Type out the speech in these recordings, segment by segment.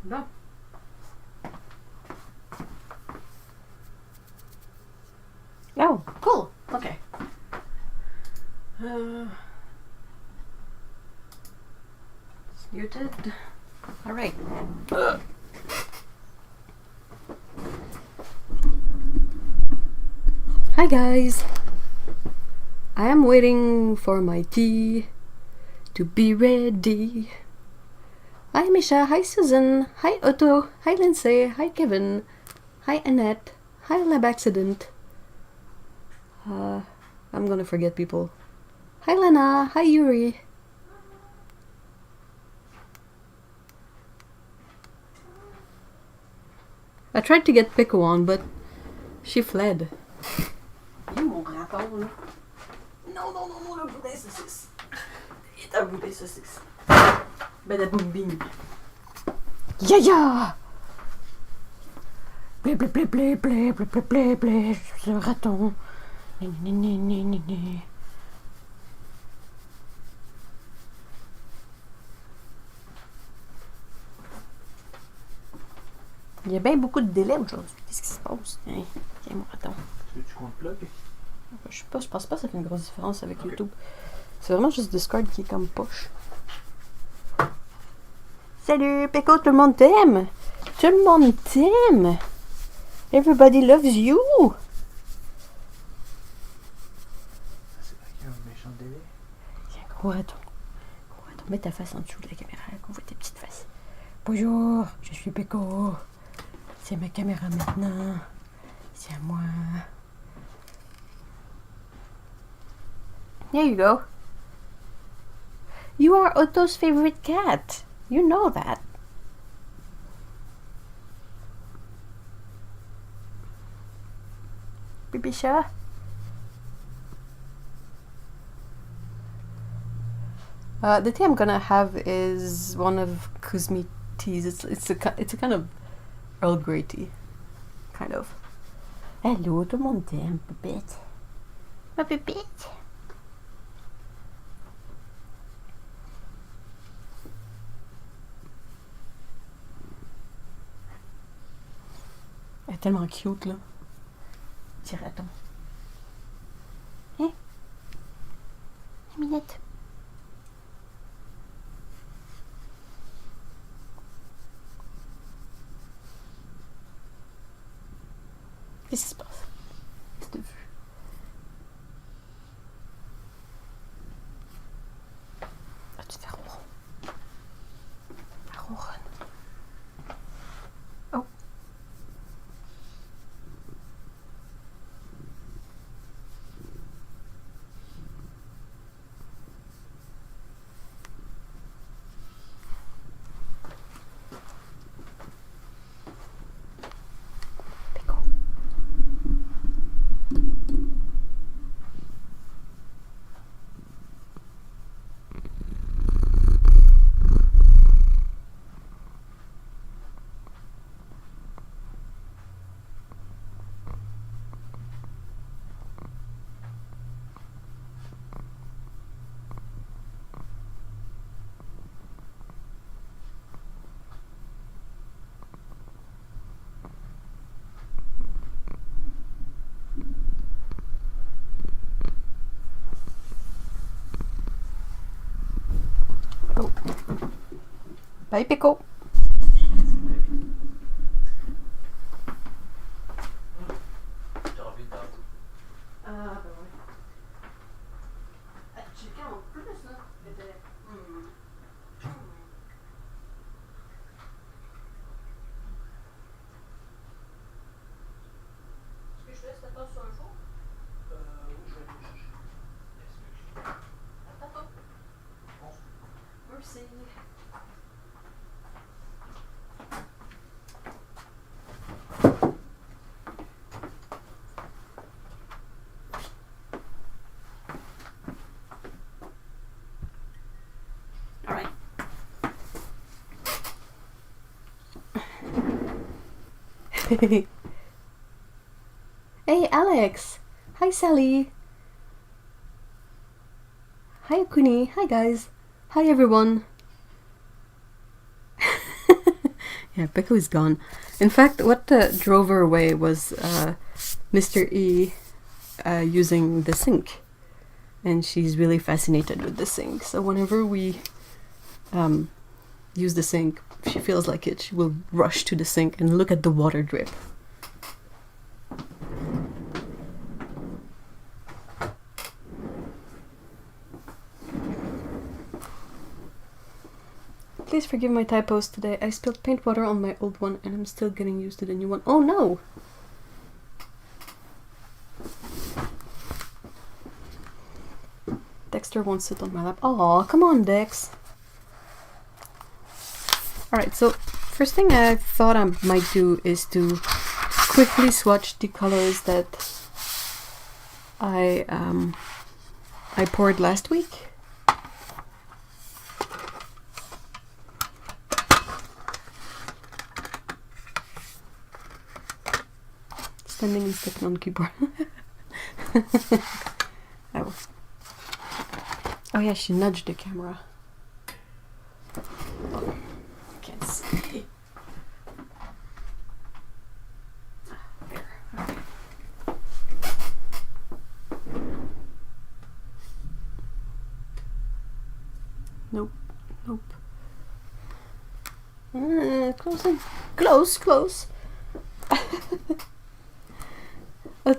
Bon. Oh, cool. Okay. It's muted. All right. Hi guys. I am waiting for my tea to be ready. Hi Misha, hi Susan, hi Otto, hi Lindsay, hi Kevin, hi Annette, hi Lab Accident. I'm gonna forget people. Hi Lena, hi Yuri. I tried to get Pico on, but she fled. You mon raton, là. Non, non, non, non, le boudin saucisse. Il est un boudin saucisse. Badaboum bing. Ya ya! Blé blé blé blé blé blé blé blé blé, je suis un raton. Né, né, né, né, né, né. Il y a bien beaucoup de délais aujourd'hui. Qu'est-ce qui se passe? Hein? Tiens, mon raton. Tu comptes plug? Je sais pas, je pense pas que ça fait une grosse différence avec YouTube. C'est vraiment juste Discord qui est comme push. Salut, Péco, tout le monde t'aime! Tout le monde t'aime! Everybody loves you! C'est vrai qu'il y a un méchant délai. Tiens, gros raton. Gros raton, mets ta face en dessous de la caméra, qu'on voit tes petites faces. Bonjour, je suis Péco. C'est ma caméra maintenant. C'est à moi. There you go. You are Otto's favorite cat. You know that. Bibisha. The tea I'm gonna have is one of Kuzmi teas. It's a kind of Earl Grey tea, kind of. Hello, tout le monde t'aime, pépette. Ma pépette. Elle est tellement cute là. Petit raton. Hein? Une minute. Qu'est-ce qui se passe? Qu'est-ce que tu as vu? Ah, tu fais ronron. Elle ronronne. Oh. Péco. Oh. Bye, Péco. J'ai envie de tantôt. Ah, ben ouais. Checker en plus, là. Est-ce que je laisse la tasse sur un jour? Oui, je vais aller le chercher. Est-ce que À tantôt. Merci. All right. Hey, Alex. Hi, Sally. Hi, Kuni. Hi, guys. Hi, everyone. Yeah, Becca is gone. In fact, what drove her away was Mr. E using the sink. And she's really fascinated with the sink. So whenever we use the sink, if she feels like it, she will rush to the sink and look at the water drip. Please forgive my typos today. I spilled paint water on my old one and I'm still getting used to the new one. Oh no! Dexter won't sit on my lap. Aw, come on, Dex. Alright, so first thing I thought I might do is to quickly swatch the colors that I poured last week. Standing and sticking on keyboard. Oh. Oh yeah, she nudged the camera. Oh, I can't see. There. Okay. Nope. Nope. Closing. Close.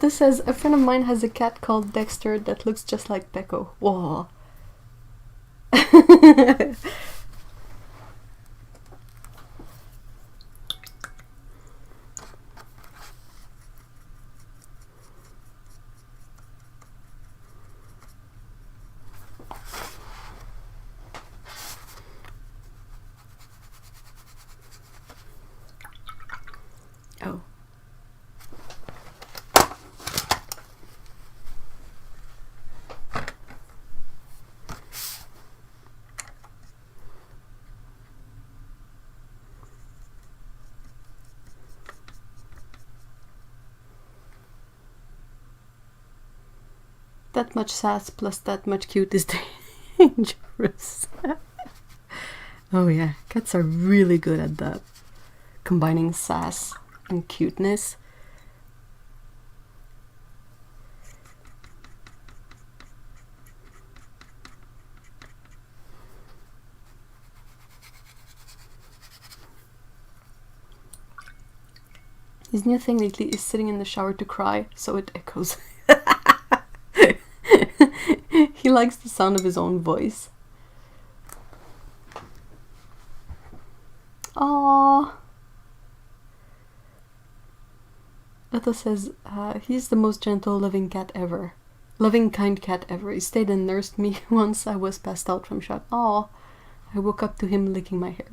This says, a friend of mine has a cat called Dexter that looks just like Becco. Whoa. Oh. That much sass plus that much cute is dangerous. Oh yeah, cats are really good at that. Combining sass and cuteness. His new thing lately is sitting in the shower to cry, so it echoes. He likes the sound of his own voice. Aww. Otto says, he's the most gentle, loving cat ever. Loving, kind cat ever. He stayed and nursed me once I was passed out from shock. Aww. I woke up to him licking my hair.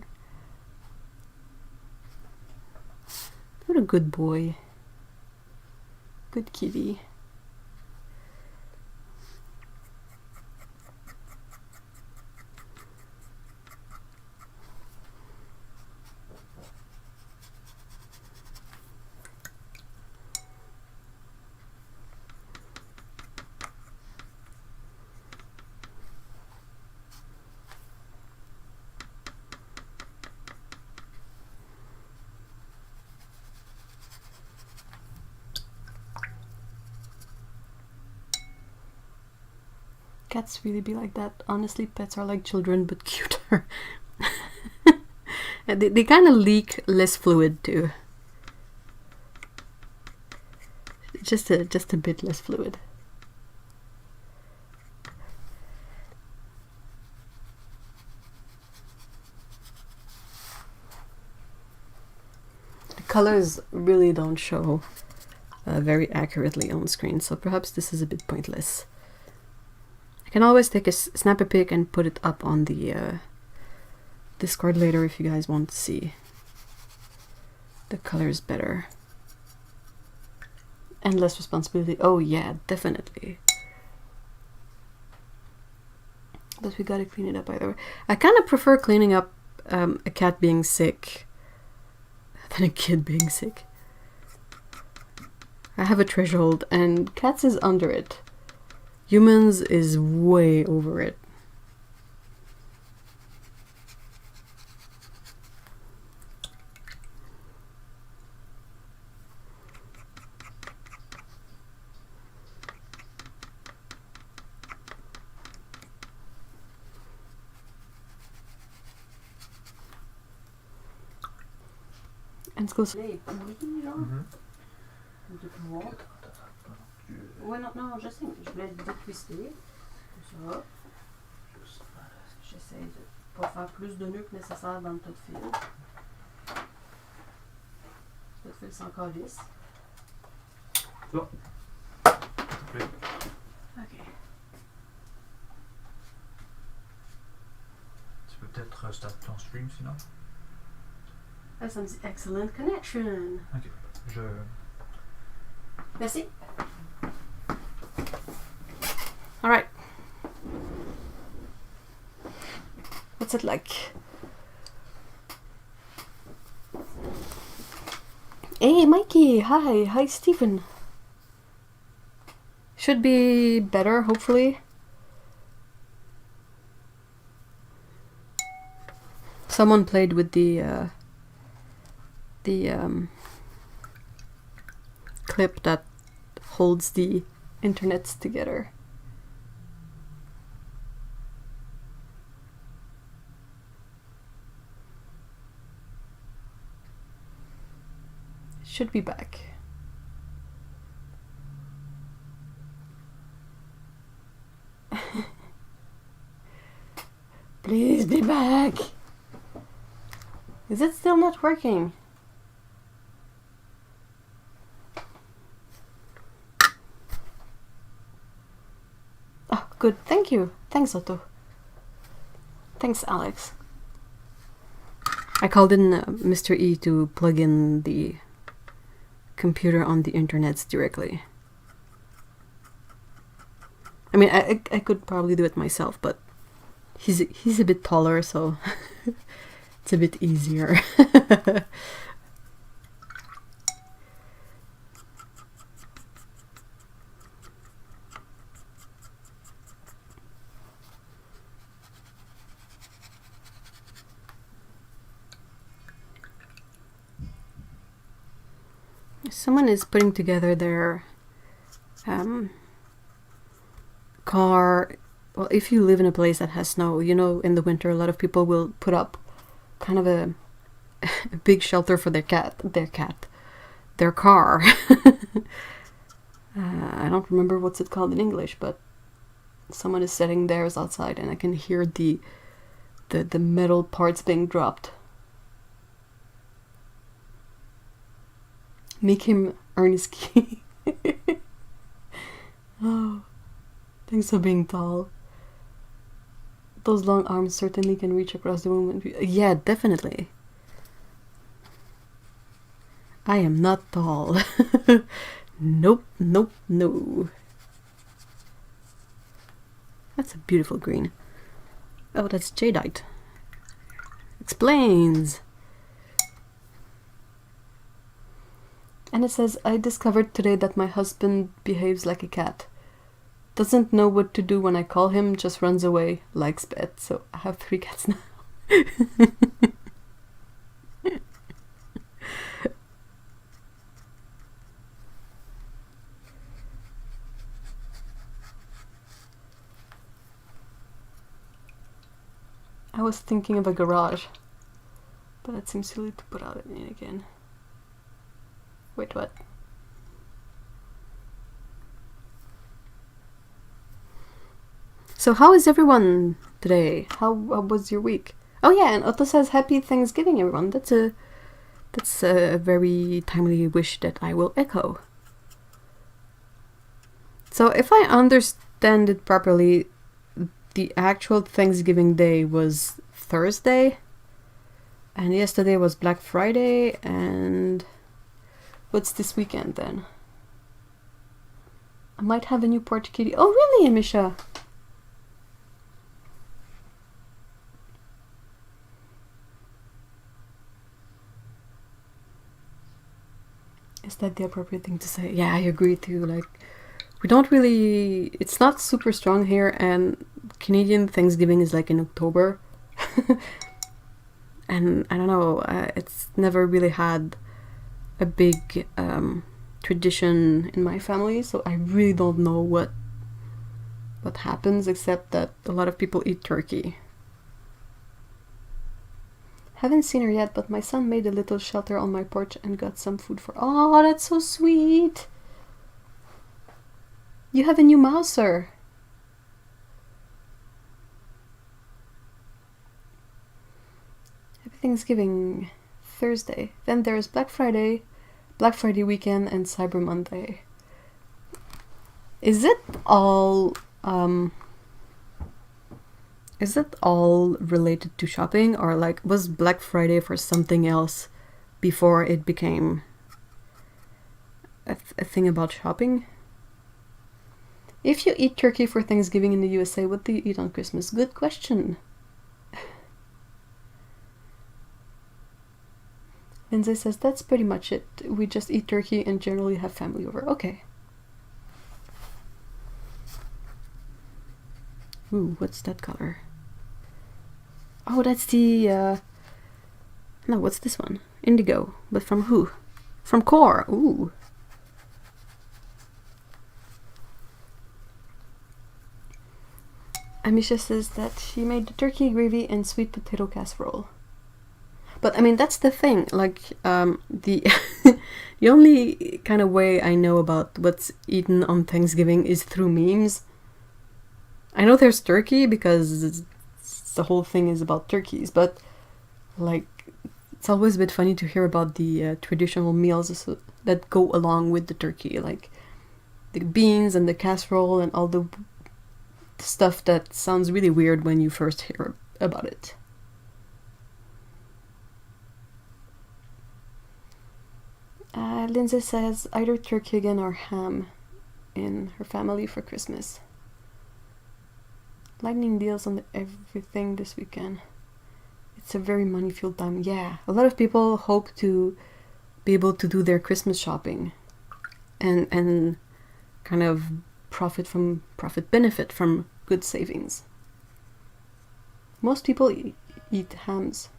What a good boy. Good kitty. Cats really be like that. Honestly, pets are like children, but cuter. They kind of leak less fluid too. Just a bit less fluid. The colors really don't show very accurately on screen, so perhaps this is a bit pointless. I can always take snap a pic and put it up on the Discord later if you guys want to see the colors better. And less responsibility. Oh yeah, definitely. But we gotta clean it up either way. I kind of prefer cleaning up a cat being sick than a kid being sick. I have a threshold and cats is under it. Humans is way over it. est-ce que c'est pourri, genre? De pouvoir. Ouais, non, non, je sais, mais je voulais détwister. Comme ça. J'essaie de pas faire plus de nœuds que nécessaire dans le tas de fil. Le tas de fil sans calice. Ça. Oui. Ok. Tu peux peut-être start ton stream sinon. Ah, ça me dit excellent connection. Ok. Je. Merci. All right. What's it like? Hey, Mikey. Hi. Hi, Stephen. Should be better, hopefully. Someone played with the clip that holds the internets together. Should be back. Please be back. Is it still not working? Oh, good. Thank you. Thanks, Otto. Thanks, Alex. I called in Mr. E to plug in the computer on the internets directly. I mean, I could probably do it myself, but he's a bit taller, so it's a bit easier. Someone is putting together their car. Well, if you live in a place that has snow, you know, in the winter a lot of people will put up kind of a big shelter for their car. I don't remember what's it called in English, but someone is setting theirs outside and I can hear the metal parts being dropped. Make him earn his key. Oh, thanks for being tall. Those long arms certainly can reach across the room. Yeah, definitely. I am not tall. Nope, nope, no. That's a beautiful green. Oh, that's jadeite. Explains. And it says, I discovered today that my husband behaves like a cat. Doesn't know what to do when I call him, just runs away, likes pets. So I have 3 cats now. I was thinking of a garage, but it seems silly to put out it in again. Wait, what? So how is everyone today? How was your week? Oh yeah, and Otto says Happy Thanksgiving, everyone. That's a very timely wish that I will echo. So if I understand it properly, the actual Thanksgiving Day was Thursday, and yesterday was Black Friday, and what's this weekend then? I might have a new porch kitty. Oh really, Misha? Is that the appropriate thing to say? Yeah, I agree too. Like, we don't really... It's not super strong here, and Canadian Thanksgiving is like in October. And I don't know, it's never really had a big tradition in my family, so I really don't know what happens, except that a lot of people eat turkey. Haven't seen her yet, but my son made a little shelter on my porch and got some food for... Oh, that's so sweet! You have a new mouser! Happy Thanksgiving Thursday. Then there's Black Friday weekend, and Cyber Monday. Is it all related to shopping, or like was Black Friday for something else before it became a thing about shopping? If you eat turkey for Thanksgiving in the USA, what do you eat on Christmas? Good question. Lindsay says that's pretty much it. We just eat turkey and generally have family over. Okay. Ooh, what's that color? Oh, that's the... No, what's this one? Indigo. But from who? From Core. Ooh. Amisha says that she made the turkey gravy and sweet potato casserole. But I mean, that's the thing. Like, the the only kind of way I know about what's eaten on Thanksgiving is through memes. I know there's turkey because the whole thing is about turkeys, but like it's always a bit funny to hear about the traditional meals that go along with the turkey, like the beans and the casserole and all the stuff that sounds really weird when you first hear about it. Lindsay says either turkey again or ham in her family for Christmas. Lightning deals on everything this weekend. It's a very money-fueled time. Yeah, a lot of people hope to be able to do their Christmas shopping and kind of benefit from good savings. Most people eat hams.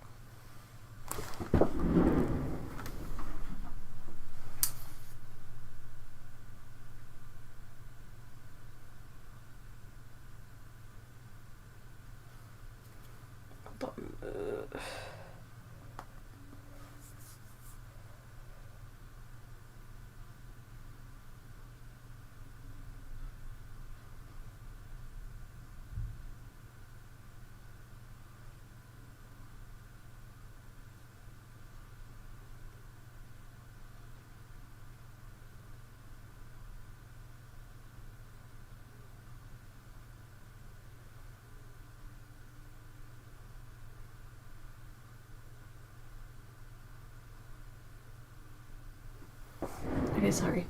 Okay, sorry.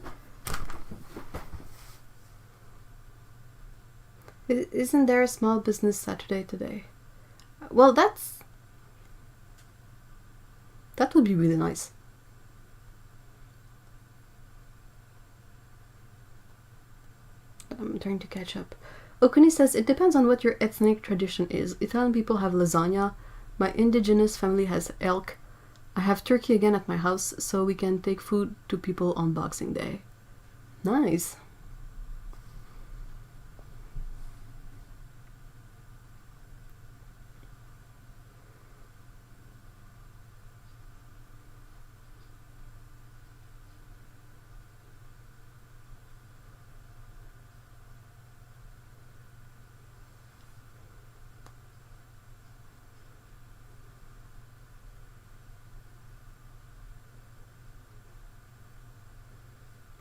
Isn't there a small business Saturday today? Well, that would be really nice. I'm trying to catch up. Okuni says, it depends on what your ethnic tradition is. Italian people have lasagna. My indigenous family has elk. I have turkey again at my house, so we can take food to people on Boxing Day. Nice.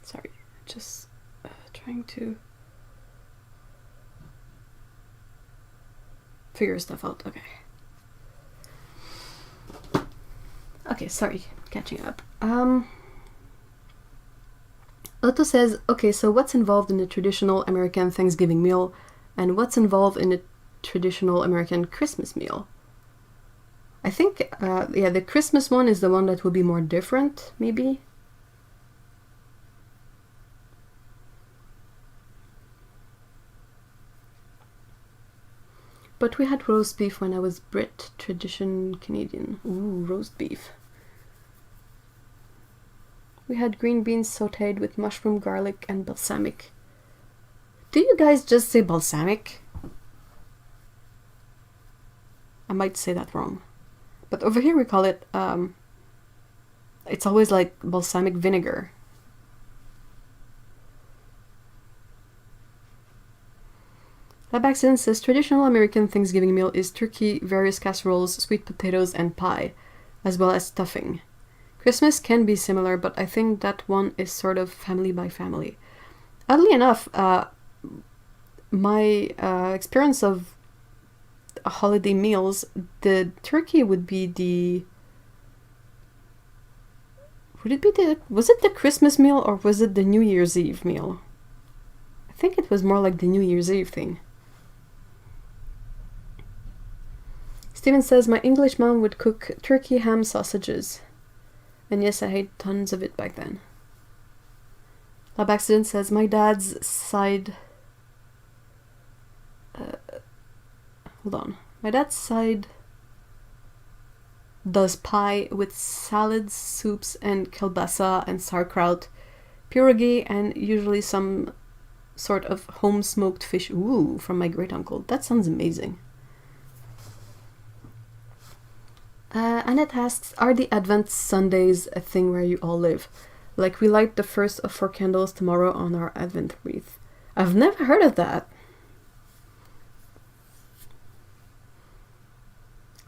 Sorry, just trying to figure stuff out. Okay, sorry, catching up. Otto says, okay, so what's involved in a traditional American Thanksgiving meal and what's involved in a traditional American Christmas meal? I think, yeah, the Christmas one is the one that will be more different, maybe. But we had roast beef when I was Brit, tradition Canadian. Ooh, roast beef. We had green beans sautéed with mushroom, garlic, and balsamic. Do you guys just say balsamic? I might say that wrong. But over here we call it, it's always like balsamic vinegar. Lab Accident says traditional American Thanksgiving meal is turkey, various casseroles, sweet potatoes, and pie, as well as stuffing. Christmas can be similar, but I think that one is sort of family by family. Oddly enough, my experience of holiday meals, the turkey would be the... Was it the Christmas meal or was it the New Year's Eve meal? I think it was more like the New Year's Eve thing. Steven says, my English mom would cook turkey, ham, sausages. And yes, I had tons of it back then. Lab Accident says, my dad's side... hold on. My dad's side does pie with salads, soups, and kielbasa and sauerkraut, pierogi, and usually some sort of home-smoked fish. Ooh, from my great-uncle. That sounds amazing. Annette asks, are the Advent Sundays a thing where you all live? Like we light the first of 4 candles tomorrow on our Advent wreath. I've never heard of that.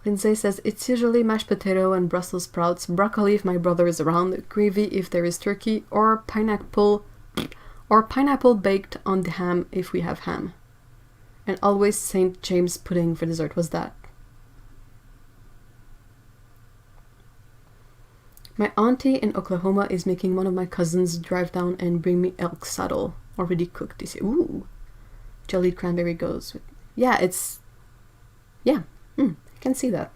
Lindsay says, it's usually mashed potato and Brussels sprouts, broccoli if my brother is around, gravy if there is turkey, or pineapple baked on the ham if we have ham. And always St. James pudding for dessert. What's that? My auntie in Oklahoma is making one of my cousins drive down and bring me elk saddle, already cooked this year. Ooh. Jellied cranberry goes with... Yeah, it's... Yeah, I can see that.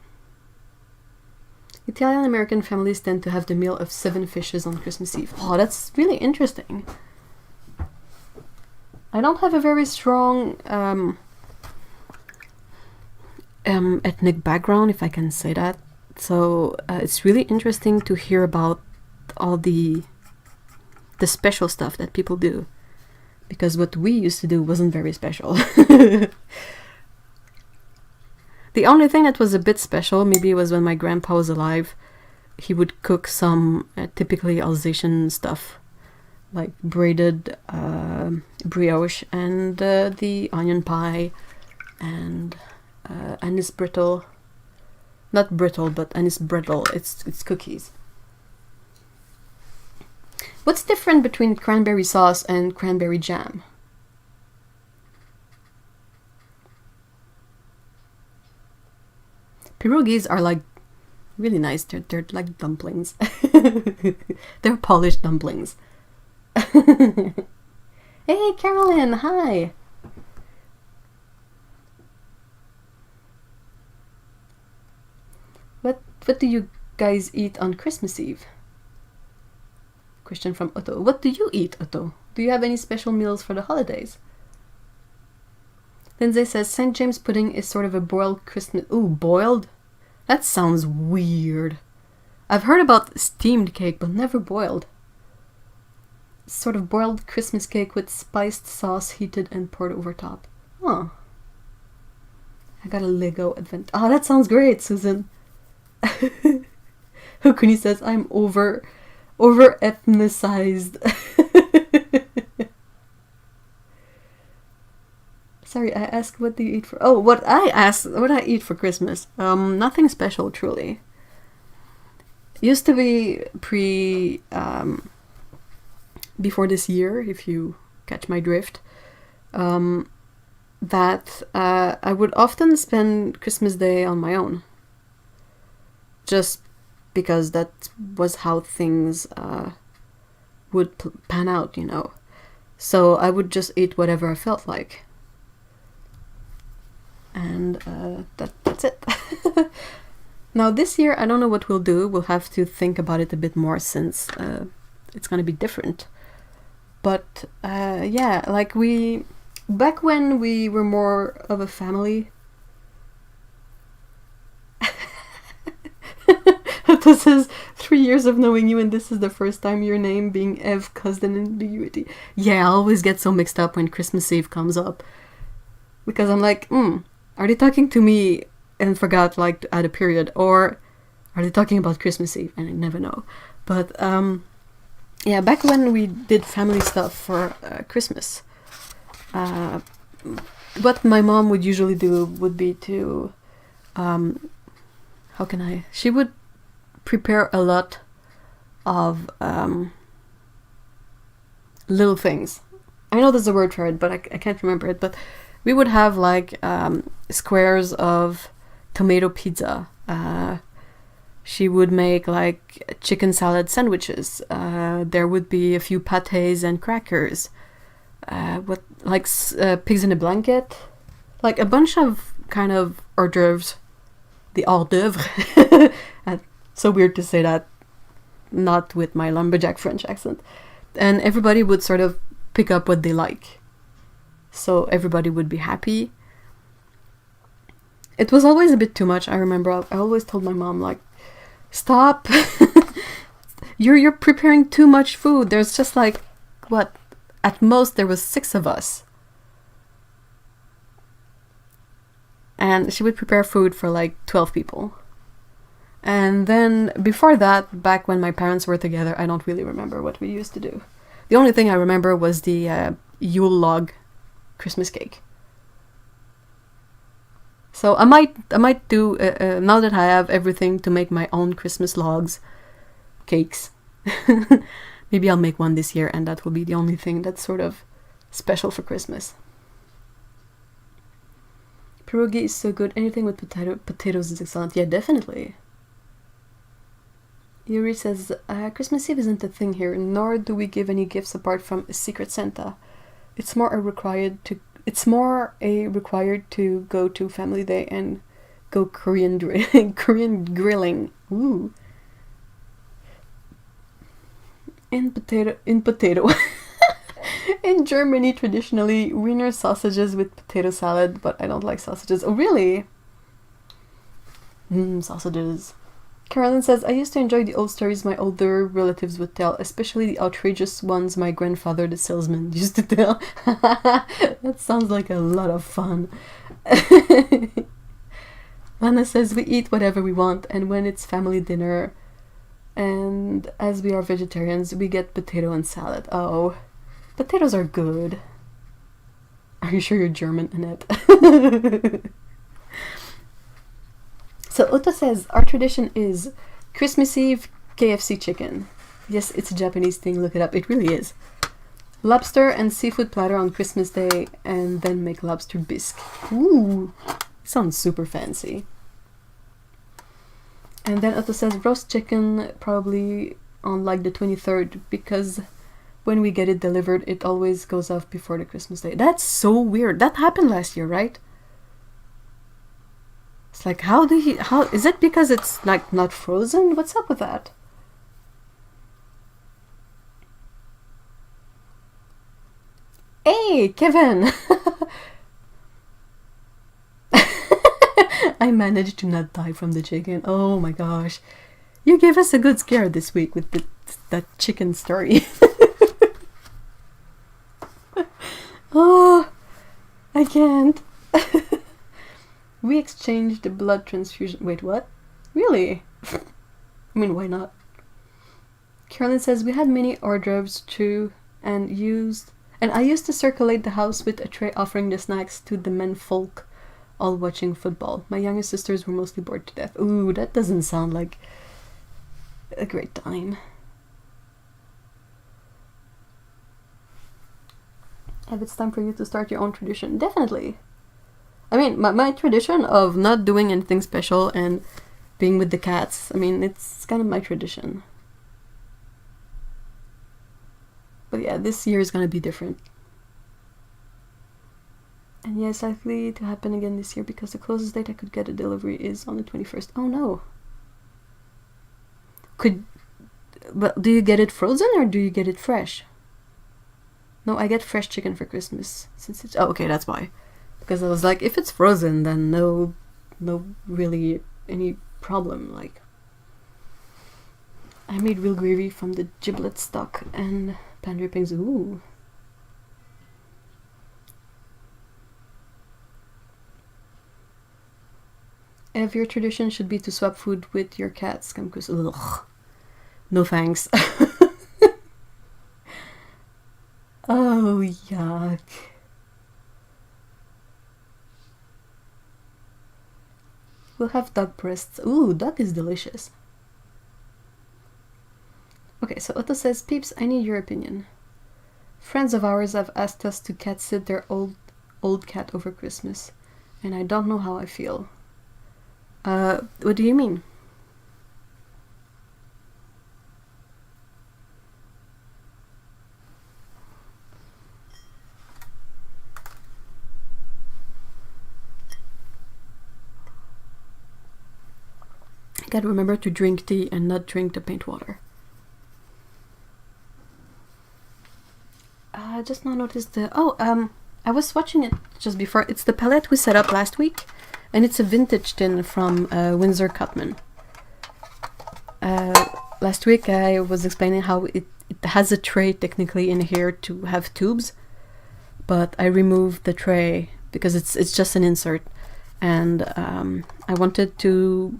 Italian-American families tend to have the meal of 7 fishes on Christmas Eve. Oh, that's really interesting. I don't have a very strong ethnic background, if I can say that. So it's really interesting to hear about all the special stuff that people do, because what we used to do wasn't very special. The only thing that was a bit special maybe was when my grandpa was alive. He would cook some typically Alsatian stuff, like braided brioche and the onion pie and anise brittle. Not brittle, but anise brittle. It's cookies. What's different between cranberry sauce and cranberry jam? Pierogies are like really nice. They're like dumplings. They're polished dumplings. Hey, Carolyn, hi. What do you guys eat on Christmas Eve? Question from Otto. What do you eat, Otto? Do you have any special meals for the holidays? Lindsay says St. James pudding is sort of a boiled Christmas... Ooh, boiled? That sounds weird. I've heard about steamed cake, but never boiled. Sort of boiled Christmas cake with spiced sauce heated and poured over top. Huh. I got a Lego advent... Oh, that sounds great, Susan. Hukuni says, I'm over ethnicized. Sorry, I asked what do you eat for... Oh, what I eat for Christmas. Nothing special, truly. Used to be before this year, if you catch my drift, that I would often spend Christmas Day on my own. Just because that was how things would pan out, you know. So I would just eat whatever I felt like. And that's it. Now this year, I don't know what we'll do. We'll have to think about it a bit more since it's going to be different. But yeah, like back when we were more of a family... This is 3 years of knowing you, and this is the first time your name being Eve caused an ambiguity. Yeah, I always get so mixed up when Christmas Eve comes up. Because I'm like, are they talking to me and forgot, like, to add a period? Or Are they talking about Christmas Eve? And I never know. But yeah, back when we did family stuff for Christmas, what my mom would usually do would be to, she would prepare a lot of little things. I know there's a word for it, but I can't remember it. But we would have like squares of tomato pizza. She would make like chicken salad sandwiches. There would be a few pâtés and crackers. Pigs in a blanket. Like a bunch of kind of hors d'oeuvres. The hors d'oeuvre. So weird to say that, not with my lumberjack French accent. And everybody would sort of pick up what they like. So everybody would be happy. It was always a bit too much. I remember I always told my mom, like, stop. You're preparing too much food. There's just like, what? At most there was 6 of us. And she would prepare food for like 12 people. And then before that, back when my parents were together, I don't really remember what we used to do. The only thing I remember was the Yule log Christmas cake. So I might do, now that I have everything to make my own Christmas logs, cakes. Maybe I'll make one this year, and that will be the only thing that's sort of special for Christmas. Pierogi is so good. Anything with potatoes is excellent. Yeah, definitely. Yuri says, Christmas Eve isn't a thing here, nor do we give any gifts apart from a Secret Santa. It's more a required to go to Family Day and go Korean grilling. Ooh. In potato. In Germany, traditionally, Wiener sausages with potato salad, but I don't like sausages. Oh, really? Sausages. Carolyn says, I used to enjoy the old stories my older relatives would tell, especially the outrageous ones my grandfather, the salesman, used to tell. That sounds like a lot of fun. Lana says, we eat whatever we want, and when it's family dinner, and as we are vegetarians, we get potato and salad. Oh, potatoes are good. Are you sure you're German, Annette? So Otto says, our tradition is Christmas Eve, KFC chicken. Yes, it's a Japanese thing, look it up, it really is. Lobster and seafood platter on Christmas Day, and then make lobster bisque. Ooh, sounds super fancy. And then Otto says, roast chicken probably on like the 23rd, because when we get it delivered, it always goes off before the Christmas Day. That's so weird. That happened last year, right? It's like, how is it because it's like not frozen? What's up with that? Hey, Kevin! I managed to not die from the chicken. Oh my gosh. You gave us a good scare this week with that chicken story. Oh, I can't. We exchanged the blood transfusion. Wait, what? Really? I mean, why not? Carolyn says, we had many hors d'oeuvres too, and I used to circulate the house with a tray offering the snacks to the men folk, all watching football. My younger sisters were mostly bored to death. Ooh, that doesn't sound like a great time. If it's time for you to start your own tradition, definitely. I mean, my tradition of not doing anything special and being with the cats, I mean, it's kind of my tradition. But yeah, this year is going to be different. And yeah, it's likely to happen again this year because the closest date I could get a delivery is on the 21st. Oh no. But do you get it frozen or do you get it fresh? No, I get fresh chicken for Christmas. Oh, okay, that's why. Because I was like, if it's frozen, then no really any problem. Like, I made real gravy from the giblet stock and pan drippings. Ooh. Every tradition should be to swap food with your cats. Ugh. No thanks. Oh, yuck. We'll have duck breasts. Ooh, duck is delicious. Okay, so Otto says, Peeps, I need your opinion. Friends of ours have asked us to cat sit their old cat over Christmas, and I don't know how I feel. What do you mean? I gotta remember to drink tea and not drink the paint water. I just now noticed the... I was watching it just before. It's the palette we set up last week, and it's a vintage tin from Windsor Cutman. Last week I was explaining how it has a tray technically in here to have tubes, but I removed the tray because it's just an insert, and I wanted to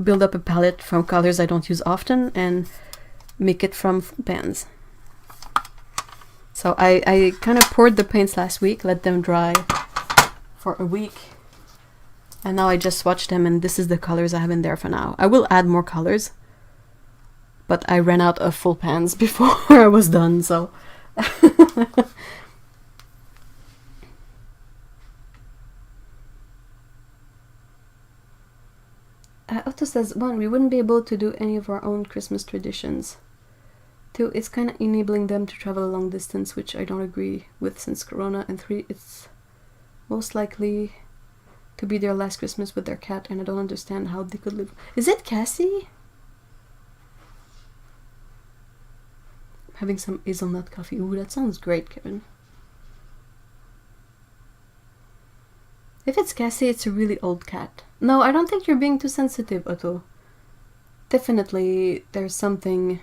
build up a palette from colors I don't use often and make it from pans. So I kind of poured the paints last week, let them dry for a week, and now I just swatched them, and this is the colors I have in there for now. I will add more colors, but I ran out of full pans before I was done, so... Otto says, 1, we wouldn't be able to do any of our own Christmas traditions. 2, it's kind of enabling them to travel a long distance, which I don't agree with since Corona. And 3, it's most likely to be their last Christmas with their cat, and I don't understand how they could live. Is it Cassie? I'm having some hazelnut coffee. Ooh, that sounds great, Kevin. If it's Cassie, it's a really old cat. No, I don't think you're being too sensitive, Otto. Definitely, there's something...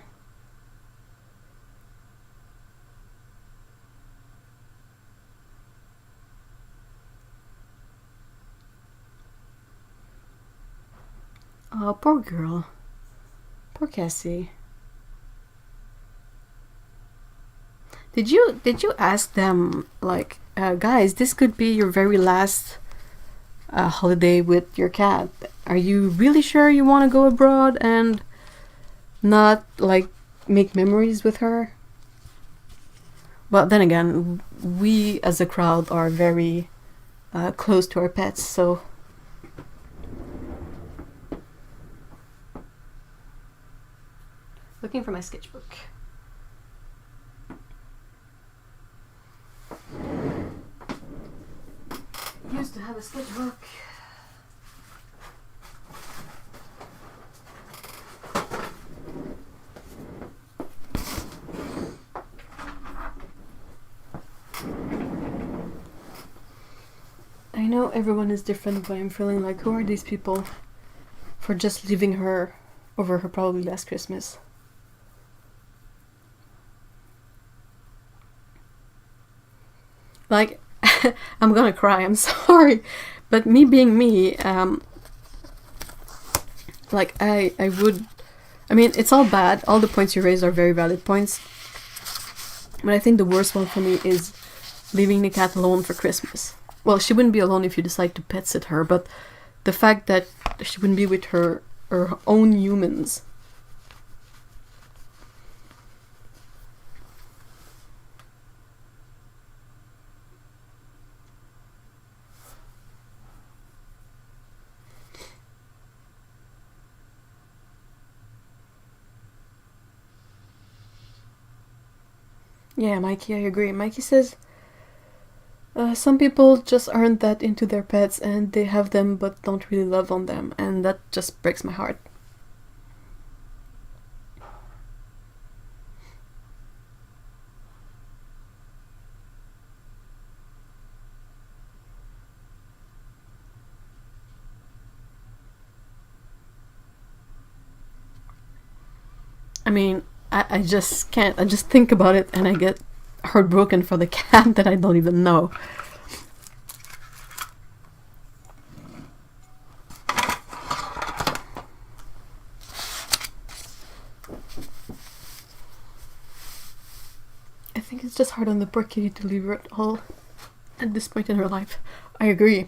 Oh, poor girl. Poor Cassie. Did you ask them, like, guys, this could be your very last holiday with your cat. Are you really sure you want to go abroad and not, like, make memories with her? Well, then again, we as a crowd are very close to our pets, so... Looking for my sketchbook. Used to have a sketchbook. I know everyone is different, but I'm feeling like, who are these people for just leaving her over her probably last Christmas? Like, I'm gonna cry, I'm sorry, but me being me, like, I mean, it's all bad, all the points you raised are very valid points, but I think the worst one for me is leaving the cat alone for Christmas. Well, she wouldn't be alone if you decide to pet sit her, but the fact that she wouldn't be with her own humans. Yeah, Mikey, I agree. Mikey says, some people just aren't that into their pets and they have them but don't really love on them, and that just breaks my heart. I mean, I just can't. I just think about it and I get heartbroken for the cat that I don't even know. I think it's just hard on the poor kitty to leave her at all at this point in her life. I agree.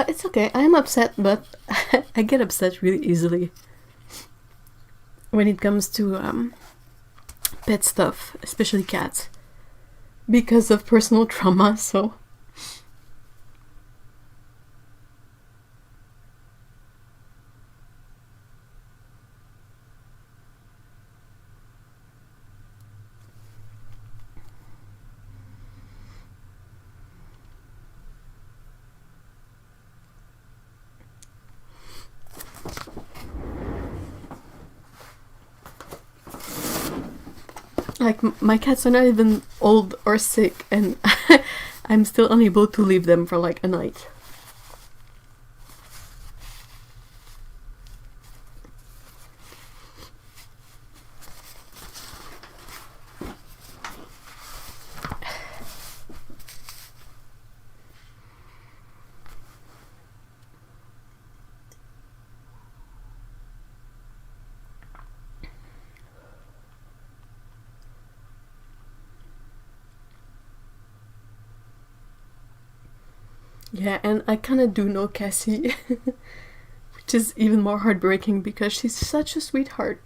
It's okay. I'm upset, but I get upset really easily when it comes to pet stuff, especially cats, because of personal trauma. So like my cats are not even old or sick, and I'm still unable to leave them for like a night. Yeah, and I kind of do know Cassie, which is even more heartbreaking because she's such a sweetheart.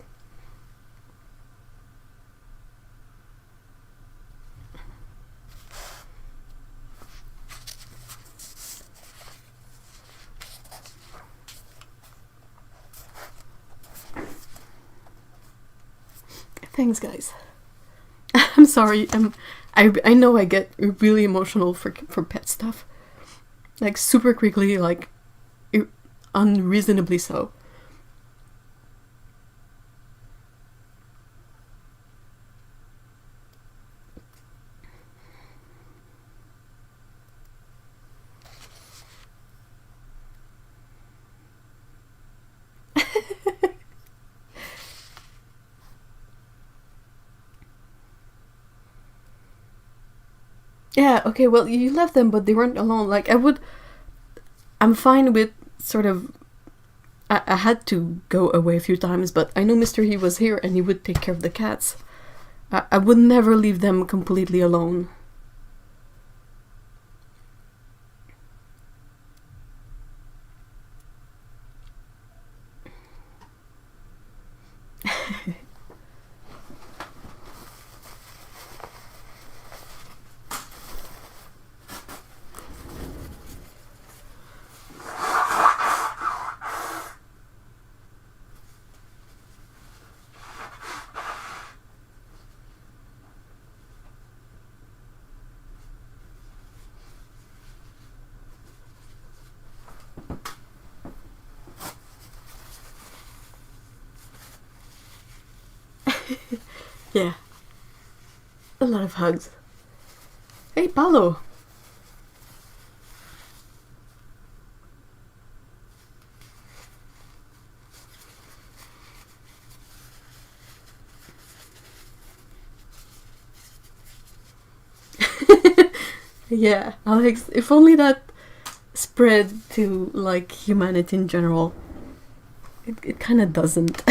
Thanks, guys. I'm sorry. I know I get really emotional for pet stuff, like super quickly, like unreasonably so. Yeah, okay, well, you left them, but they weren't alone. Like, I'm fine with sort of. I had to go away a few times, but I know Mr. He was here and he would take care of the cats. I would never leave them completely alone. Yeah. A lot of hugs. Hey, Paulo. Yeah, Alex, if only that spread to like humanity in general. It kind of doesn't.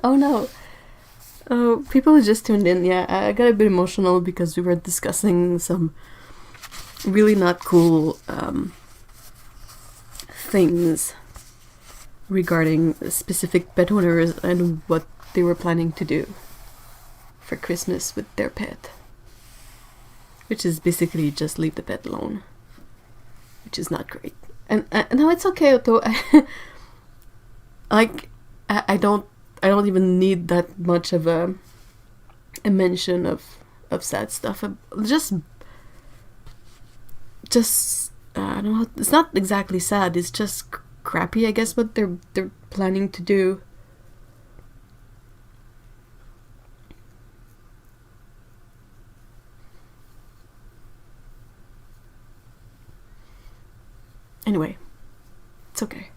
Oh no. Oh, people who just tuned in, yeah, I got a bit emotional because we were discussing some really not cool things regarding specific pet owners and what they were planning to do for Christmas with their pet. Which is basically just leave the pet alone. Which is not great. And no, it's okay, Otto. Like, I don't even need that much of a mention of sad stuff. Just I don't know. It's not exactly sad. It's just crappy, I guess, what they're planning to do. Anyway, it's okay.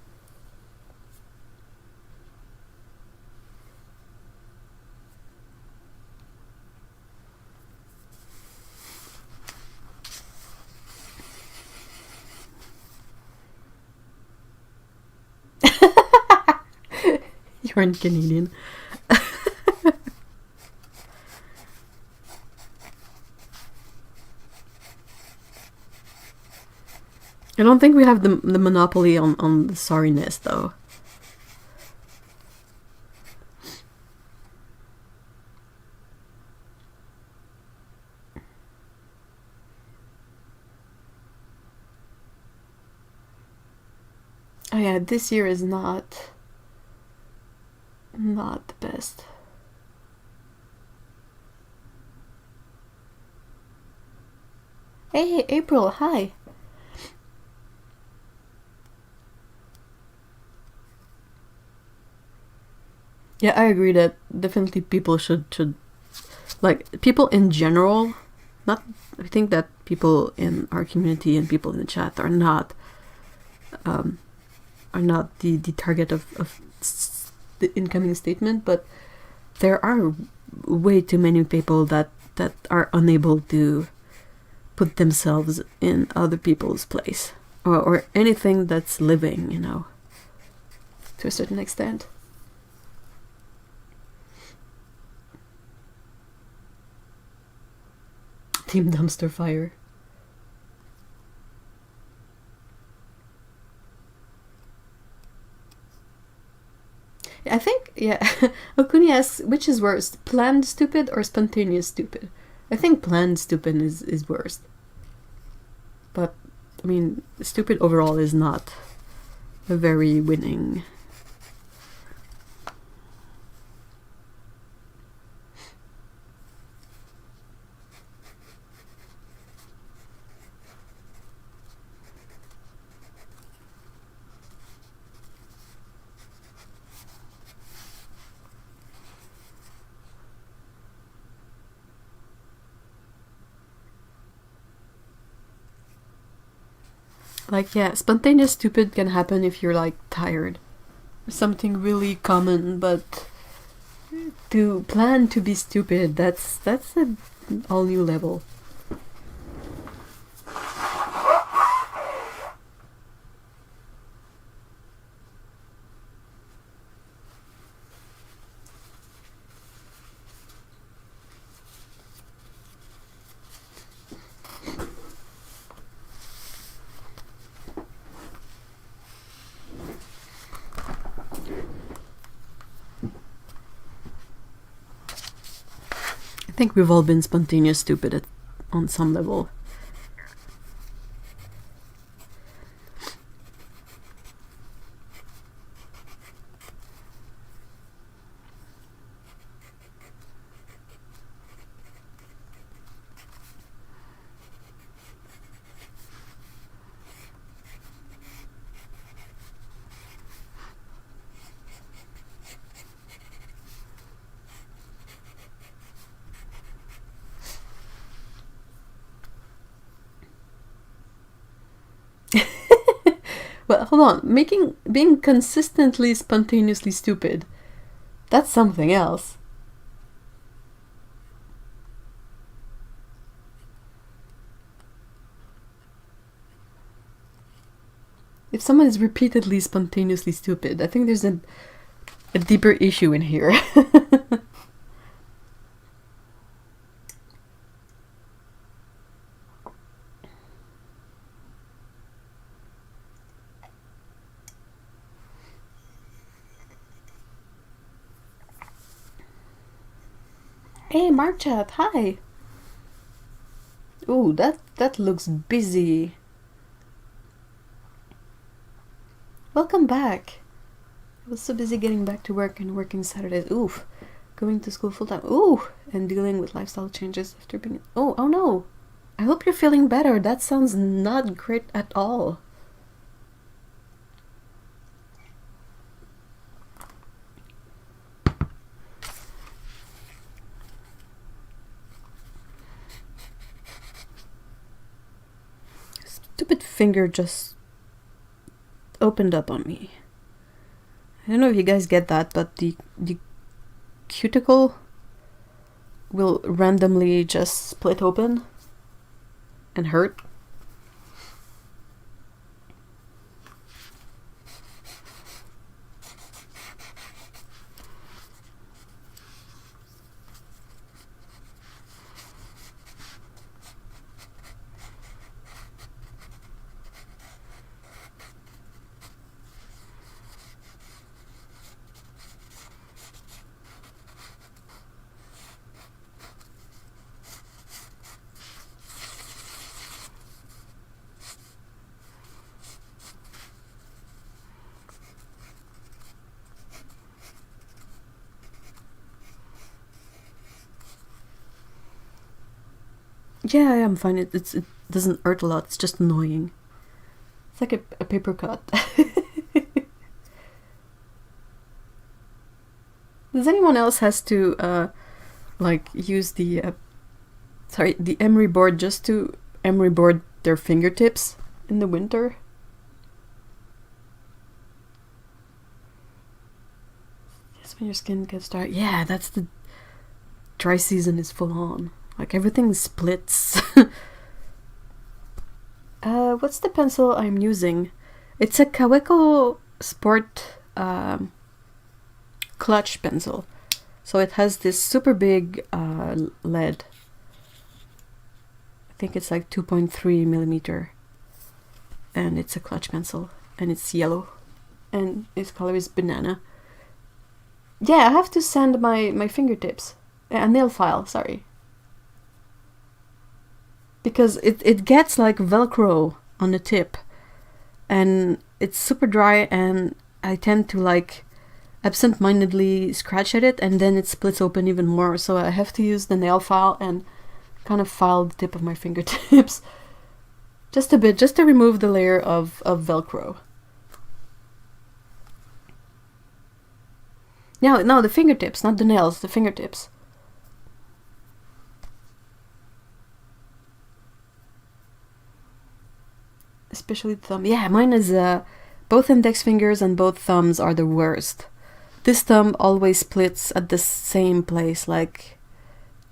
You aren't Canadian. I don't think we have the monopoly on the sorriness, though. Oh yeah, this year is not the best. Hey, April, hi. Yeah, I agree that definitely people should like people in general. Not, I think that people in our community and people in the chat are not the target of the incoming statement, but there are way too many people that are unable to put themselves in other people's place or anything that's living, you know, to a certain extent. Team Dumpster Fire. I think, yeah. Okuni asks, which is worst, planned stupid or spontaneous stupid? I think planned stupid is worst. But, I mean, stupid overall is not a very winning. Like, yeah, spontaneous stupid can happen if you're, like, tired. Something really common, but to plan to be stupid, that's an all new level. I think we've all been spontaneous stupid on some level. Well, hold on. Being consistently spontaneously stupid. That's something else. If someone is repeatedly spontaneously stupid, I think there's a deeper issue in here. Hey, Marchat, hi. Ooh, that looks busy. Welcome back. I was so busy getting back to work and working Saturdays. Oof. Going to school full time. Ooh. And dealing with lifestyle changes after being... Oh no. I hope you're feeling better. That sounds not great at all. Stupid finger just opened up on me. I don't know if you guys get that, but the cuticle will randomly just split open and hurt. Yeah, I'm fine. It doesn't hurt a lot. It's just annoying. It's like a paper cut. Does anyone else has to like use the emery board just to emery board their fingertips in the winter? Yes, when your skin gets dry. Yeah, that's the dry season is full on. Like everything splits. What's the pencil I'm using? It's a Kaweco Sport clutch pencil. So it has this super big lead. I think it's like 2.3 millimeter. And it's a clutch pencil. And it's yellow. And its color is banana. Yeah, I have to sand my fingertips. A nail file, sorry. Because it gets like Velcro on the tip. And it's super dry and I tend to like absent-mindedly scratch at it and then it splits open even more. So I have to use the nail file and kind of file the tip of my fingertips. Just a bit, just to remove the layer of Velcro. No, the fingertips, not the nails, the fingertips. Especially the thumb. Yeah, mine is both index fingers and both thumbs are the worst. This thumb always splits at the same place, like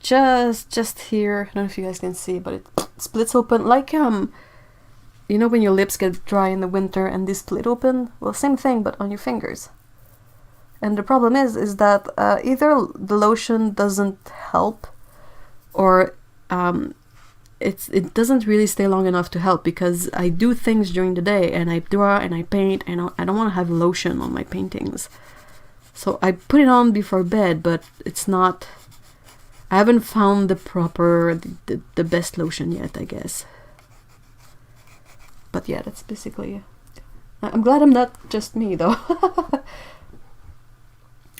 just here. I don't know if you guys can see, but it splits open like you know when your lips get dry in the winter and they split open? Well, same thing, but on your fingers. And the problem is that either the lotion doesn't help or it doesn't really stay long enough to help, because I do things during the day and I draw and I paint and I don't want to have lotion on my paintings. So I put it on before bed, but it's not... I haven't found the best lotion yet, I guess. But yeah, that's basically... I'm glad I'm not just me, though.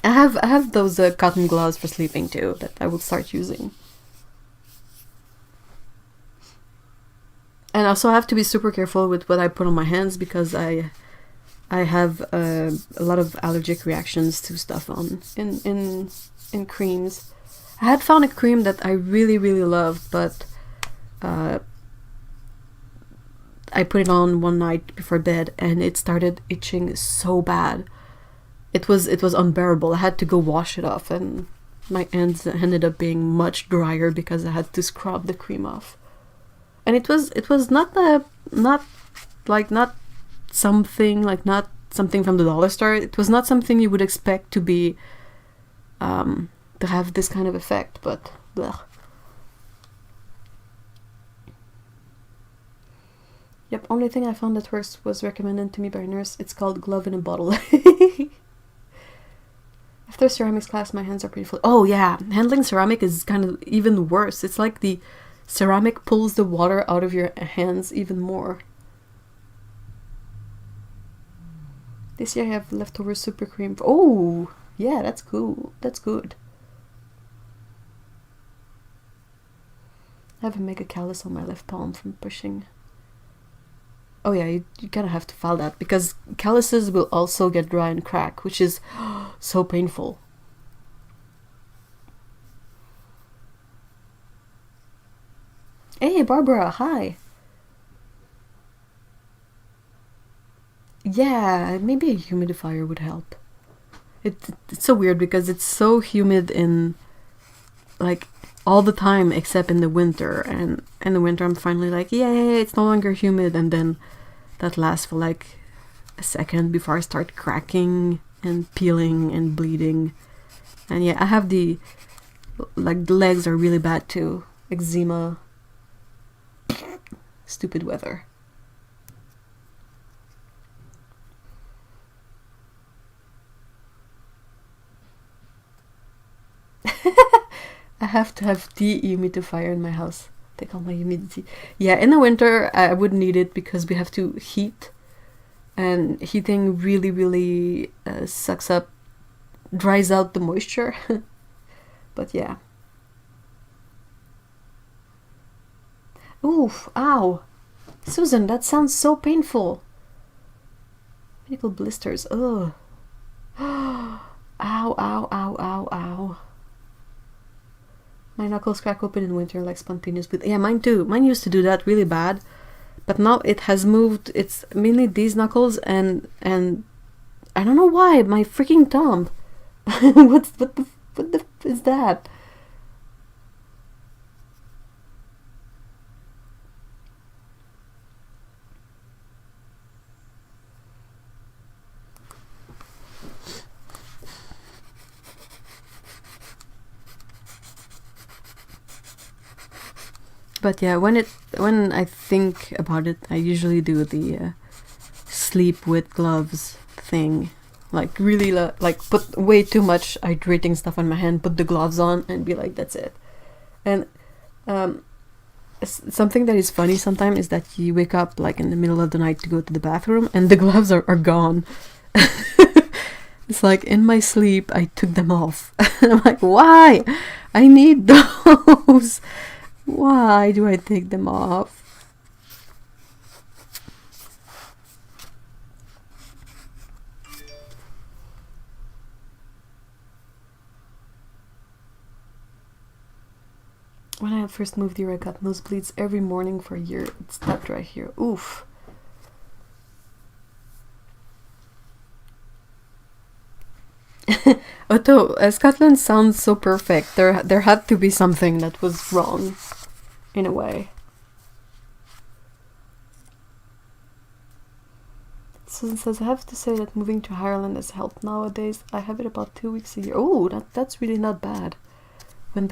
I have those cotton gloves for sleeping too that I will start using. And also I have to be super careful with what I put on my hands, because I have a lot of allergic reactions to stuff in creams. I had found a cream that I really loved, but I I put it on one night before bed, and it started itching so bad. It was unbearable. I had to go wash it off, and my ends ended up being much drier because I had to scrub the cream off. And it was not something from the dollar store. It was not something you would expect to be to have this kind of effect, but blech. Yep, only thing I found that works was recommended to me by a nurse. It's called glove in a bottle. After ceramics class, my hands are pretty full. Oh yeah, handling ceramic is kind of even worse. It's like the ceramic pulls the water out of your hands even more. This year I have leftover super cream. Oh, yeah, that's cool. That's good. I have a mega callus on my left palm from pushing. Oh yeah, you kind of have to file that because calluses will also get dry and crack, which is so painful. Hey, Barbara, hi. Yeah, maybe a humidifier would help. It's so weird because it's so humid in like all the time except in the winter, and in the winter I'm finally like, yay, it's no longer humid, and then that lasts for like a second before I start cracking and peeling and bleeding. And yeah, I have the legs are really bad too. Eczema. Stupid weather. I have to have dehumidifier in my house. Take all my humidity. Yeah, in the winter I wouldn't need it because we have to heat, and heating really sucks up, dries out the moisture. But yeah. Oof, ow. Susan, that sounds so painful. Medical blisters, ugh. Ow, ow, ow, ow, ow. My knuckles crack open in winter like spontaneous bleeding. Yeah, mine too. Mine used to do that really bad, but now it has moved. It's mainly these knuckles and I don't know why. My freaking thumb. what the is that? But yeah, when I think about it, I usually do the sleep with gloves thing. Like really like put way too much hydrating stuff on my hand, put the gloves on and be like, that's it. And something that is funny sometimes is that you wake up like in the middle of the night to go to the bathroom and the gloves are gone. It's like in my sleep I took them off. I'm like, why? I need those. Why do I take them off? When I first moved here, I got nosebleeds every morning for a year. It stopped right here. Oof. Otto, Scotland sounds so perfect. There had to be something that was wrong, in a way. Susan says, I have to say that moving to Ireland has helped nowadays. I have it about 2 weeks a year. Oh, that's really not bad. When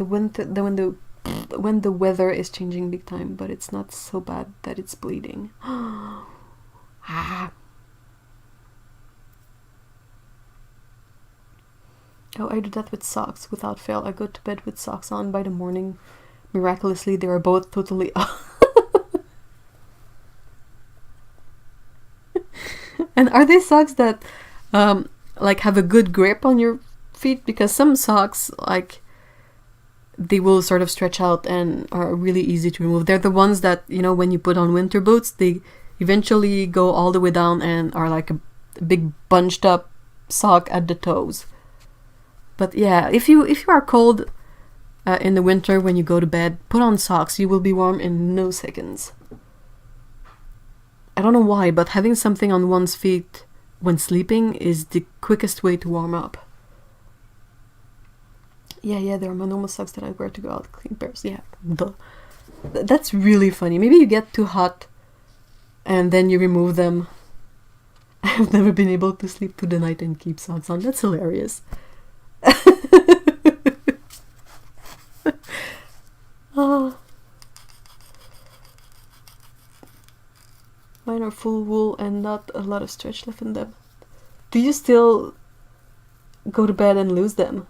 the weather is changing big time, but it's not so bad that it's bleeding. Ah. Oh, I do that with socks without fail. I go to bed with socks on. By the morning, miraculously, they are both totally And are they socks that like have a good grip on your feet? Because some socks, like, they will sort of stretch out and are really easy to remove. They're the ones that, you know, when you put on winter boots, they eventually go all the way down and are like a big bunched up sock at the toes. But yeah, if you are cold in the winter when you go to bed, put on socks. You will be warm in no seconds. I don't know why, but having something on one's feet when sleeping is the quickest way to warm up. Yeah, there are my normal socks that I wear to go out, clean pairs. Yeah, duh. That's really funny. Maybe you get too hot and then you remove them. I've never been able to sleep through the night and keep socks on. That's hilarious. Oh. Mine are full wool and not a lot of stretch left in them. Do you still go to bed and lose them?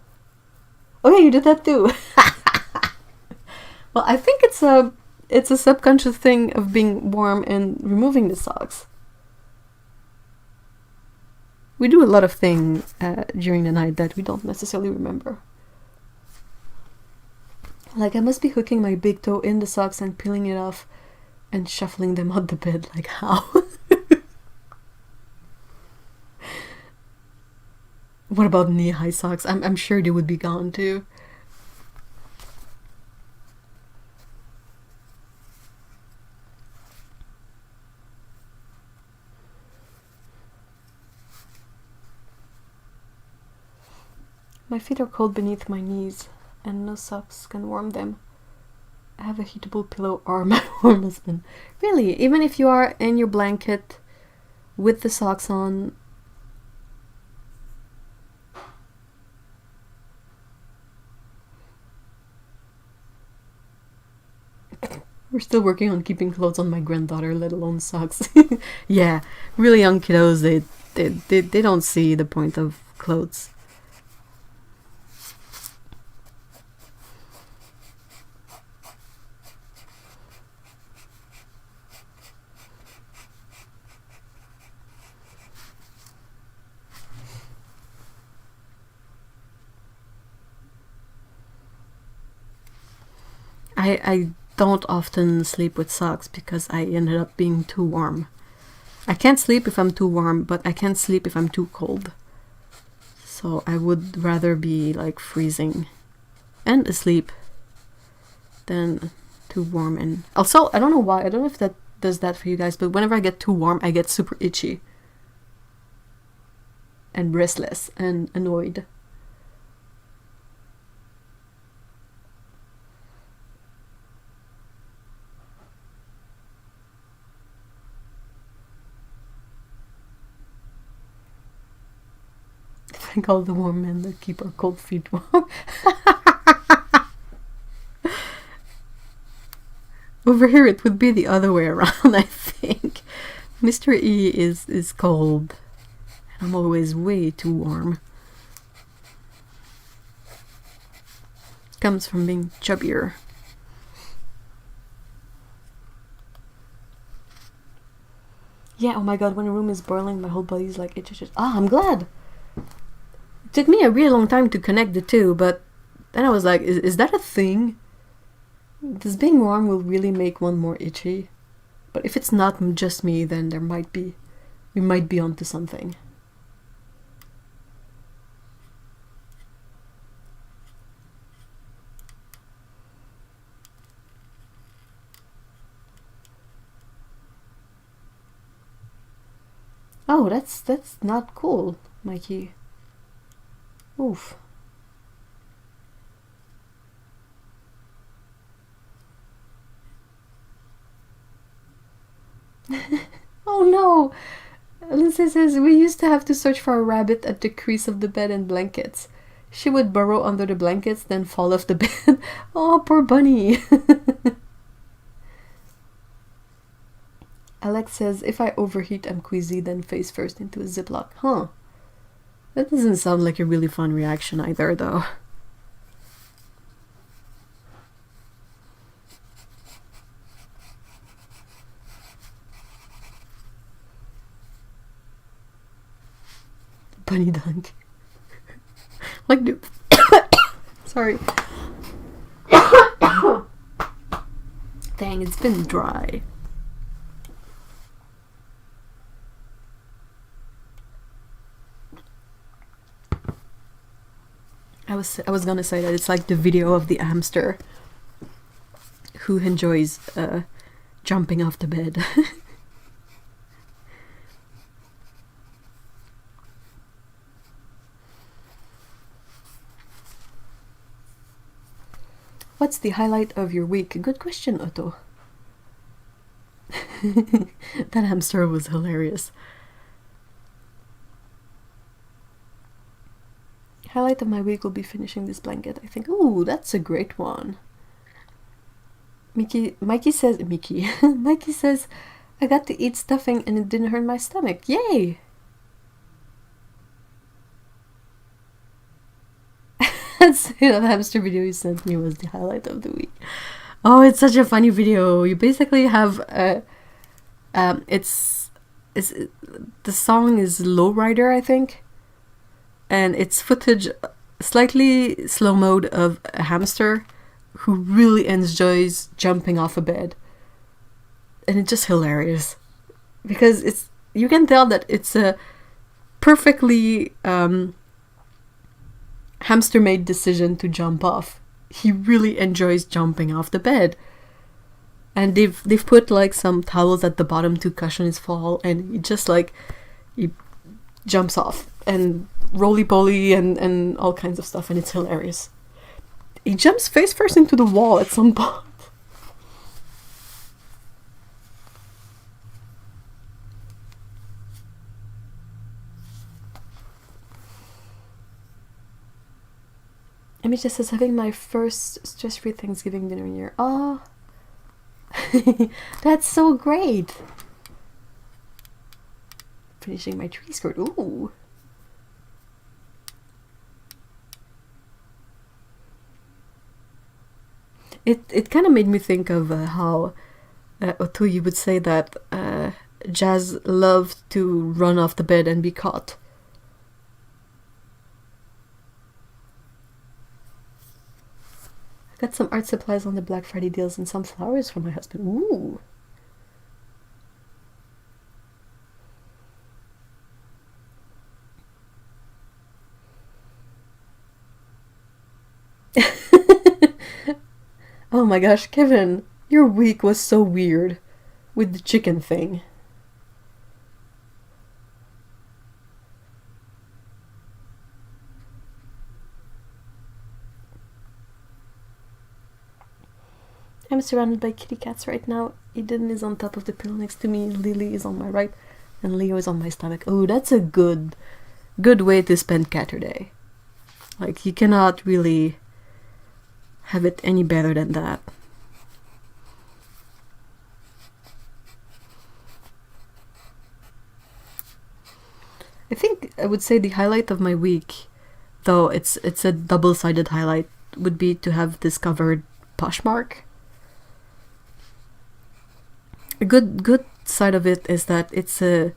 Oh yeah, you did that too. Well, I think it's a subconscious thing of being warm and removing the socks. We do a lot of things during the night that we don't necessarily remember. Like, I must be hooking my big toe in the socks and peeling it off and shuffling them out the bed. Like, how? What about knee-high socks? I'm sure they would be gone too. My feet are cold beneath my knees, and no socks can warm them. I have a heatable pillow or my warm husband. Really, even if you are in your blanket with the socks on, we're still working on keeping clothes on my granddaughter, let alone socks. Yeah, really young kiddos, they don't see the point of clothes. I don't often sleep with socks because I ended up being too warm. I can't sleep if I'm too warm, but I can't sleep if I'm too cold. So I would rather be like freezing and asleep than too warm. And also, I don't know why, I don't know if that does that for you guys, but whenever I get too warm, I get super itchy and restless and annoyed. Thank all the warm men that keep our cold feet warm. Over here it would be the other way around, I think. Mr. E is cold. I'm always way too warm. Comes from being chubbier. Yeah, oh my god, when a room is boiling, my whole body's like itch. Ah, I'm glad! It took me a really long time to connect the two, but then I was like, is that a thing? Does being warm will really make one more itchy? But if it's not just me, then we might be onto something. Oh, that's not cool, Mikey. Oof. Oh no! Lindsay says, we used to have to search for a rabbit at the crease of the bed and blankets. She would burrow under the blankets, then fall off the bed. Oh, poor bunny! Alex says, if I overheat, I'm queasy, then face first into a Ziploc. Huh. That doesn't sound like a really fun reaction either, though. Bunny dunk. Like, dude. Sorry. Dang, it's been dry. I was gonna say that it's like the video of the hamster who enjoys jumping off the bed. What's the highlight of your week? Good question, Otto. That hamster was hilarious. Highlight of my week will be finishing this blanket, I think. Ooh, that's a great one. Mikey says, Mikey says, I got to eat stuffing and it didn't hurt my stomach. Yay! That's the hamster video you sent me was the highlight of the week. Oh, it's such a funny video. You basically have it's the song is Lowrider, I think, and it's footage, slightly slow mode of a hamster who really enjoys jumping off a bed, and it's just hilarious because you can tell that it's a perfectly hamster-made decision to jump off. He really enjoys jumping off the bed, and they've put like some towels at the bottom to cushion his fall, and he jumps off and roly-poly and all kinds of stuff, and it's hilarious. He jumps face first into the wall at some point. Amy just says, having my first stress-free Thanksgiving dinner in year. Oh, that's so great. Finishing my tree skirt. Ooh. It kind of made me think of how Otto, you would say that Jazz loved to run off the bed and be caught. Got some art supplies on the Black Friday deals and some flowers for my husband. Ooh. Oh my gosh, Kevin, your week was so weird with the chicken thing. I'm surrounded by kitty cats right now. Eden is on top of the pillow next to me, Lily is on my right, and Leo is on my stomach. Oh, that's a good way to spend Caturday. Like, you cannot really have it any better than that. I think I would say the highlight of my week, though it's a double-sided highlight, would be to have discovered Poshmark. A good side of it is that it's a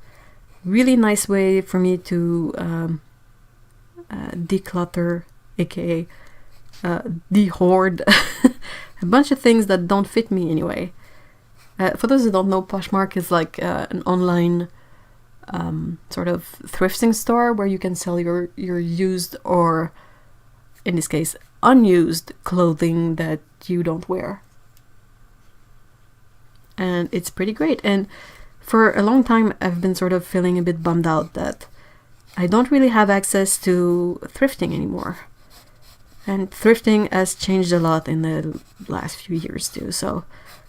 really nice way for me to declutter, aka dehoard a bunch of things that don't fit me anyway. For those who don't know, Poshmark is like an online sort of thrifting store where you can sell your used, or in this case unused, clothing that you don't wear. And it's pretty great. And for a long time I've been sort of feeling a bit bummed out that I don't really have access to thrifting anymore. And thrifting has changed a lot in the last few years too, so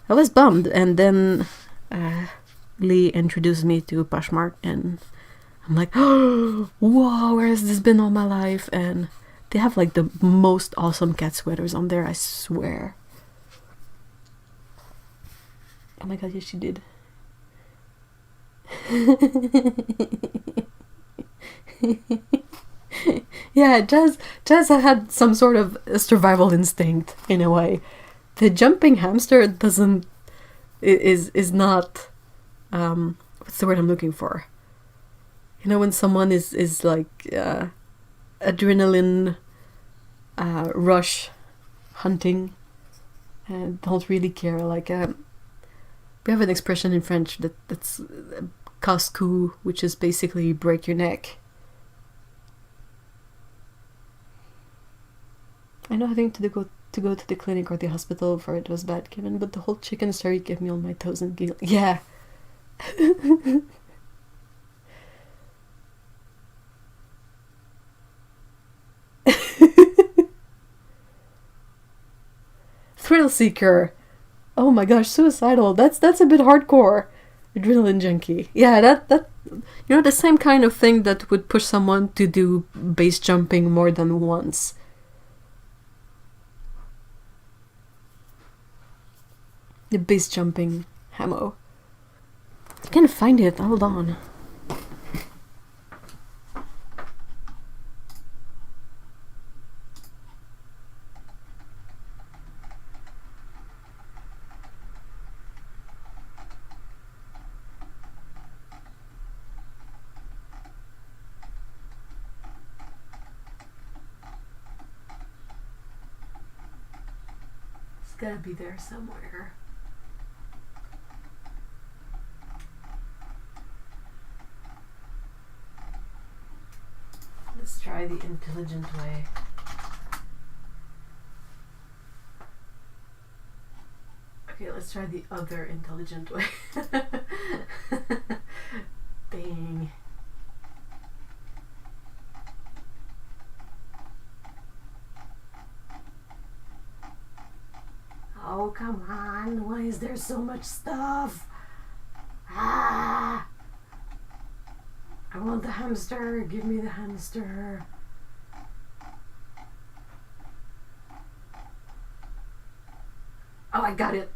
I was bummed. And then Lee introduced me to Poshmark, and I'm like, oh, whoa, where has this been all my life? And they have like the most awesome cat sweaters on there, I swear. Oh my god, yes, you did. Yeah, Jazz had some sort of survival instinct in a way. The jumping hamster is not what's the word I'm looking for? You know, when someone is like adrenaline rush hunting and don't really care, like we have an expression in French that's casse-cou, which is basically break your neck. I know having to go to the clinic or the hospital for it was bad, Kevin, but the whole chicken story gave me on my toes and giggle. Yeah. thrill seeker. Oh my gosh, suicidal. That's a bit hardcore. Adrenaline junkie. Yeah, that the same kind of thing that would push someone to do base jumping more than once. The base jumping ammo. I can't find it. Hold on. It's gotta be there somewhere. Let's try the intelligent way. Okay, let's try the other intelligent way. Dang. Oh, come on. Why is there so much stuff? Ah! I want the hamster. Give me the hamster. Oh, I got it.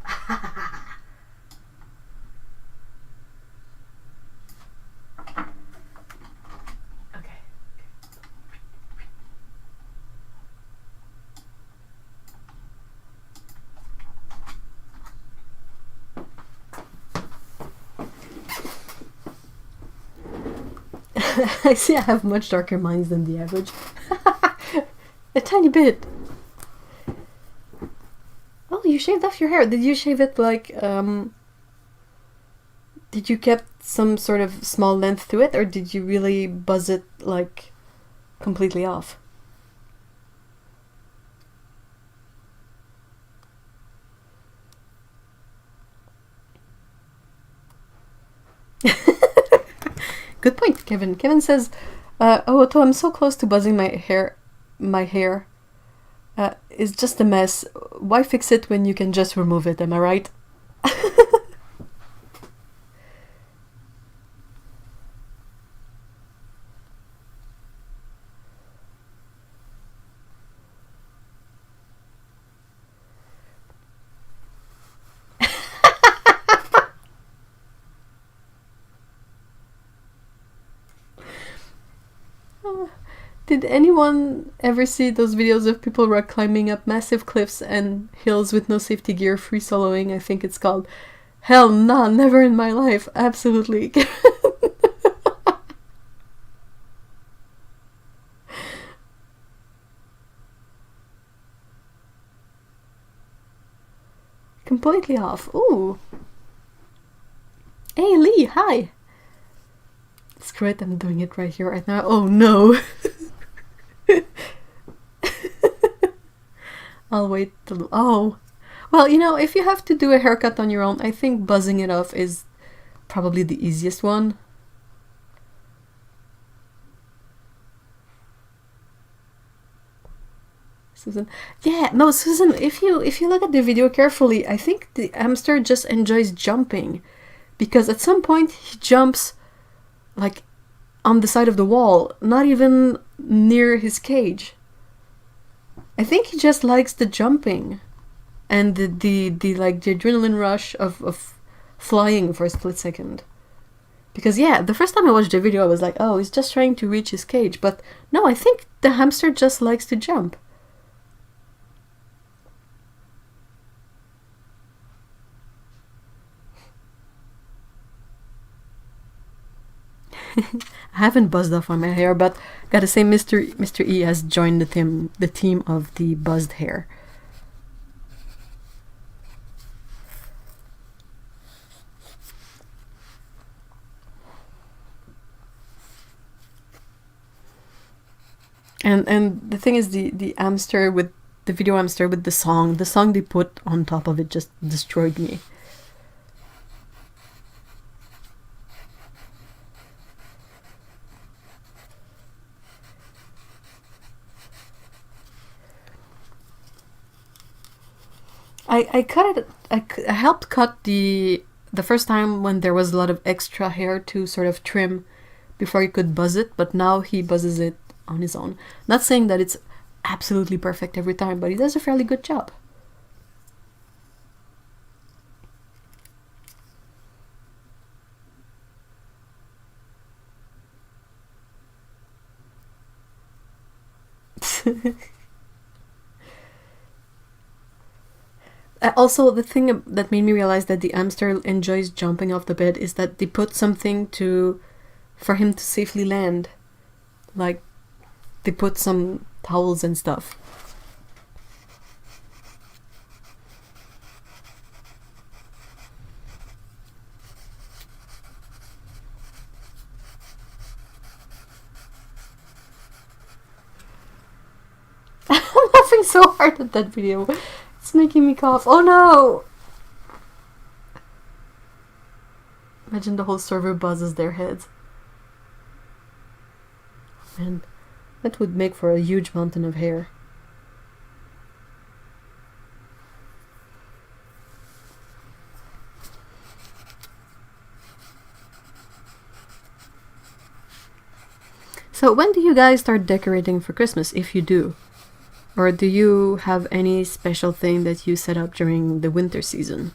Okay. I see I have much darker minds than the average. A tiny bit. Oh, you shaved off your hair. Did you shave it like, did you kept some sort of small length to it, or did you really buzz it like completely off? Good point, Kevin. Kevin says, "Oh, Otto, I'm so close to buzzing my hair. My hair is just a mess. Why fix it when you can just remove it? Am I right?" Did anyone ever see those videos of people rock climbing up massive cliffs and hills with no safety gear, free soloing? I think it's called. Hell nah, never in my life. Absolutely. Completely off. Ooh. Hey Lee, hi. Screw it, I'm doing it right here, right now. Oh no. I'll wait till... Oh. Well, you know, if you have to do a haircut on your own, I think buzzing it off is probably the easiest one. Susan. Yeah, no, Susan, if you look at the video carefully, I think the hamster just enjoys jumping. Because at some point he jumps like on the side of the wall, not even near his cage. I think he just likes the jumping and the like the adrenaline rush of flying for a split second. Because yeah, the first time I watched the video I was like, oh, he's just trying to reach his cage. But no, I think the hamster just likes to jump. I haven't buzzed off on my hair, but gotta say Mr. E has joined the team of the buzzed hair. And the thing is, the hamster with the video hamster with the song they put on top of it just destroyed me. I cut it. I helped cut the first time when there was a lot of extra hair to sort of trim before he could buzz it, but now he buzzes it on his own. Not saying that it's absolutely perfect every time, but he does a fairly good job. Also, the thing that made me realize that the hamster enjoys jumping off the bed is that they put something for him to safely land. Like, they put some towels and stuff. I'm laughing so hard at that video. It's making me cough. Oh no! Imagine the whole server buzzes their heads. Man, that would make for a huge mountain of hair. So when do you guys start decorating for Christmas, if you do? Or do you have any special thing that you set up during the winter season?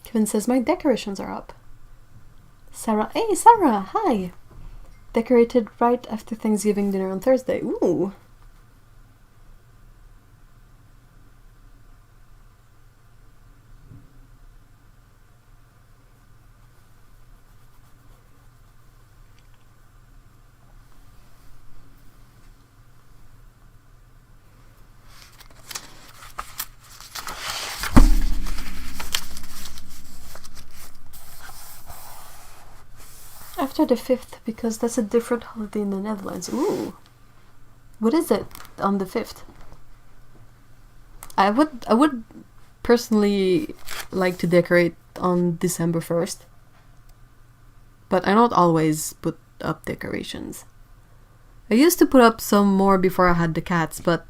Kevin says, my decorations are up. Sarah, hey Sarah, hi! Decorated right after Thanksgiving dinner on Thursday. Ooh! After the 5th, because that's a different holiday in the Netherlands. Ooh! What is it on the 5th? I would personally like to decorate on December 1st. But I don't always put up decorations. I used to put up some more before I had the cats, but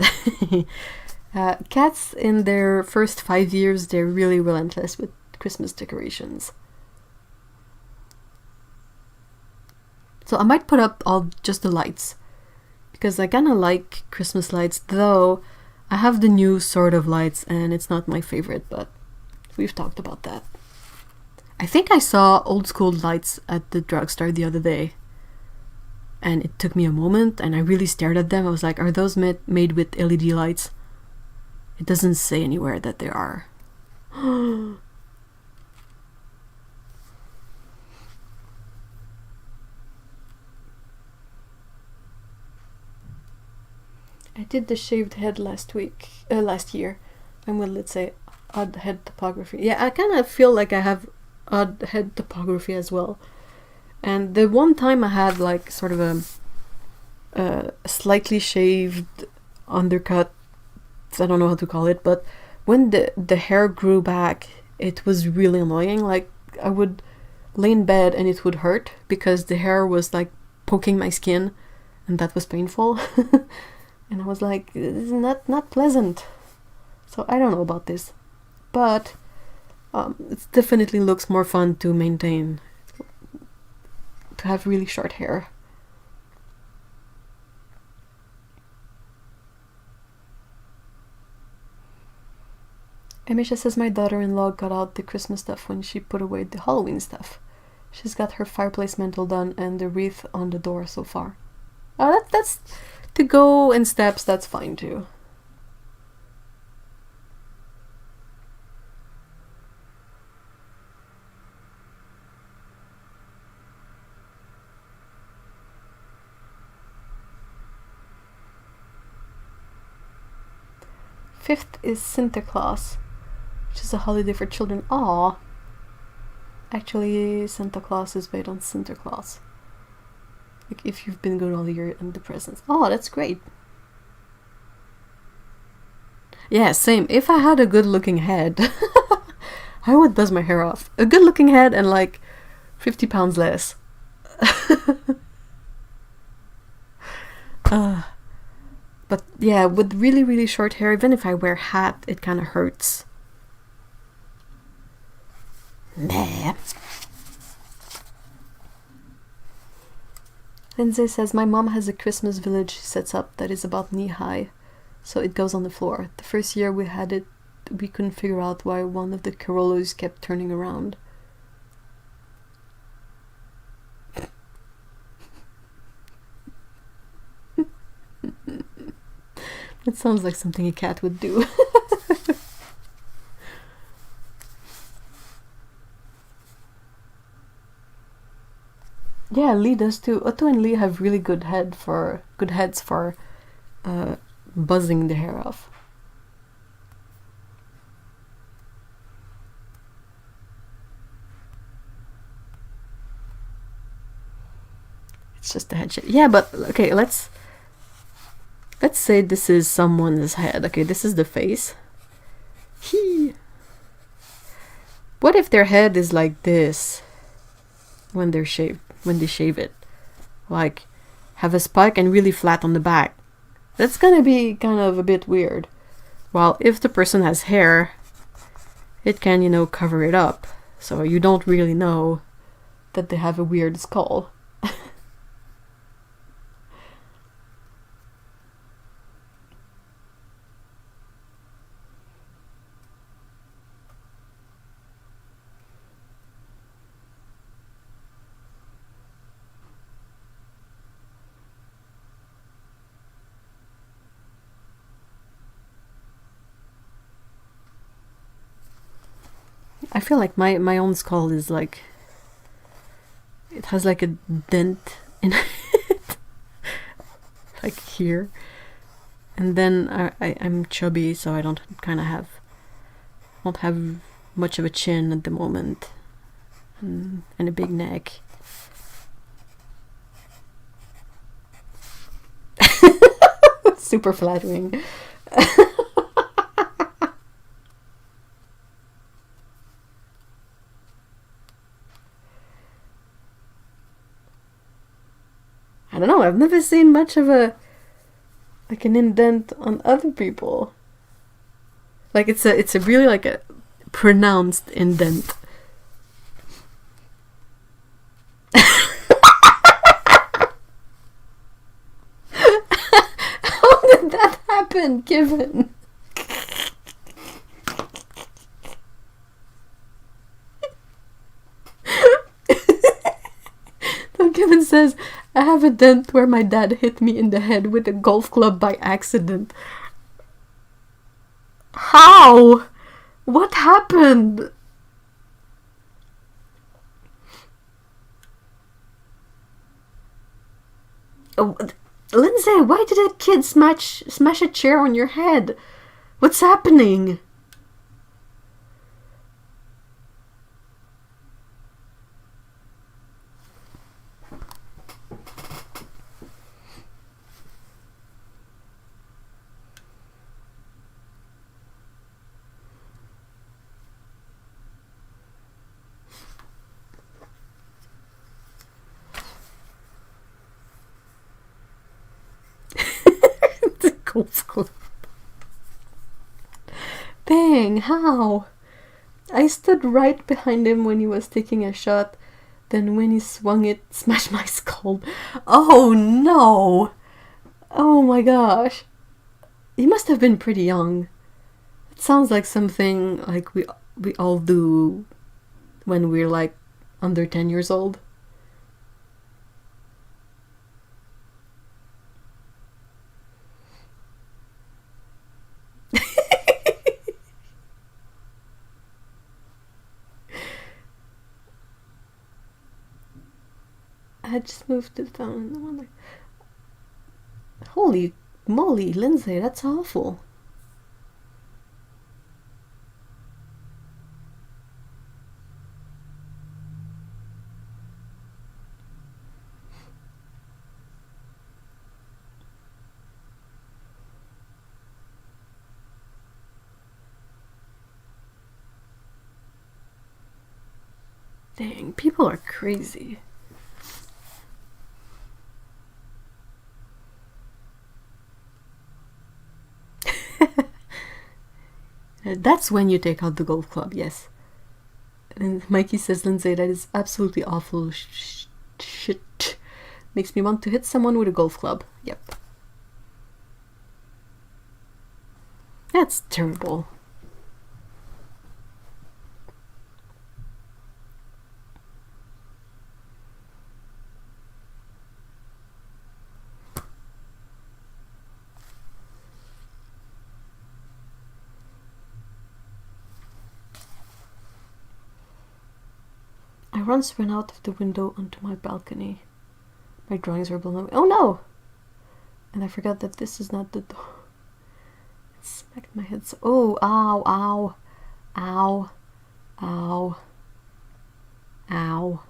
cats in their first 5 years, they're really relentless with Christmas decorations. So I might put up just the lights, because I kind of like Christmas lights, though I have the new sort of lights and it's not my favorite, but we've talked about that. I think I saw old school lights at the drugstore the other day, and it took me a moment and I really stared at them. I was like, are those made with LED lights? It doesn't say anywhere that they are. I did the shaved head last year. And well, let's say odd head topography. Yeah, I kind of feel like I have odd head topography as well. And the one time I had like sort of a slightly shaved undercut, I don't know how to call it, but when the hair grew back, it was really annoying. Like, I would lay in bed and it would hurt because the hair was like poking my skin, and that was painful. And I was like, this is not pleasant. So I don't know about this, but it definitely looks more fun to maintain, to have really short hair. Amisha says, my daughter-in-law got out the Christmas stuff when she put away the Halloween stuff. She's got her fireplace mantle done and the wreath on the door so far. Oh, that's to go in steps, that's fine too. 5th is Sinterklaas, which is a holiday for children. Aww. Actually, Santa Claus is based on Sinterklaas. Like if you've been good all year and the presents. Oh, that's great. Yeah, same. If I had a good looking head, I would buzz my hair off. A good looking head and like 50 pounds less. But yeah, with really, really short hair, even if I wear a hat, it kind of hurts. Meh. Lindsay says, my mom has a Christmas village she sets up that is about knee high, so it goes on the floor. The first year we had it, we couldn't figure out why one of the Carollos kept turning around. That sounds like something a cat would do. Yeah, Lee does too. Otto and Lee have really good heads for buzzing the hair off. It's just a head shape. Yeah, but okay, let's say this is someone's head. Okay, this is the face. What if their head is like this when they shave it? Like have a spike and really flat on the back. That's gonna be kind of a bit weird. While if the person has hair, it can, you know, cover it up. So you don't really know that they have a weird skull. I feel like my own skull is like, it has like a dent in it, like here, and then I'm chubby, so I don't have much of a chin at the moment, and a big neck. Super flattering. I don't know, I've never seen much of an indent on other people. Like it's a really like a pronounced indent. How did that happen, Kevin? So Kevin says, I have a dent where my dad hit me in the head with a golf club by accident. How? What happened? Oh, Lindsay, why did that kid smash a chair on your head? What's happening? Golf club. Dang, how? I stood right behind him when he was taking a shot. Then when he swung it, smashed my skull. Oh no! Oh my gosh. He must have been pretty young. It sounds like something like we all do when we're like under 10 years old. I just moved it down. Holy moly, Lindsay, that's awful. Dang, people are crazy. That's when you take out the golf club, yes. And Mikey says, Lindsay, that is absolutely awful shit. Makes me want to hit someone with a golf club. Yep. That's terrible. I once ran out of the window onto my balcony. My drawings were blown away. Oh no! And I forgot that this is not the door. It smacked my head so. Oh, ow, ow, ow, ow, ow.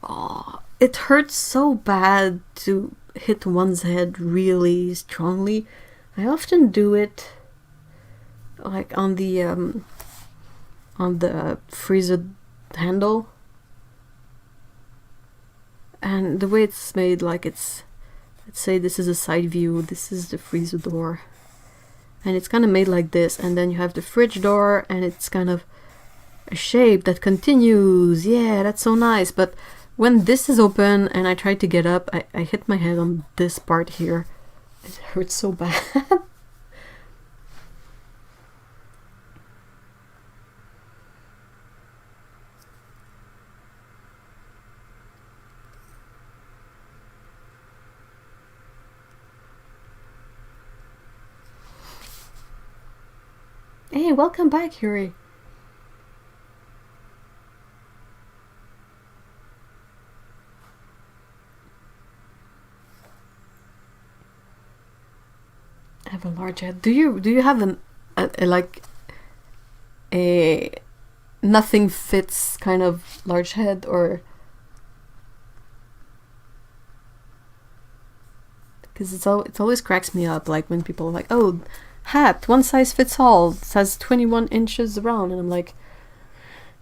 Oh, it hurts so bad to hit one's head really strongly. I often do it like on the freezer handle, and the way it's made, like it's, let's say this is a side view, this is the freezer door, and it's kind of made like this, and then you have the fridge door, and it's kind of a shape that continues. Yeah, that's so nice. But when this is open and I try to get up, I hit my head on this part here. It hurts so bad. Hey, welcome back, Yuri. I have a large head. Do you have a like a nothing fits kind of large head, or because it always cracks me up, like when people are like, oh, hat, one size fits all, it says 21 inches around, and I'm like,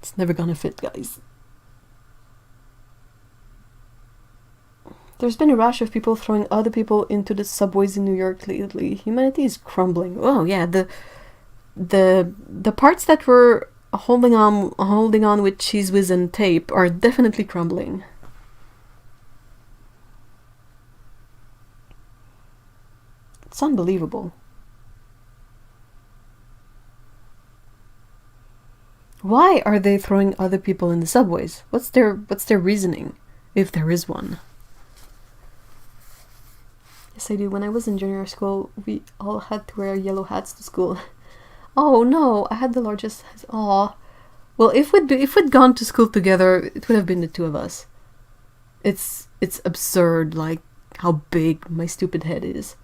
it's never gonna fit, guys. There's been a rash of people throwing other people into the subways in New York lately. Humanity is crumbling. Oh yeah, the parts that were holding on with cheese whiz and tape are definitely crumbling. It's unbelievable. Why are they throwing other people in the subways? What's their reasoning, if there is one? Yes, I do. When I was in junior school, we all had to wear yellow hats to school. Oh no, I had the largest. Aw. Well, if we'd gone to school together, it would have been the two of us. It's absurd, like how big my stupid head is.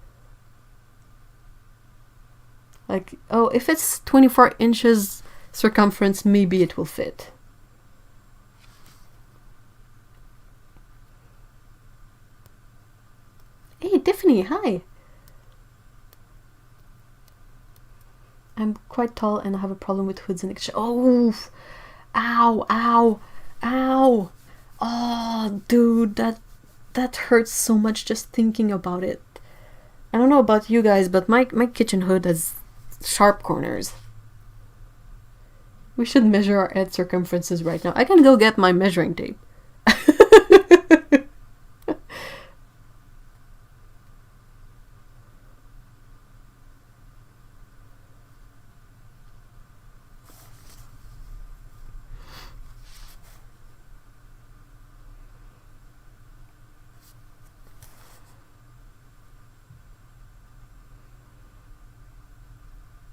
Like, oh, if it's 24 inches circumference, maybe it will fit. Hey, Tiffany, hi. I'm quite tall and I have a problem with hoods and oh, ow, ow, ow. Oh, dude, that hurts so much just thinking about it. I don't know about you guys, but my kitchen hood has sharp corners. We should measure our head circumferences right now. I can go get my measuring tape.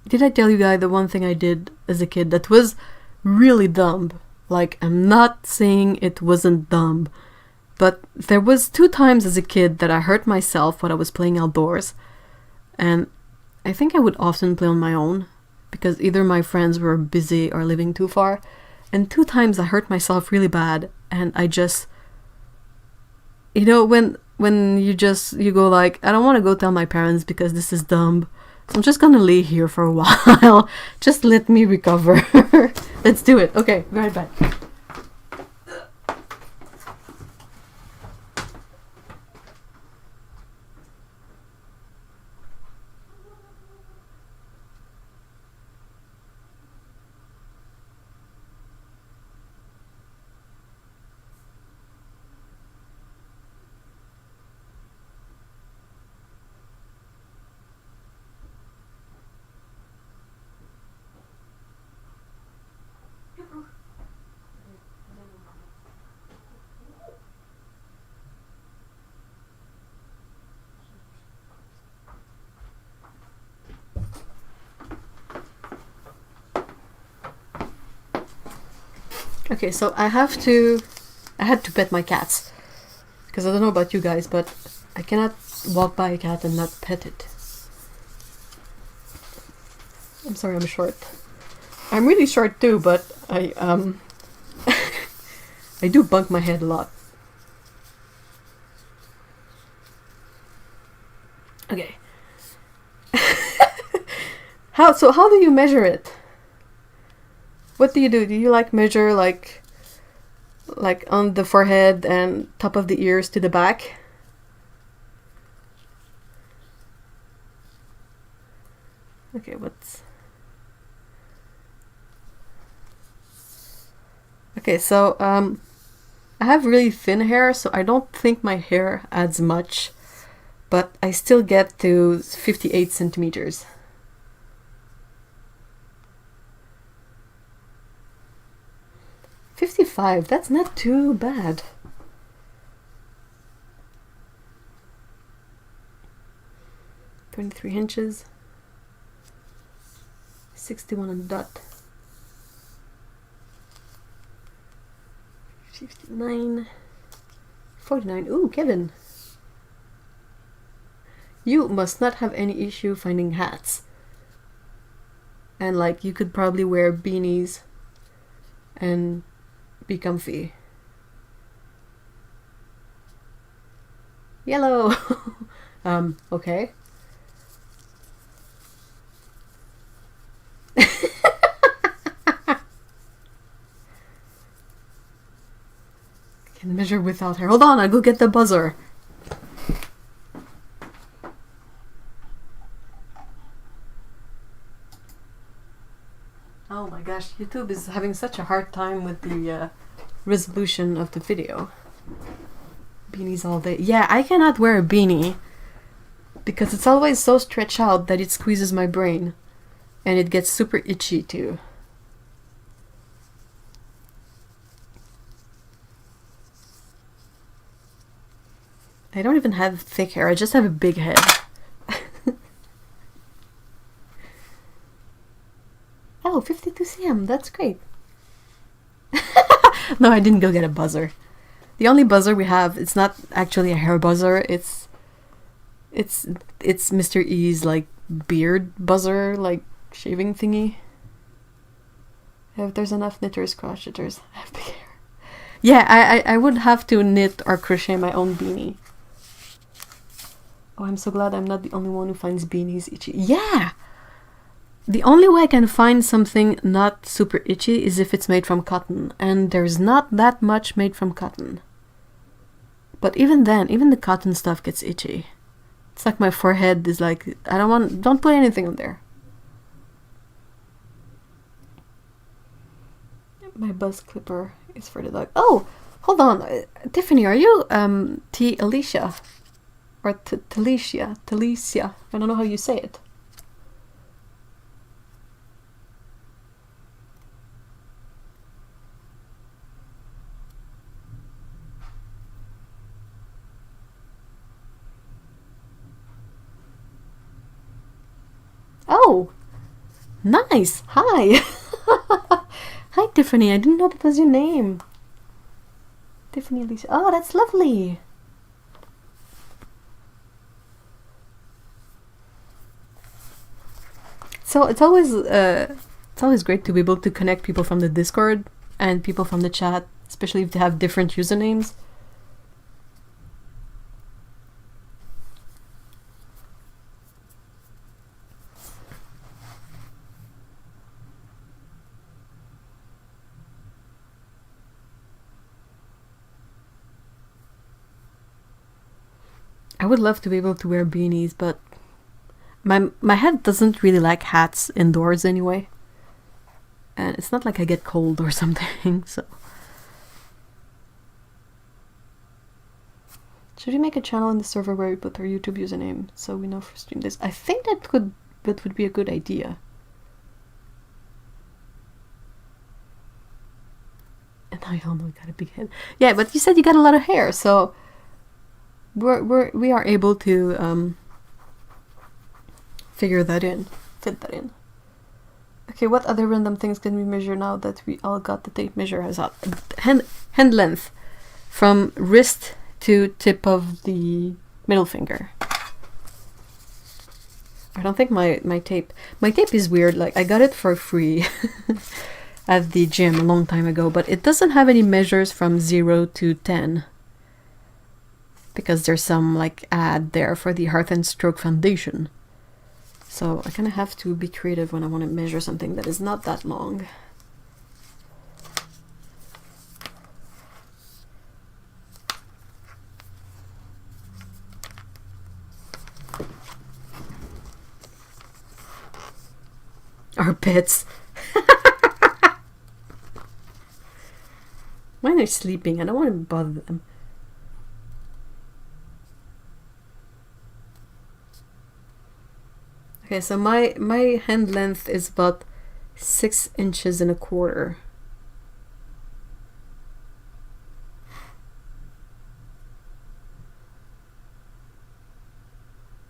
Did I tell you guys the one thing I did as a kid that was really dumb? Like, I'm not saying it wasn't dumb, but there was 2 times as a kid that I hurt myself when I was playing outdoors. And I think I would often play on my own, because either my friends were busy or living too far. And 2 times I hurt myself really bad, and I just... You know, when you go like, I don't want to go tell my parents because this is dumb. So I'm just gonna lay here for a while. Just let me recover. Let's do it. Okay, be right back. Okay, so I had to pet my cats. Because I don't know about you guys, but I cannot walk by a cat and not pet it. I'm sorry, I'm short. I'm really short too, but I I do bump my head a lot. Okay. How do you measure it? What do you do? Do you like measure like on the forehead and top of the ears to the back? Okay, Okay, so I have really thin hair, so I don't think my hair adds much, but I still get to 58 centimeters. $55, that's not too bad. $23 inches. 61 on the dot. 59. 49. Ooh, Kevin. You must not have any issue finding hats. And like, you could probably wear beanies and be comfy. Yellow. Okay. Can measure without hair. Hold on, I'll go get the buzzer. Oh my gosh, YouTube is having such a hard time with the resolution of the video. Beanies all day. Yeah, I cannot wear a beanie because it's always so stretched out that it squeezes my brain and it gets super itchy too. I don't even have thick hair, I just have a big head. Oh, 52 cm, that's great. No, I didn't go get a buzzer. The only buzzer we have, it's not actually a hair buzzer, it's Mr. E's like beard buzzer, like shaving thingy. If there's enough knitters, cross-knitters, I have big hair. Yeah, I would have to knit or crochet my own beanie. Oh, I'm so glad I'm not the only one who finds beanies itchy. Yeah! The only way I can find something not super itchy is if it's made from cotton, and there's not that much made from cotton. But even then, even the cotton stuff gets itchy. It's like my forehead is like, don't put anything on there. My buzz clipper is for the dog. Oh, hold on. Tiffany, are you T. Alicia? Or Talicia? I don't know how you say it. Oh, nice. Hi. Hi, Tiffany. I didn't know that was your name. Tiffany Alicia. Oh, that's lovely. So it's always great to be able to connect people from the Discord and people from the chat, especially if they have different usernames. I would love to be able to wear beanies, but my head doesn't really like hats indoors anyway. And it's not like I get cold or something, so. Should we make a channel in the server where we put our YouTube username so we know for stream this? I think that would be a good idea. And I almost got a big head. Yeah, but you said you got a lot of hair, so we are able to fit that in. Okay, what other random things can we measure now that we all got the tape measure out? Hand length from wrist to tip of the middle finger. I don't think my tape is weird. Like, I got it for free at the gym a long time ago, but it doesn't have any measures from 0 to 10 because there's some like ad there for the Heart and Stroke Foundation. So I kind of have to be creative when I want to measure something that is not that long. Our pets. Mine are sleeping. I don't want to bother them. Okay, so my hand length is about 6 inches and a quarter.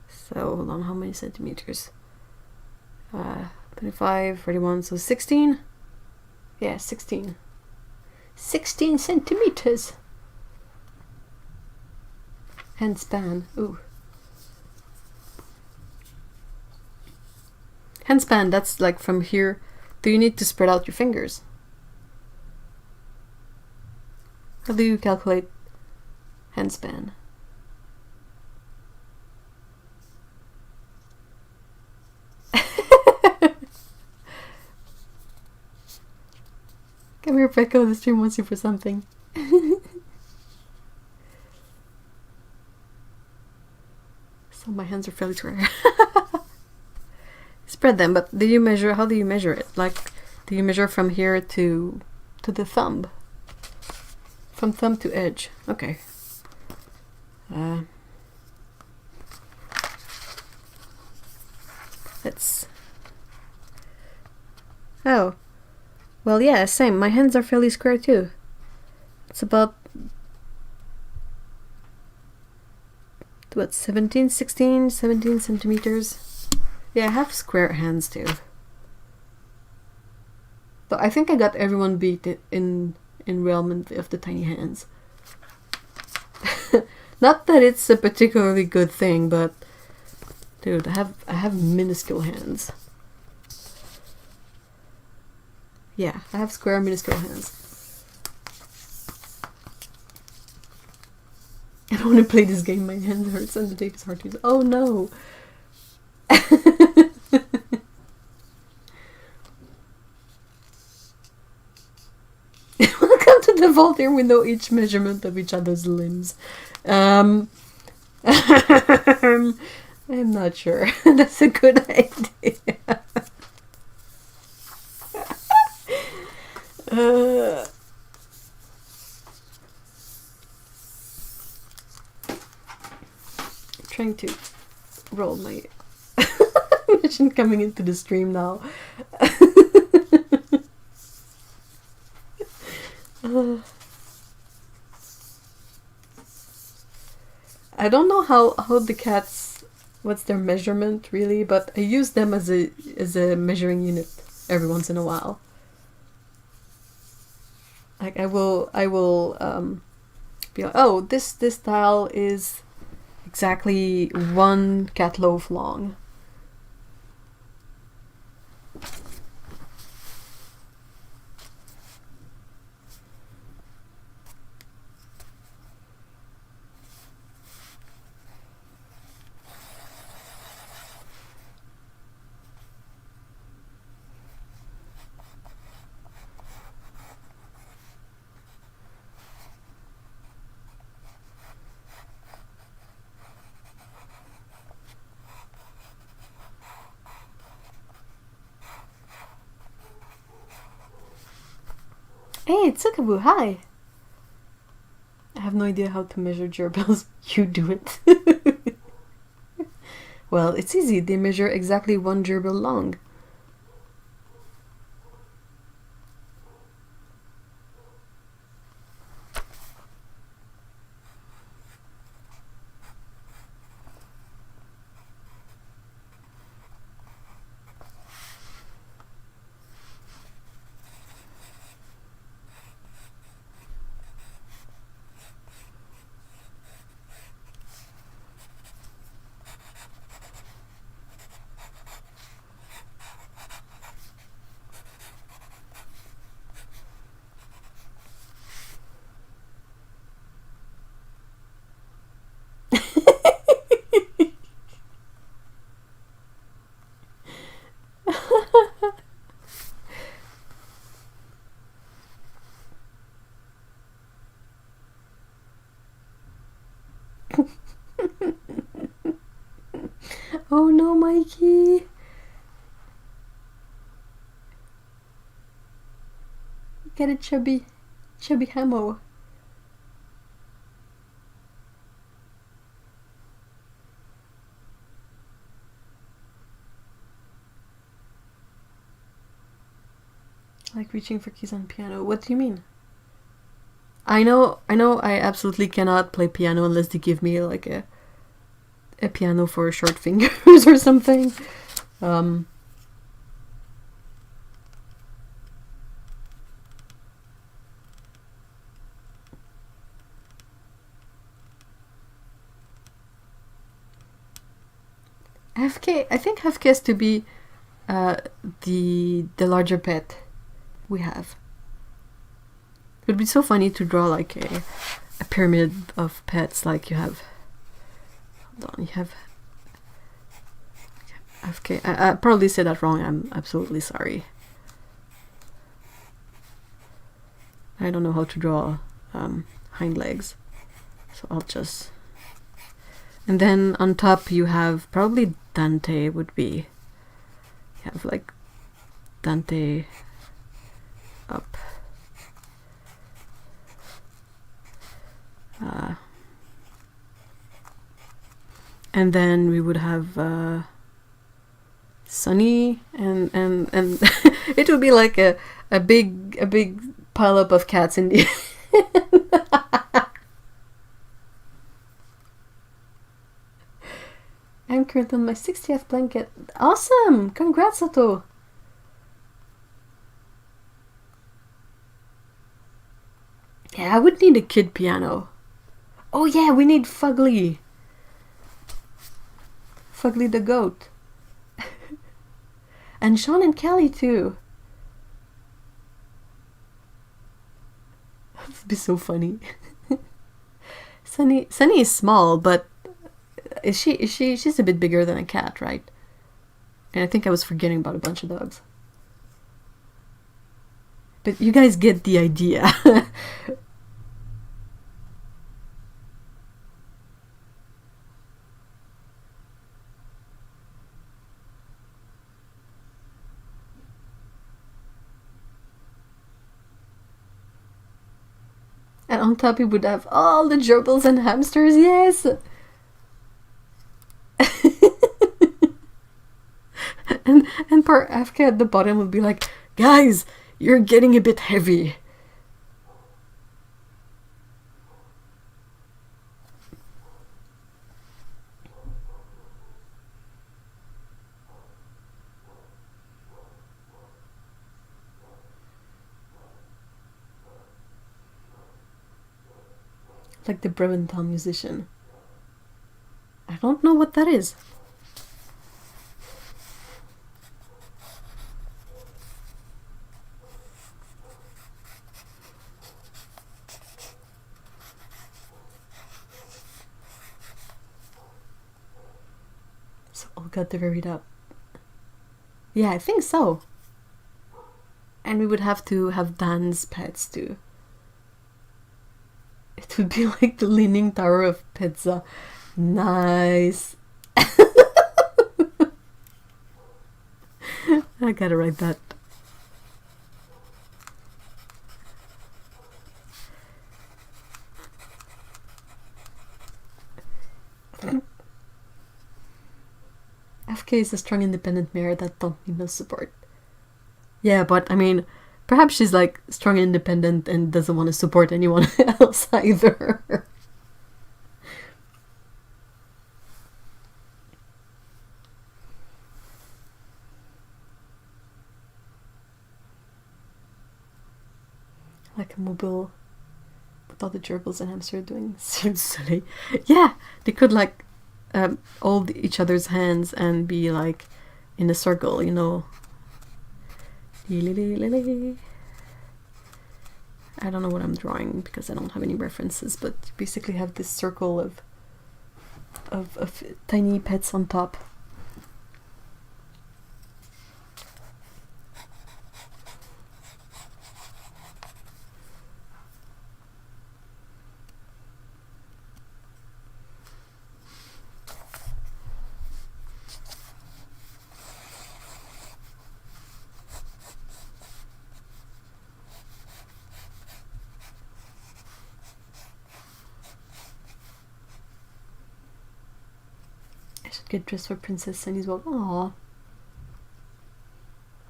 So hold on, how many centimeters? 25, 41, so 16? Yeah, 16. 16 centimeters! Hand span, ooh. Hand span, that's like from here. Do you need to spread out your fingers? How do you calculate hand span? Come here, Pekko, the stream wants you for something. So my hands are fairly dry. Spread them, but do you measure? How do you measure it? Like, do you measure from here to the thumb? From thumb to edge. Okay. Let's. Oh. Well, yeah, same. My hands are fairly square too. It's about, what, 17 centimeters? Yeah, I have square hands too. But I think I got everyone beat in realm of the tiny hands. Not that it's a particularly good thing, but dude, I have minuscule hands. Yeah, I have square minuscule hands. I don't want to play this game, my hand hurts and the tape is hard to use. Oh no! Welcome to the vault. Here we know each measurement of each other's limbs. I'm not sure. That's a good idea. Trying to roll my imagine coming into the stream now. I don't know how the cats, what's their measurement really, but I use them as a measuring unit every once in a while. Like I will be like, oh, this tile is exactly 1 cat loaf long. Hey, Tsukaboo, hi! I have no idea how to measure gerbils. You do it. Well, it's easy. They measure exactly 1 gerbil long. Oh no, Mikey. Get a chubby hamo. Like reaching for keys on piano. What do you mean? I know I absolutely cannot play piano unless they give me like a piano for short fingers or something. FK, I think FK has to be the larger pet we have. It would be so funny to draw like a pyramid of pets like you have. Hold on, you have FK. I probably said that wrong. I'm absolutely sorry. I don't know how to draw hind legs, so I'll just. And then on top you have probably Dante would be. You have like Dante up. And then we would have Sunny and it would be like a big pile up of cats in the I'm currently on my 60th blanket. Awesome! Congrats, Otto! Yeah, I would need a kid piano. Oh yeah, we need Fugly. Fugly the goat. And Sean and Kelly too. That would be so funny. Sunny is small, but she's a bit bigger than a cat, right? And I think I was forgetting about a bunch of dogs. But you guys get the idea. And on top we would have all the gerbils and hamsters, yes! and poor Afka at the bottom would be like, guys, you're getting a bit heavy. Like the Breventon musician. I don't know what that is. So Olga divvied up. Yeah, I think so. And we would have to have Dan's pets too. It would be like the Leaning Tower of Pizza. Nice. I gotta write that. FK is a strong independent mare that don't need no support. Yeah, but I mean, perhaps she's like strong and independent and doesn't want to support anyone else either. Like a mobile with all the gerbils and hamster doing silly. Yeah, they could like hold each other's hands and be like in a circle, you know. I don't know what I'm drawing because I don't have any references, but you basically have this circle of tiny pets on top. should get dressed for Princess and he's well. Aww.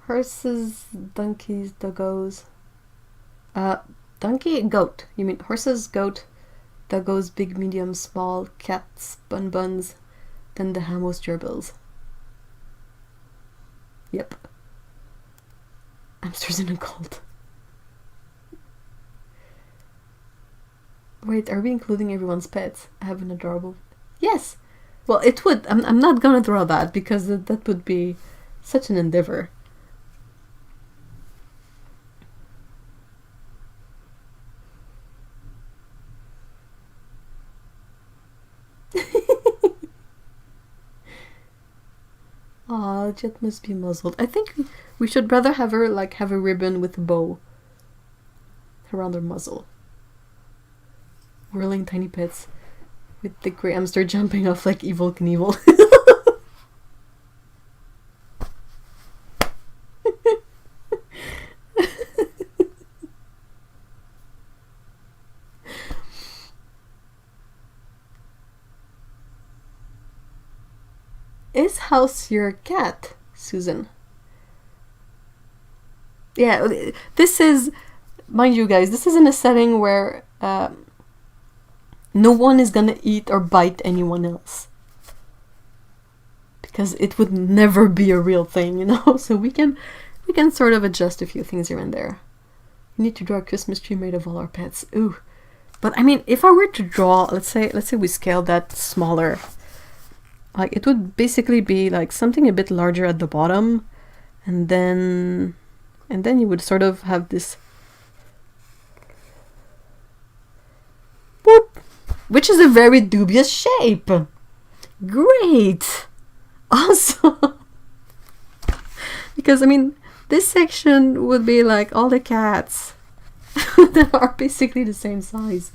Horses, donkeys, doggos. Donkey, goat. You mean horses, goat, doggos, big, medium, small, cats, buns, then the hamos, gerbils. Yep. Hamsters in a cult. Wait, are we including everyone's pets? I have an adorable... Yes! Well, it would. I'm not gonna draw that because that would be such an endeavor. Aw, Jet must be muzzled. I think we should rather have her like have a ribbon with a bow around her muzzle. Whirling tiny pets with the grey hamster jumping off like Evil Knievel. Is House your cat, Susan? Yeah, this is, mind you guys, this is in a setting where no one is gonna eat or bite anyone else. Because it would never be a real thing, you know? So we can sort of adjust a few things here and there. We need to draw a Christmas tree made of all our pets. Ooh. But I mean, if I were to draw, let's say we scale that smaller. Like, it would basically be like something a bit larger at the bottom, and then you would sort of have this boop, which is a very dubious shape. Great, awesome. Because I mean, this section would be like all the cats that are basically the same size.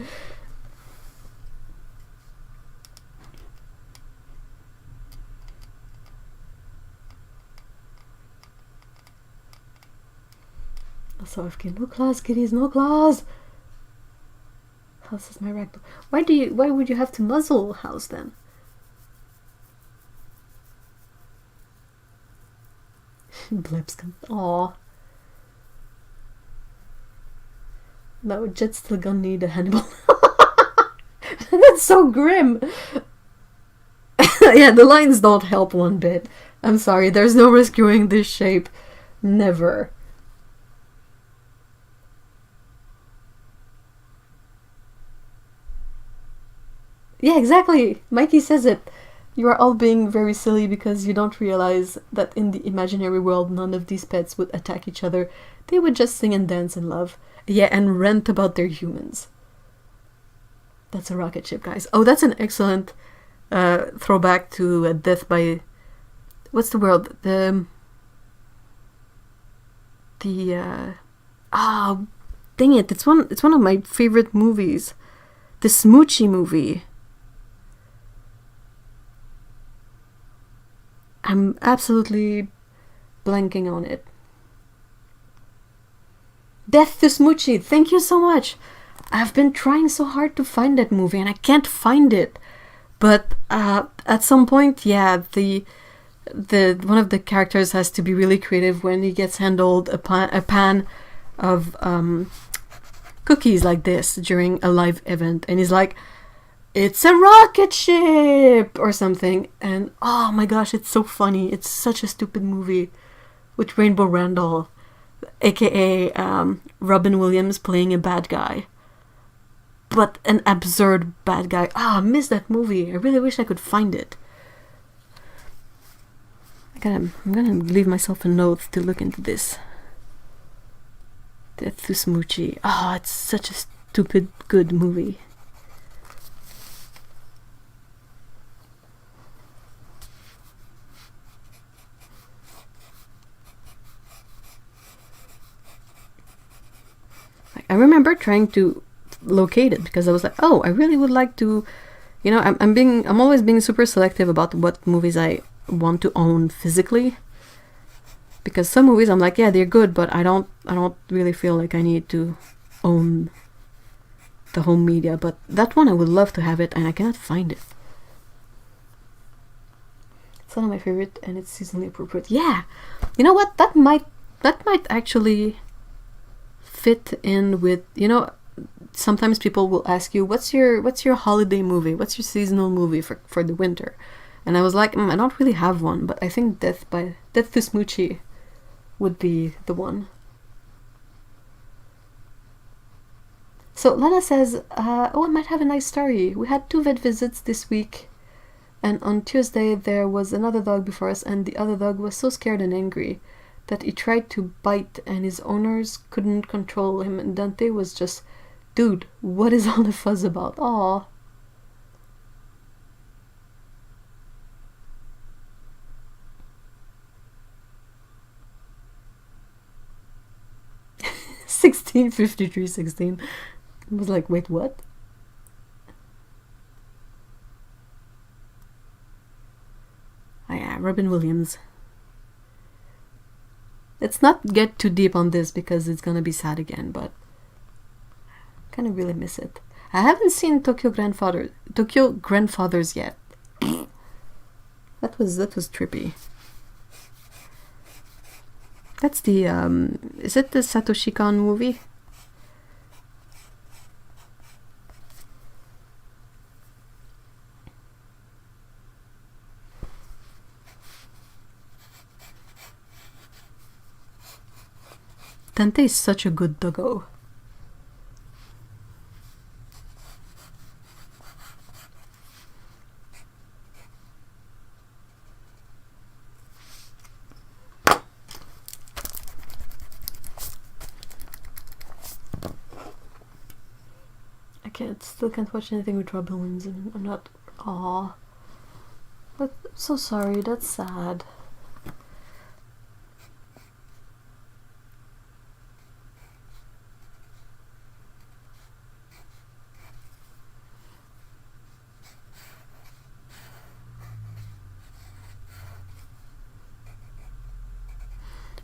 Also, FK, no claws, kitties, no claws. House is my ragdoll. Why would you have to muzzle House then? Blips come. Aww. No, Jet's still gonna need a Hannibal. That's so grim. Yeah, the lines don't help one bit. I'm sorry, there's no rescuing this shape. Never. Yeah, exactly. Mikey says it. You are all being very silly because you don't realize that in the imaginary world none of these pets would attack each other. They would just sing and dance and love. Yeah, and rant about their humans. That's a rocket ship, guys. Oh, that's an excellent throwback to Death by... What's the world? Dang it. It's one of my favorite movies. The Smoochie movie. I'm absolutely blanking on it. Death to Smoochie. Thank you so much. I've been trying so hard to find that movie and I can't find it. But at some point, yeah, the one of the characters has to be really creative when he gets handled a pan of cookies like this during a live event, and he's like, "It's a rocket ship!" or something, and oh my gosh, it's so funny. It's such a stupid movie with Rainbow Randall, aka Robin Williams playing a bad guy, but an absurd bad guy. I miss that movie. I really wish I could find it. I'm gonna leave myself a note to look into this. Death to Smoochie. Oh, it's such a stupid good movie. I remember trying to locate it because I was like, oh, I really would like to, you know, I'm always being super selective about what movies I want to own physically, because some movies I'm like, yeah, they're good, but I don't really feel like I need to own the home media. But that one I would love to have it and I cannot find it. It's one of my favorite, and it's seasonally appropriate. Yeah, you know what? That might actually fit in with, you know, sometimes people will ask you, what's your holiday movie? What's your seasonal movie for the winter? And I was like, I don't really have one, but I think Death to Smoochie would be the one. So Lana says, oh, I might have a nice story. We had 2 vet visits this week, and on Tuesday there was another dog before us, and the other dog was so scared and angry that he tried to bite, and his owners couldn't control him, and Dante was just, dude, what is all the fuss about? Aw. $16.53.16. I was like, wait, what? Oh yeah, Robin Williams. Let's not get too deep on this because it's gonna be sad again, but I kind of really miss it. I haven't seen Tokyo Grandfathers yet. That was trippy. That's the is it the Satoshi Kon movie? Dante is such a good doggo. Still can't watch anything with Robin Williams, and I'm not. Aw. But I'm so sorry, that's sad.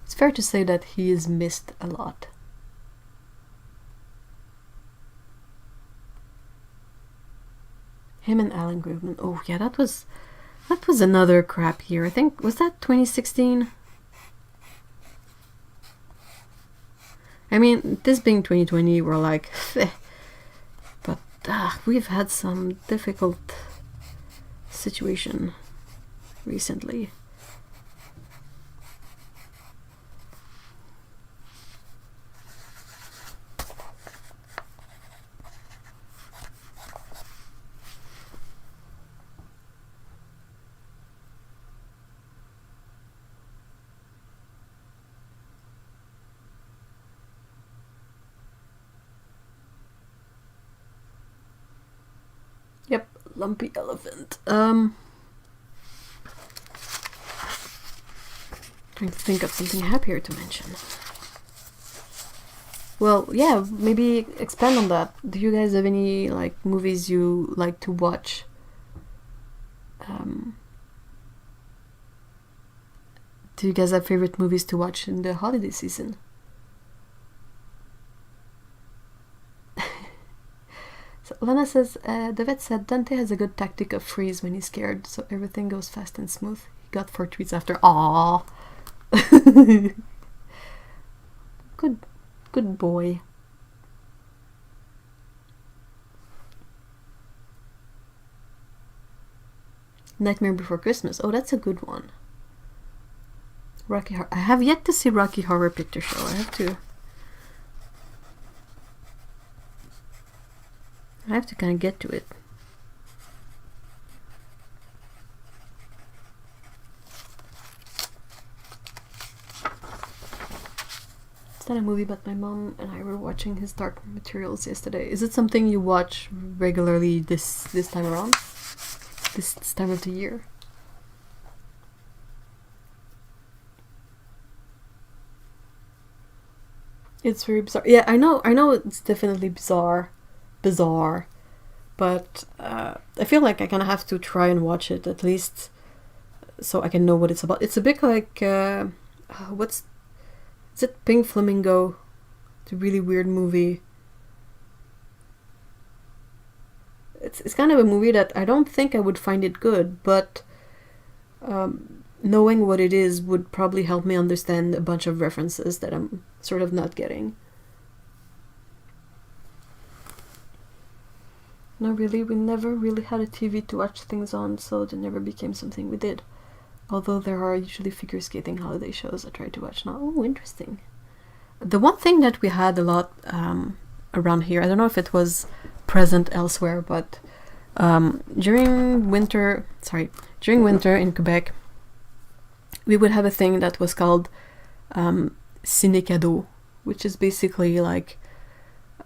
It's fair to say that he is missed a lot. Him and Alan Graveman. Oh yeah, that was another crap year. I think, was that 2016? I mean, this being 2020, we're like, but we've had some difficult situation recently. Yep, lumpy elephant. Trying to think of something happier to mention. Well, yeah, maybe expand on that. Do you guys have any like movies you like to watch? Do you guys have favorite movies to watch in the holiday season? So Lana says, the vet said Dante has a good tactic of freeze when he's scared, so everything goes fast and smooth. He got 4 treats after. Aww. Good boy. Nightmare Before Christmas. Oh, that's a good one. Rocky Horror. I have yet to see Rocky Horror Picture Show. I have to kind of get to it. Is that a movie? But my mom and I were watching his Dark Materials yesterday. Is it something you watch regularly this time around? This time of the year? It's very bizarre. Yeah, I know it's definitely bizarre, but I feel like I kind of have to try and watch it at least so I can know what it's about. It's a bit like is it Pink Flamingo? It's a really weird movie. It's kind of a movie that I don't think I would find it good, but knowing what it is would probably help me understand a bunch of references that I'm sort of not getting. No, really, we never really had a TV to watch things on, so it never became something we did. Although there are usually figure skating holiday shows I try to watch now. Oh, interesting. The one thing that we had a lot around here, I don't know if it was present elsewhere, but during winter in Quebec, we would have a thing that was called ciné cadeau, which is basically like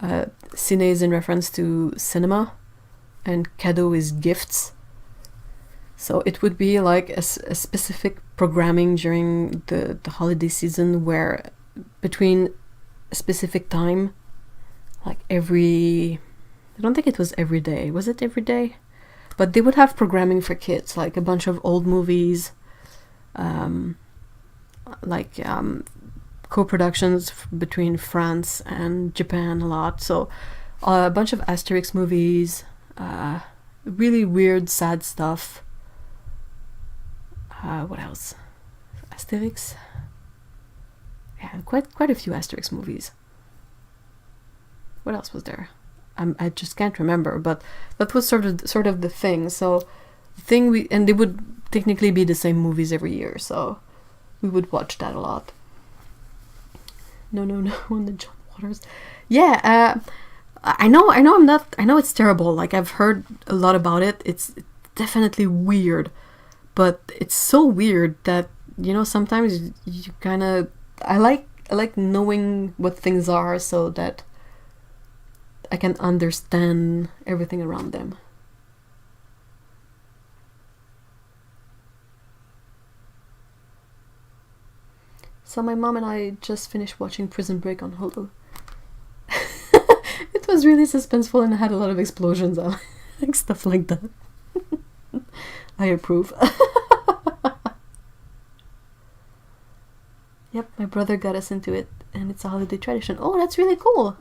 ciné is in reference to cinema, and cadeau is gifts. So it would be like a specific programming during the holiday season where between a specific time, like I don't think it was every day. Was it every day? But they would have programming for kids, like a bunch of old movies, co-productions between France and Japan a lot. So a bunch of Asterix movies, really weird, sad stuff. What else? Asterix? Yeah, quite a few Asterix movies. What else was there? I just can't remember, but that was sort of the thing. So the thing and they would technically be the same movies every year, so we would watch that a lot. No, on the John Waters. Yeah, I know it's terrible. Like, I've heard a lot about it. It's definitely weird, but it's so weird that, you know, sometimes you kind of, I like knowing what things are so that I can understand everything around them. So my mom and I just finished watching Prison Break on Hulu. It was really suspenseful and had a lot of explosions on like stuff like that. I approve. Yep, my brother got us into it, and it's a holiday tradition. Oh, that's really cool.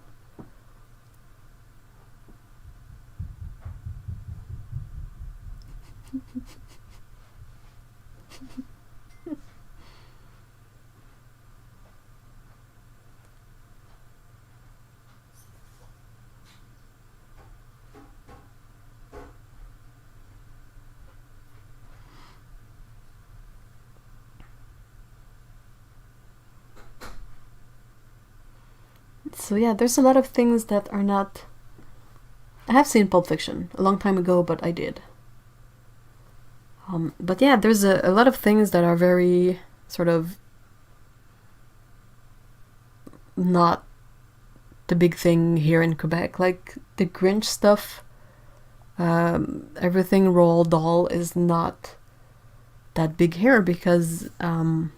So yeah, there's a lot of things that are not... I have seen Pulp Fiction a long time ago, but I did. But yeah, there's a lot of things that are very sort of not the big thing here in Quebec. Like the Grinch stuff, everything Roald Dahl is not that big here because I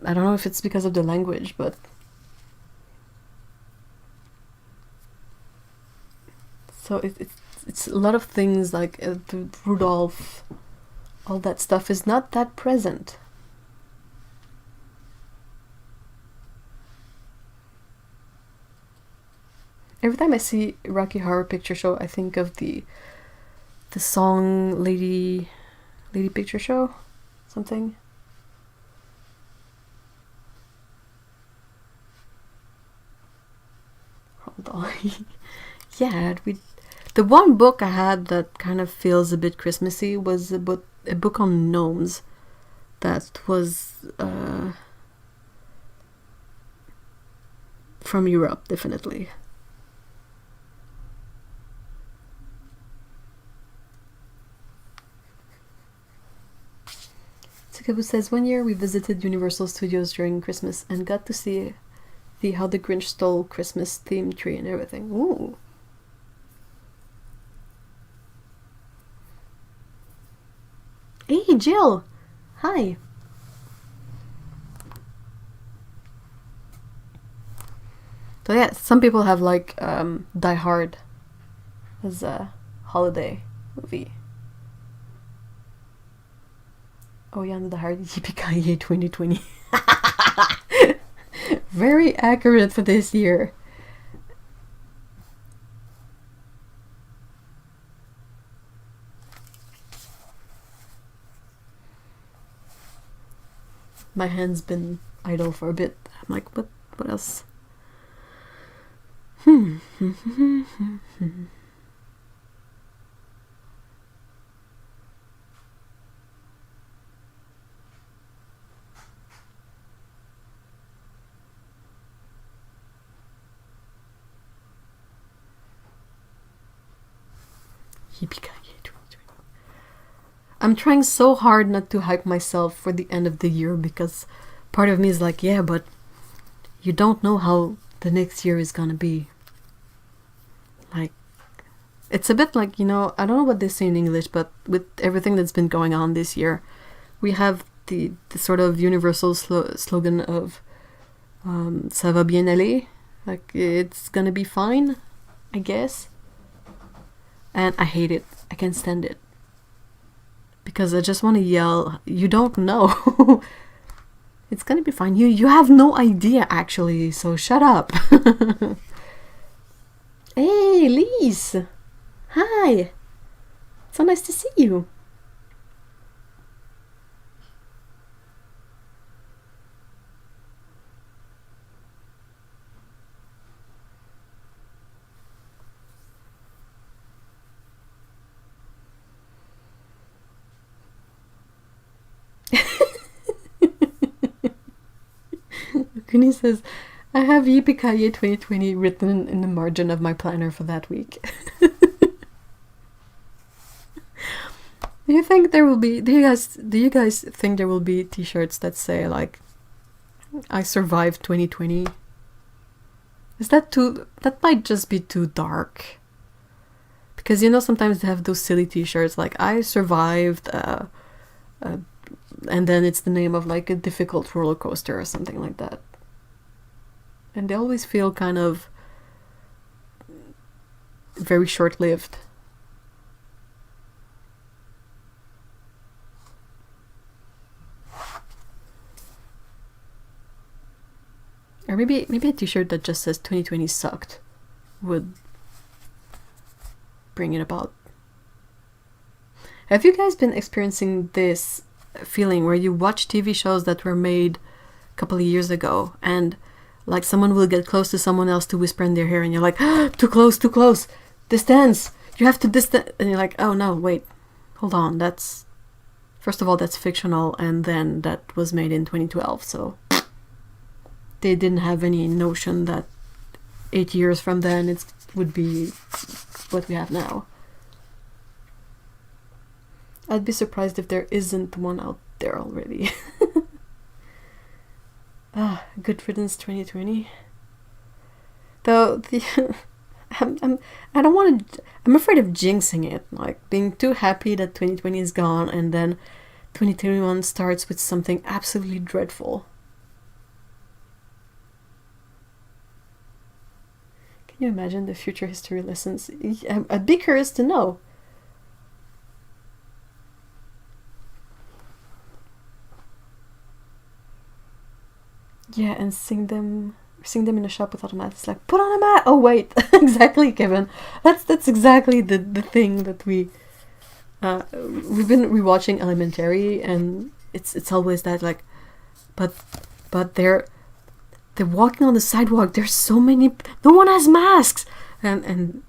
don't know if it's because of the language, but so it's a lot of things like the Rudolph, all that stuff is not that present. Every time I see Rocky Horror Picture Show, I think of the song Lady Picture Show, something. Hold on. Yeah, the one book I had that kind of feels a bit Christmassy was a book on gnomes that was from Europe, definitely. Tsukabu says, one year we visited Universal Studios during Christmas and got to see how the Grinch stole Christmas themed tree and everything. Ooh. Hey, Jill! Hi! So yeah, some people have like Die Hard as a holiday movie. Oh yeah, Die Hard Yippee-Ki-Yay 2020. Very accurate for this year. my hand's been idle for a bit. I'm like, what else? I'm trying so hard not to hype myself for the end of the year, because part of me is like, yeah, but you don't know how the next year is gonna be. Like, it's a bit like, you know, I don't know what they say in English, but with everything that's been going on this year, we have the sort of universal slogan of ça va bien aller, like it's gonna be fine, I guess. And I hate it. I can't stand it. Because I just want to yell, you don't know. It's gonna be fine. You have no idea, actually, so shut up. Hey, Lise! Hi! So nice to see you. Kuni says, I have Yippee-ki-yay 2020 written in the margin of my planner for that week. Do you think there will be, do you guys think there will be t-shirts that say like, I survived 2020? Is that too, that might just be too dark. Because you know, sometimes they have those silly t-shirts like, I survived, and then it's the name of like a difficult roller coaster or something like that. And they always feel kind of very short-lived. Or maybe a t-shirt that just says 2020 sucked would bring it about. Have you guys been experiencing this feeling where you watch TV shows that were made a couple of years ago, and like someone will get close to someone else to whisper in their ear, and you're like, ah, too close, distance, you have to distance, and you're like, oh no, wait, hold on, that's, first of all, that's fictional, and then that was made in 2012, so they didn't have any notion that 8 years from then it would be what we have now. I'd be surprised if there isn't one out there already. Good riddance 2020. Though I don't want to. I'm afraid of jinxing it, like being too happy that 2020 is gone and then 2021 starts with something absolutely dreadful. Can you imagine the future history lessons? I'd be curious to know. Yeah, and sing them in the shop without a mask. It's like, put on a mask. Oh wait, exactly, Kevin. That's exactly the thing that we've been rewatching Elementary, and it's always that like, but they're walking on the sidewalk. There's so many. No one has masks, and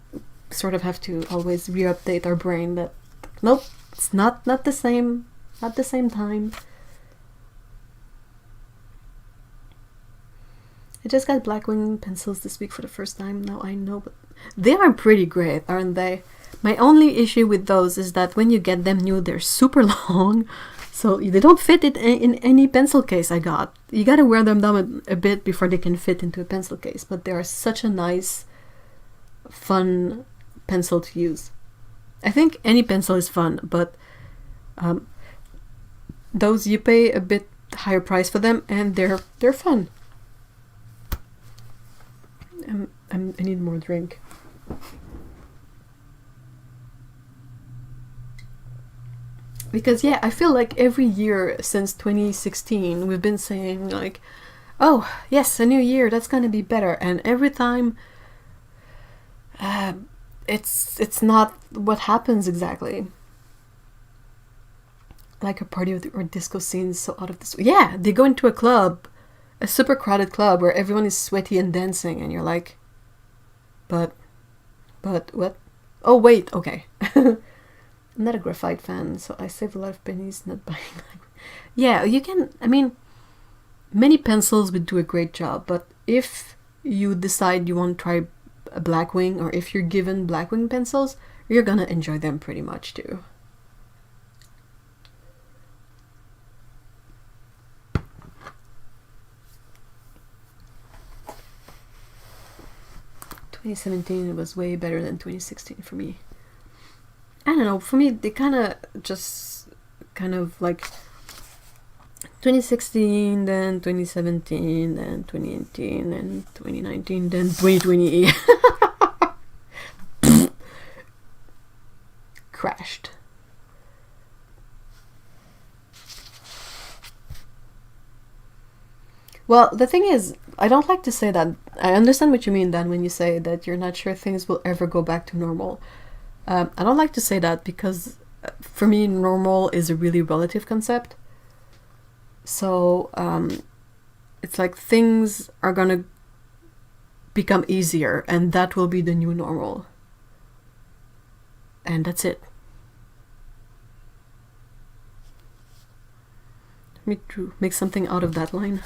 sort of have to always re-update our brain that nope, it's not the same, not the same time. I just got Blackwing pencils this week for the first time. Now I know, but they are pretty great, aren't they? My only issue with those is that when you get them new, they're super long, so they don't fit it in any pencil case I got. You gotta wear them down a bit before they can fit into a pencil case, but they are such a nice, fun pencil to use. I think any pencil is fun, but those, you pay a bit higher price for them, and they're fun. I need more drink. Because yeah, I feel like every year since 2016 we've been saying like, oh yes, a new year, that's gonna be better, and every time it's not what happens exactly. like a party or disco scene so out of this. Yeah, they go into a club, a super crowded club where everyone is sweaty and dancing, and you're like, but what? Oh wait, okay. I'm not a graphite fan, so I save a lot of pennies not buying. Yeah, you can. I mean, many pencils would do a great job, but if you decide you want to try a Blackwing, or if you're given Blackwing pencils, you're gonna enjoy them pretty much too. "2017 was way better than 2016 for me." I don't know, for me, they kind of like 2016, then 2017, then 2018, then 2019, then 2020. Crashed. Well, the thing is, I don't like to say that. I understand what you mean, Dan, when you say that you're not sure things will ever go back to normal. I don't like to say that because for me, normal is a really relative concept. So it's like things are gonna become easier, and that will be the new normal. And that's it. Let me make something out of that line.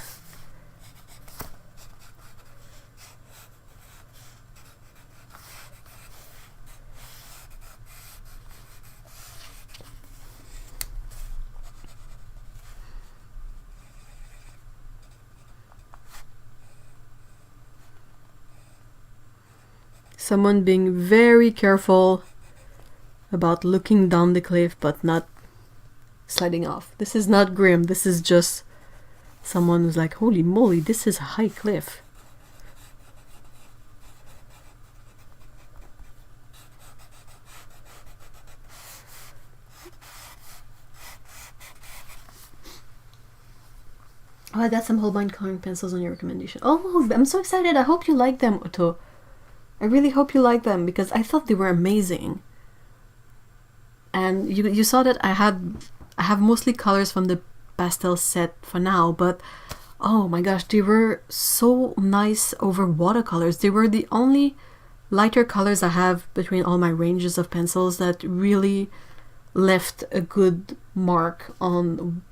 Someone being very careful about looking down the cliff but not sliding off. This is not grim. This is just someone who's like, holy moly, this is a high cliff. Oh, I got some Holbein coloring pencils on your recommendation. Oh, I'm so excited. I hope you like them, Otto. I really hope you like them because I thought they were amazing. And you saw that I have mostly colors from the pastel set for now, but oh my gosh, they were so nice over watercolors. They were the only lighter colors I have between all my ranges of pencils that really left a good mark on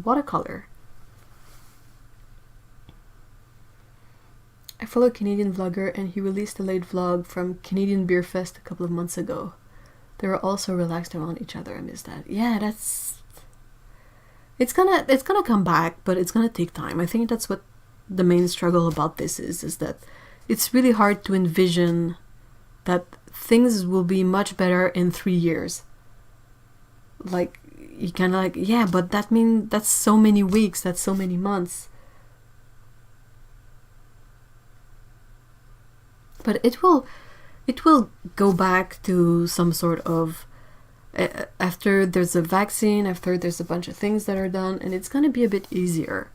watercolor. I follow a Canadian vlogger and he released a late vlog from Canadian Beer Fest a couple of months ago. They were all so relaxed around each other. I miss that. Yeah, it's gonna come back, but it's gonna take time. I think that's what the main struggle about this is that it's really hard to envision that things will be much better in 3 years. Like, you kind of like, yeah, but that means that's so many weeks, that's so many months. But it will go back to some sort of after there's a vaccine, after there's a bunch of things that are done, and it's going to be a bit easier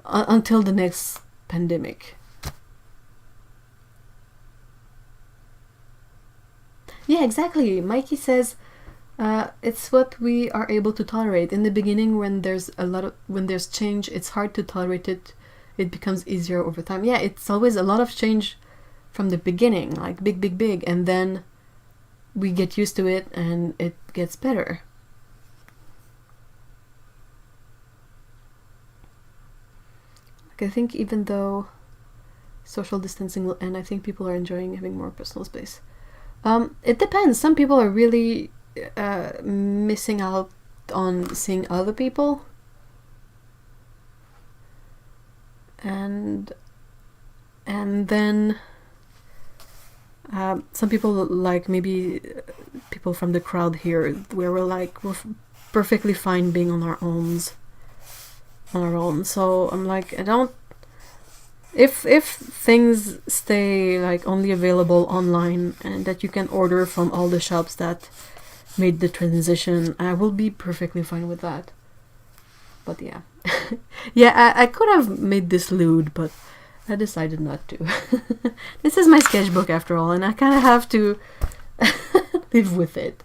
until the next pandemic. Yeah, exactly. Mikey says it's what we are able to tolerate. In the beginning, when there's change, it's hard to tolerate it. It becomes easier over time. Yeah, it's always a lot of change from the beginning, like big, and then we get used to it and it gets better. Like, I think even though social distancing will end, I think people are enjoying having more personal space. It depends. Some people are really missing out on seeing other people, and then some people, like maybe people from the crowd here, where we're perfectly fine being on our own. So I'm like, if things stay like only available online and that you can order from all the shops that made the transition, I will be perfectly fine with that. But yeah. Yeah, I could have made this lewd, but I decided not to. This is my sketchbook after all, and I kind of have to live with it.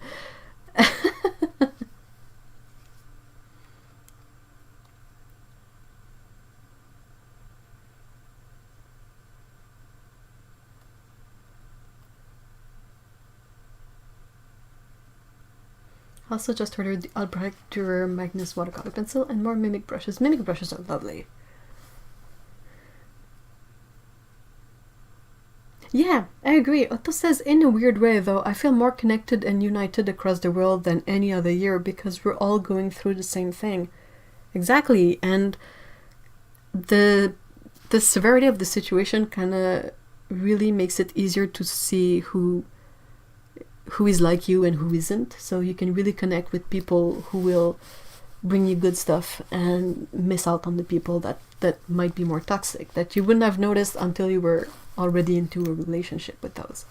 Also just ordered the Albrecht Dürer Magnus watercolor pencil and more mimic brushes. Mimic brushes are lovely. Yeah, I agree. Otto says, in a weird way though, I feel more connected and united across the world than any other year because we're all going through the same thing. Exactly, and the severity of the situation kind of really makes it easier to see who is like you and who isn't, so you can really connect with people who will bring you good stuff and miss out on the people that might be more toxic, that you wouldn't have noticed until you were already into a relationship with those.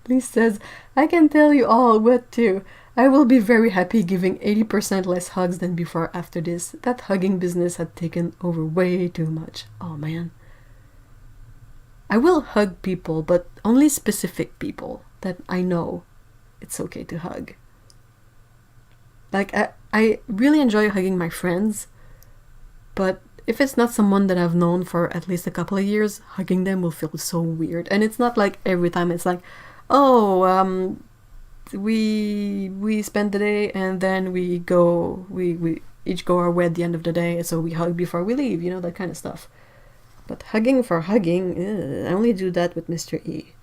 Lee says, I can tell you all what to. I will be very happy giving 80% less hugs than before after this. That hugging business had taken over way too much. Oh man. I will hug people, but only specific people that I know it's okay to hug. Like, I really enjoy hugging my friends, but if it's not someone that I've known for at least a couple of years, hugging them will feel so weird. And it's not like every time it's like, oh, we spend the day and then we each go our way at the end of the day, so we hug before we leave, you know, that kind of stuff. But hugging for hugging, I only do that with Mr. E.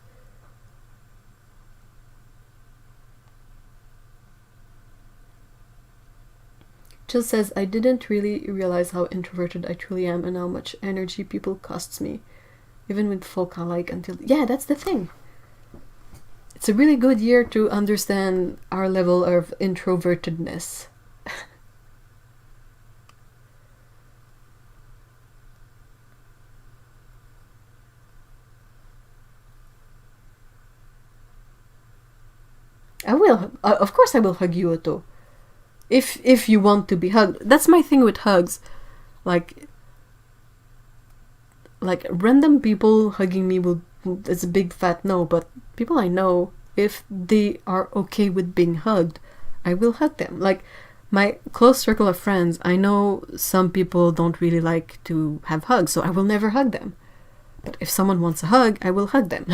Jill says, I didn't really realize how introverted I truly am and how much energy people costs me, even with folk I like until... Yeah, that's the thing. It's a really good year to understand our level of introvertedness. I will. Of course I will hug you, Otto. If you want to be hugged. That's my thing with hugs. Like random people hugging me it's a big fat no, but people I know, if they are okay with being hugged, I will hug them. Like my close circle of friends, I know some people don't really like to have hugs, so I will never hug them. But if someone wants a hug, I will hug them.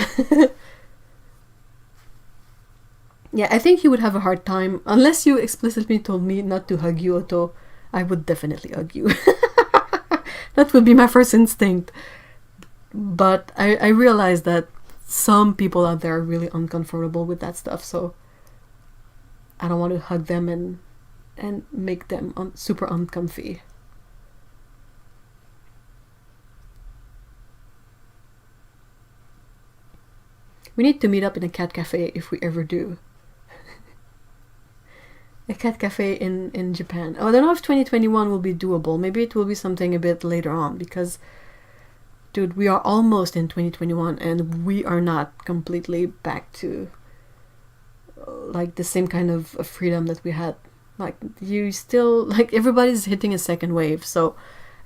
Yeah, I think you would have a hard time, unless you explicitly told me not to hug you, Otto. I would definitely hug you. That would be my first instinct. But I realize that some people out there are really uncomfortable with that stuff, so I don't want to hug them and make them super uncomfy. We need to meet up in a cat cafe if we ever do. A cat cafe in Japan. Oh, I don't know if 2021 will be doable. Maybe it will be something a bit later on, because, dude, we are almost in 2021 and we are not completely back to like the same kind of freedom that we had. Like, you still, like, everybody's hitting a second wave, so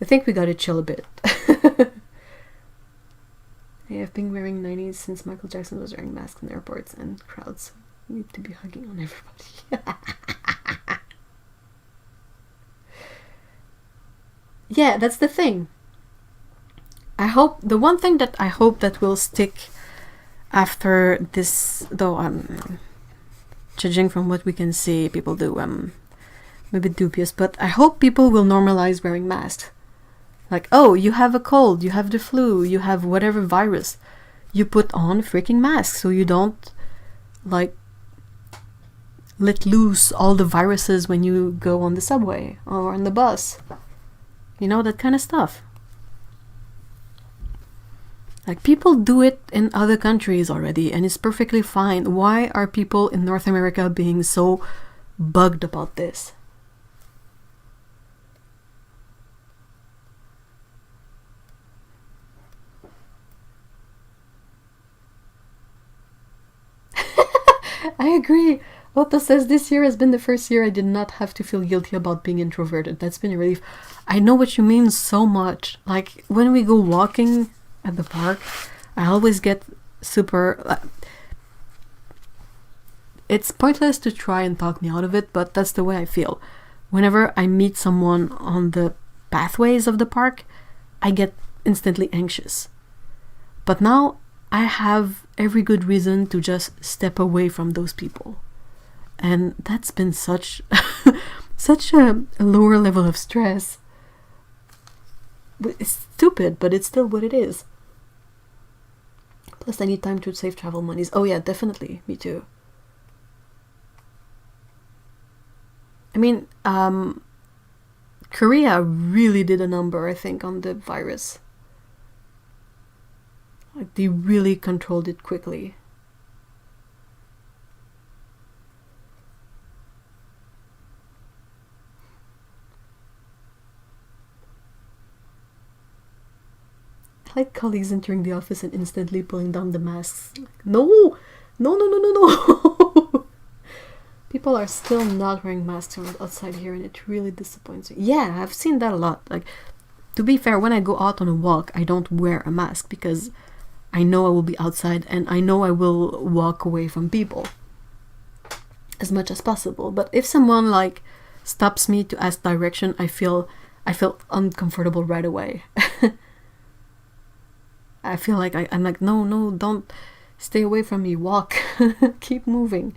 I think we gotta chill a bit. Hey, I've been wearing 90s since Michael Jackson was wearing masks in airports and crowds. We need to be hugging on everybody. Yeah, that's the thing. The one thing that I hope that will stick after this, though judging from what we can see people do, I'm a bit dubious, but I hope people will normalize wearing masks. Like, oh, you have a cold, you have the flu, you have whatever virus, you put on freaking masks so you don't, like, let loose all the viruses when you go on the subway or on the bus. You know, that kind of stuff. Like, people do it in other countries already, and it's perfectly fine. Why are people in North America being so bugged about this? I agree. Otto says this year has been the first year I did not have to feel guilty about being introverted. That's been a relief. I know what you mean so much. Like when we go walking at the park, I always get super... it's pointless to try and talk me out of it, but that's the way I feel. Whenever I meet someone on the pathways of the park, I get instantly anxious. But now I have every good reason to just step away from those people. And that's been such such a lower level of stress. It's stupid, but it's still what it is. Plus I need time to save travel monies. Oh yeah, definitely. Me too. I mean, Korea really did a number, I think, on the virus. Like, they really controlled it quickly. I like colleagues entering the office and instantly pulling down the masks. Like, no! No! People are still not wearing masks outside here, and it really disappoints me. Yeah, I've seen that a lot. Like, to be fair, when I go out on a walk, I don't wear a mask because I know I will be outside and I know I will walk away from people as much as possible. But if someone like stops me to ask direction, I feel uncomfortable right away. I feel like I'm like, no, don't stay away from me, walk. Keep moving.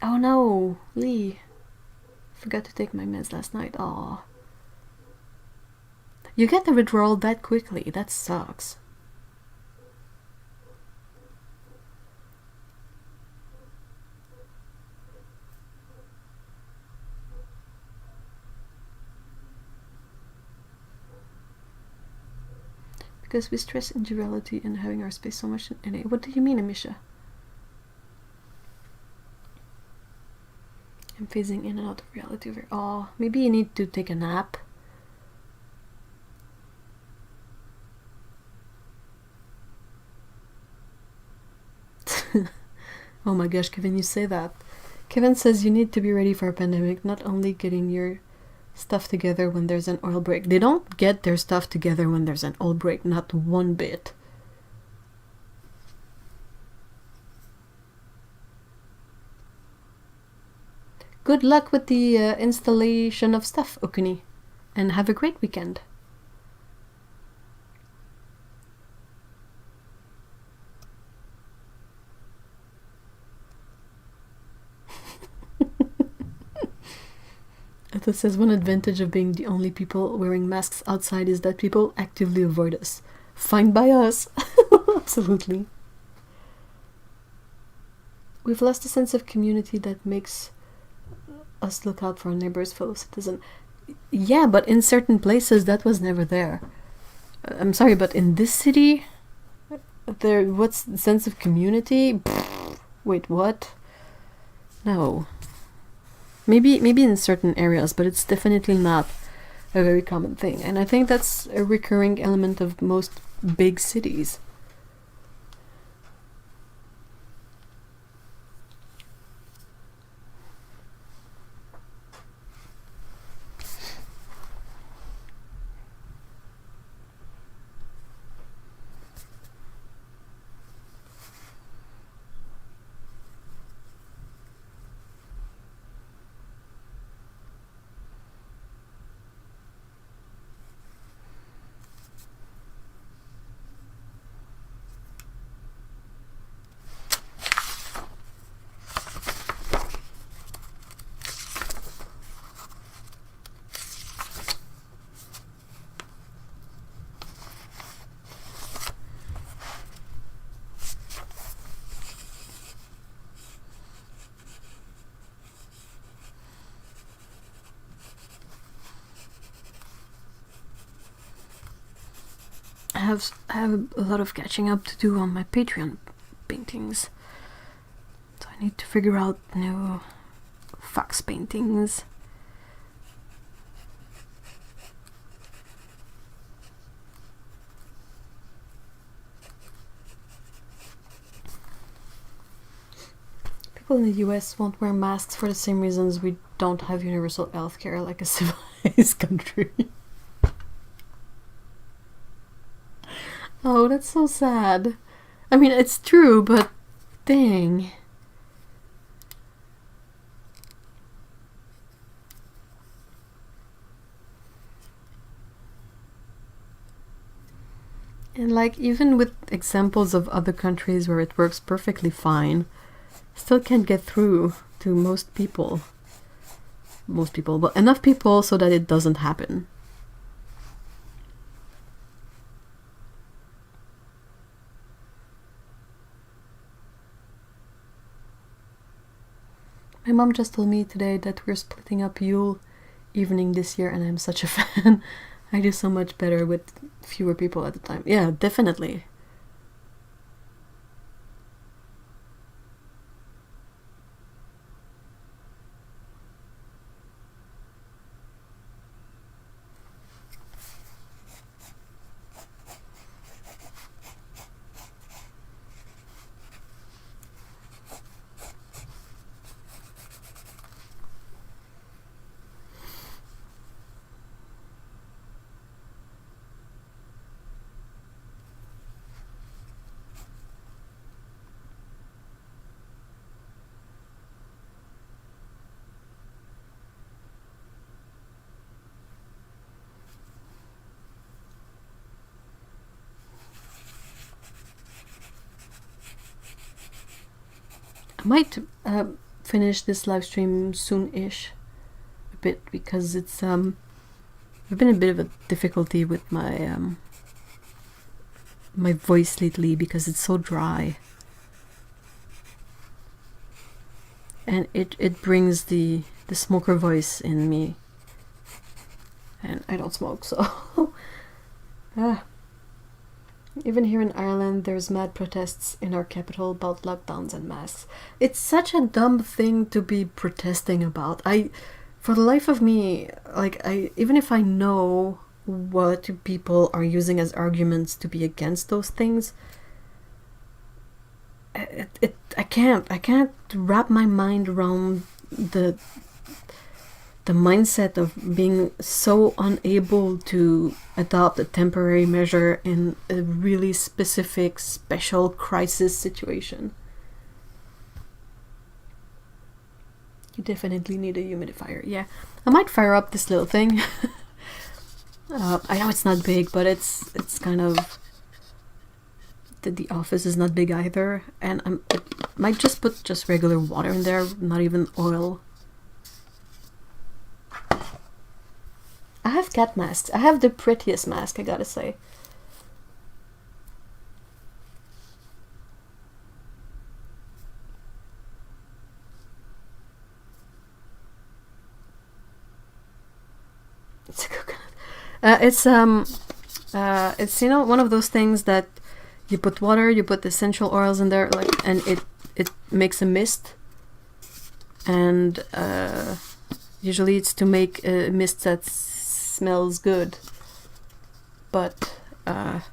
Oh no, Lee. Forgot to take my meds last night. Aw. You get the withdrawal that quickly. That sucks. Because we stress individuality and having our space so much in it. What do you mean, Amisha? I'm phasing in and out of reality. Oh, maybe you need to take a nap. Oh my gosh, Kevin, you say that. Kevin says you need to be ready for a pandemic, not only getting your stuff together when there's an oil break. They don't get their stuff together when there's an oil break, not one bit. Good luck with the installation of stuff, Okuni, and have a great weekend. It says one advantage of being the only people wearing masks outside is that people actively avoid us. Fine by us. Absolutely. We've lost a sense of community that makes us look out for our neighbors, fellow citizen. Yeah, but in certain places that was never there. I'm sorry, but in this city, what's the sense of community? Wait, what? No. Maybe in certain areas, but it's definitely not a very common thing. And I think that's a recurring element of most big cities. I have a lot of catching up to do on my Patreon paintings. So I need to figure out new fox paintings. people in the US won't wear masks for the same reasons we don't have universal healthcare like a civilized country. Oh, that's so sad. I mean, it's true, but dang. And like, even with examples of other countries where it works perfectly fine, still can't get through to most people. Most people, but enough people so that it doesn't happen. My mom just told me today that we're splitting up Yule evening this year, and I'm such a fan. I do so much better with fewer people at a time. Yeah, definitely. I might finish this live stream soon-ish, a bit, because it's I've been a bit of a difficulty with my my voice lately because it's so dry, and it brings the smoker voice in me, and I don't smoke, so Even here in Ireland, there's mad protests in our capital about lockdowns and masks. It's such a dumb thing to be protesting about. For the life of me, even if I know what people are using as arguments to be against those things, I can't wrap my mind around the mindset of being so unable to adopt a temporary measure in a really specific, special crisis situation. You definitely need a humidifier. Yeah, I might fire up this little thing. I know it's not big, but it's kind of... The office is not big either, and I might just put just regular water in there, not even oil. I have cat masks. I have the prettiest mask, I gotta say. It's a coconut. It's one of those things that you put water, you put essential oils in there, and it makes a mist, and usually it's to make a mist that smells good, but I'm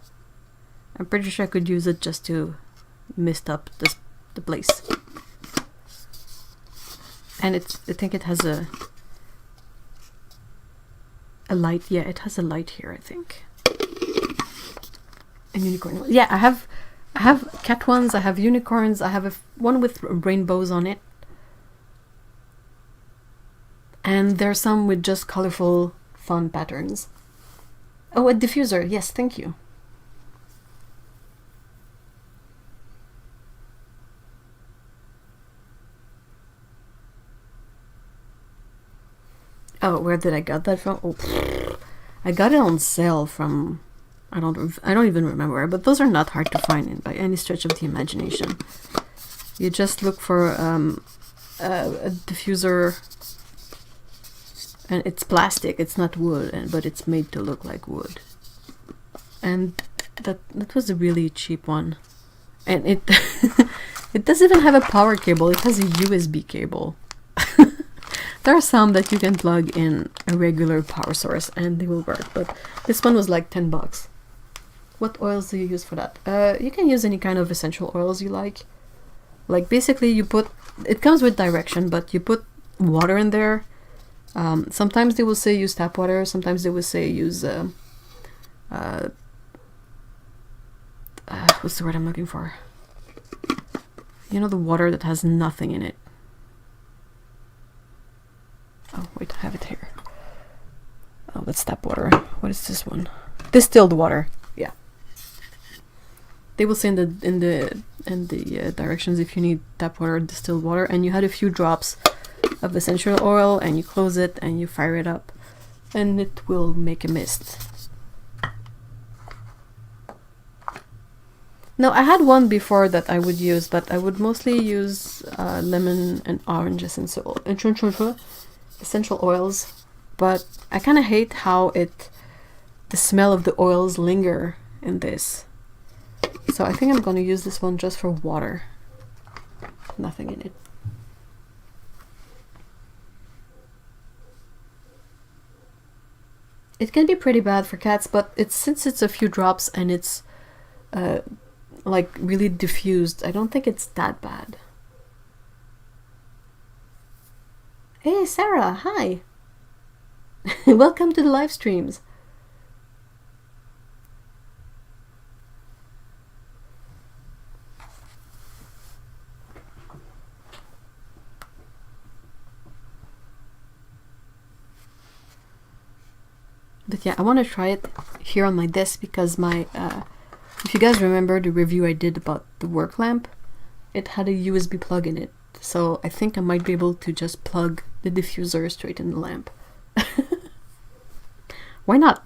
pretty sure I could use it just to mist up the place. And I think it has a light. Yeah, it has a light here, I think. A unicorn. Yeah, I have cat ones, I have unicorns, I have one with rainbows on it, and there's some with just colorful, fun patterns. Oh, a diffuser. Yes, thank you. Oh, where did I get that from? Oh, I got it on sale from... I don't even remember, but those are not hard to find by any stretch of the imagination. You just look for a diffuser, and it's plastic, it's not wood, but it's made to look like wood. And that was a really cheap one. And it it doesn't even have a power cable, it has a USB cable. There are some that you can plug in a regular power source and they will work, but this one was like $10. What oils do you use for that? You can use any kind of essential oils you like. Like basically you put, it comes with direction, but you put water in there. Sometimes they will say use tap water, sometimes they will say use what's the word I'm looking for? You know, the water that has nothing in it. Oh wait, I have it here. Oh, that's tap water. What is this one? Distilled water. Yeah. They will say in the directions if you need tap water or distilled water, and you had a few drops of essential oil, and you close it and you fire it up, and it will make a mist. No, I had one before that I would use, but I would mostly use lemon and orange essential oils. But I kind of hate how the smell of the oils linger in this. So I think I'm going to use this one just for water. Nothing in it. It can be pretty bad for cats, but since it's a few drops and it's like really diffused, I don't think it's that bad. Hey Sarah, hi! Welcome to the live streams. But yeah, I want to try it here on my desk because my, if you guys remember the review I did about the work lamp, it had a USB plug in it. So I think I might be able to just plug the diffuser straight in the lamp. Why not?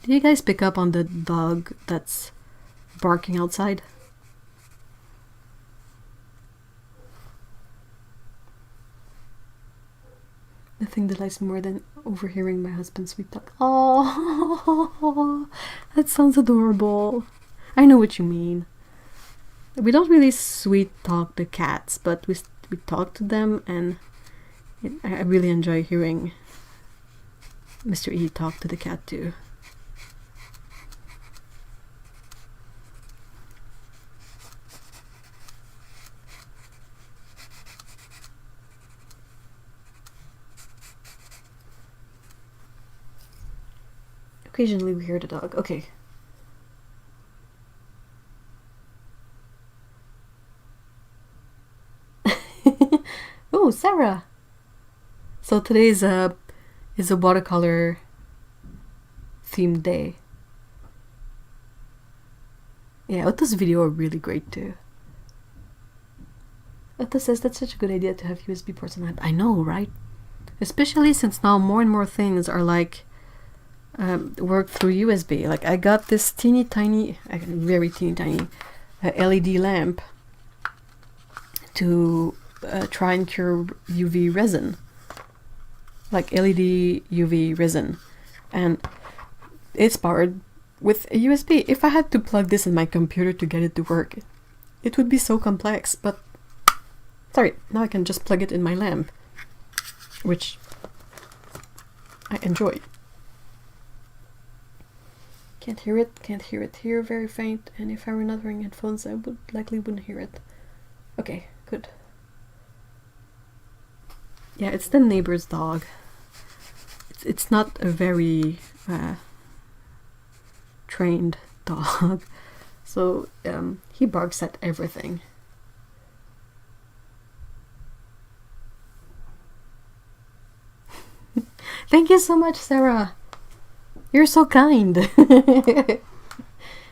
Did you guys pick up on the dog that's barking outside? Nothing delights me more than overhearing my husband sweet talk. Oh, that sounds adorable. I know what you mean. We don't really sweet talk the cats, but we talk to them, and I really enjoy hearing Mr. E talk to the cat too. Occasionally we hear the dog. Okay. Oh, Sarah. So today is a watercolor themed day. Yeah, Otto's video are really great too. Otto says that's such a good idea to have USB ports on the lamp. I know, right? Especially since now more and more things are like work through USB. Like I got this teeny tiny, very teeny tiny LED lamp to try and cure UV resin, like LED UV resin, and it's powered with a USB. If I had to plug this in my computer to get it to work, it would be so complex, but sorry, now I can just plug it in my lamp, which I enjoy. Can't hear it here, very faint, and if I were not wearing headphones I wouldn't hear it. Okay, good. Yeah, it's the neighbor's dog. It's not a very trained dog, so he barks at everything. Thank you so much, Sarah. You're so kind.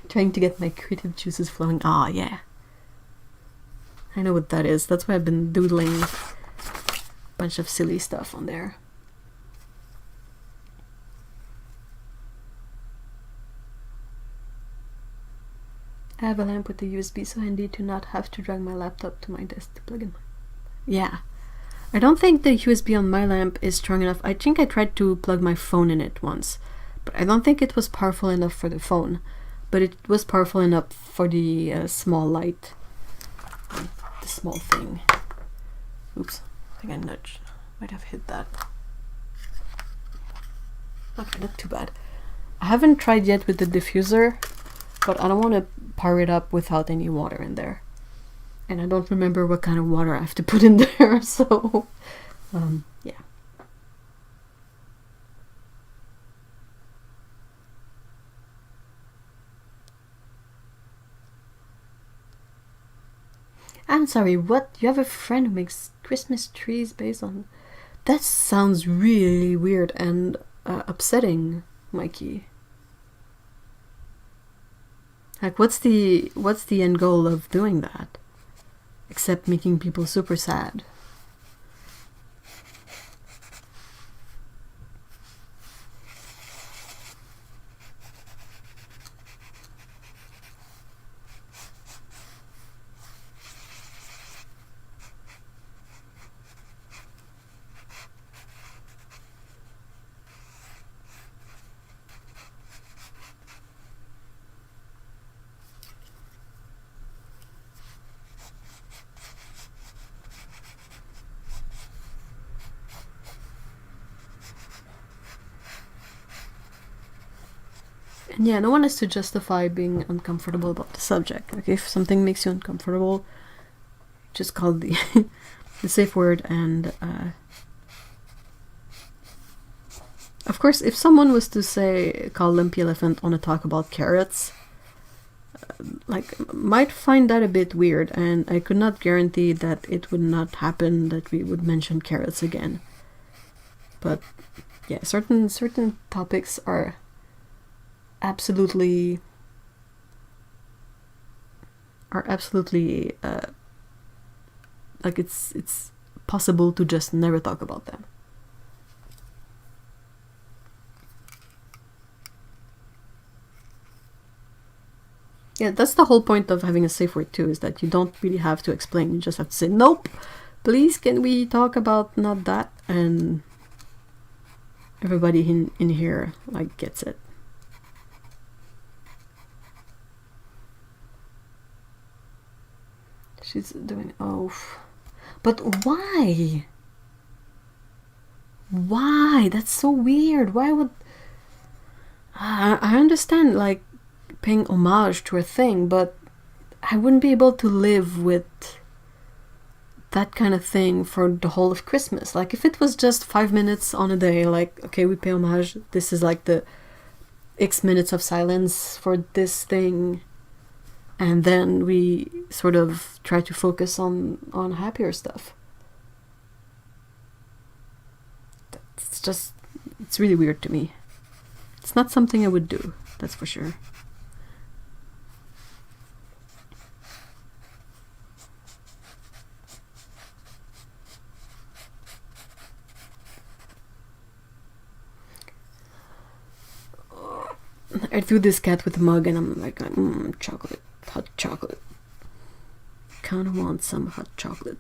Trying to get my creative juices flowing. Ah, yeah. I know what that is. That's why I've been doodling a bunch of silly stuff on there. I have a lamp with a USB, so handy to not have to drag my laptop to my desk to plug in. Yeah. I don't think the USB on my lamp is strong enough. I think I tried to plug my phone in it once, but I don't think it was powerful enough for the phone. But it was powerful enough for the small light. The small thing. Oops, I think I nudged. Might have hit that. Okay, not too bad. I haven't tried yet with the diffuser, but I don't want to pour it up without any water in there. And I don't remember what kind of water I have to put in there, so yeah. I'm sorry, what? You have a friend who makes Christmas trees based on... That sounds really weird and upsetting, Mikey. Like, what's the end goal of doing that? Except making people super sad. And yeah, no one has to justify being uncomfortable about the subject. Like, if something makes you uncomfortable, just call the the safe word. And of course, if someone was to say call lumpy elephant on a talk about carrots, like, might find that a bit weird, and I could not guarantee that it would not happen that we would mention carrots again. But yeah, certain topics are absolutely like, it's possible to just never talk about them. Yeah, that's the whole point of having a safe word too, is that you don't really have to explain. You just have to say, nope, please can we talk about not that, and everybody in here like gets it. She's doing, oh, but why? Why? That's so weird. Why would... I understand, like, paying homage to a thing, but I wouldn't be able to live with that kind of thing for the whole of Christmas. Like, if it was just 5 minutes on a day, like, okay, we pay homage, this is like the X minutes of silence for this thing, and then we sort of try to focus on happier stuff. It's just, it's really weird to me. It's not something I would do, that's for sure. I threw this cat with a mug and I'm like, chocolate, hot chocolate. Kinda want some hot chocolate.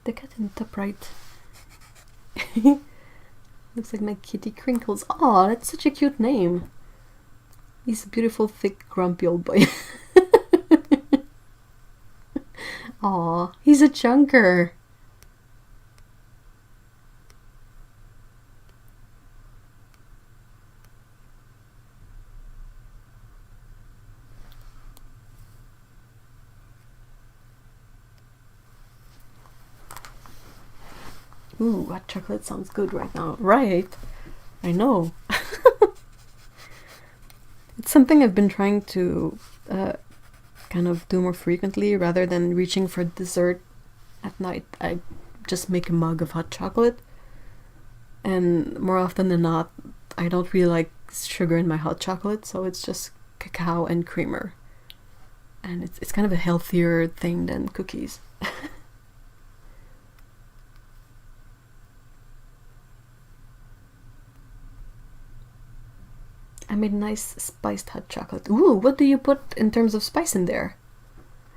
The cat in the top right. Looks like my kitty Crinkles. Oh, that's such a cute name. He's a beautiful, thick, grumpy old boy. Aw, he's a chunker. Ooh, hot chocolate sounds good right now. Right, I know. It's something I've been trying to kind of do more frequently. Rather than reaching for dessert at night, I just make a mug of hot chocolate. And more often than not, I don't really like sugar in my hot chocolate, so it's just cacao and creamer. And it's kind of a healthier thing than cookies. I made nice spiced hot chocolate. Ooh, what do you put in terms of spice in there?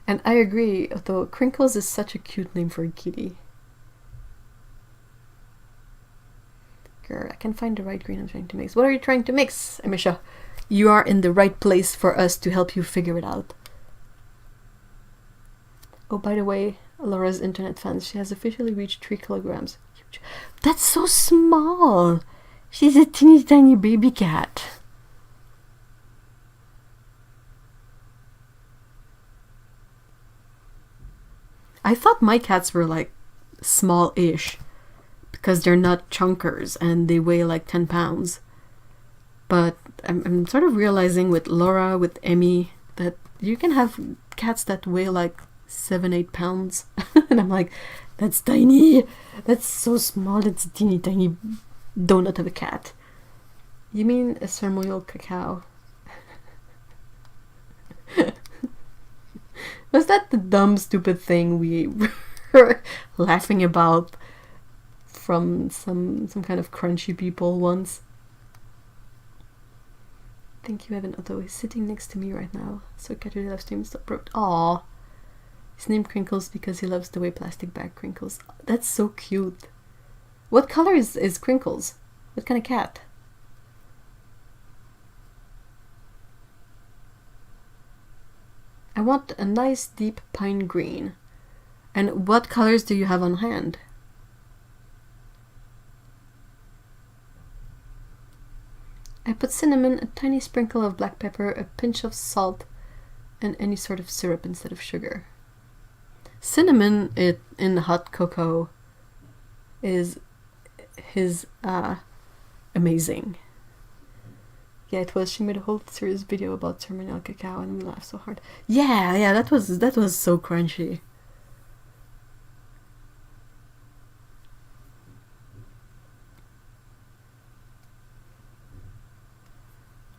And I agree, although Crinkles is such a cute name for a kitty. Girl, I can find the right green I'm trying to mix. What are you trying to mix, Amisha? You are in the right place for us to help you figure it out. Oh, by the way, Laura's internet fans, she has officially reached 3 kilograms. Huge. That's so small! She's a teeny tiny baby cat. I thought my cats were like small-ish because they're not chunkers and they weigh like 10 pounds. But I'm sort of realizing with Laura, with Emmy, that you can have cats that weigh like 7-8 pounds. And I'm like, that's tiny. That's so small. That's a teeny tiny donut of a cat. You mean a ceremonial cacao? Was that the dumb, stupid thing we were laughing about from some kind of crunchy people once? Thank you, Evan Otto. He's sitting next to me right now. So Caturday Livestream is broke. Aww. His name Crinkles because he loves the way plastic bag crinkles. That's so cute. What color is Crinkles? What kind of cat? I want a nice deep pine green. And what colors do you have on hand? I put cinnamon, a tiny sprinkle of black pepper, a pinch of salt, and any sort of syrup instead of sugar. Cinnamon in hot cocoa is amazing. Yeah, it was. She made a whole serious video about terminal cacao and we laughed so hard. Yeah, that was so crunchy.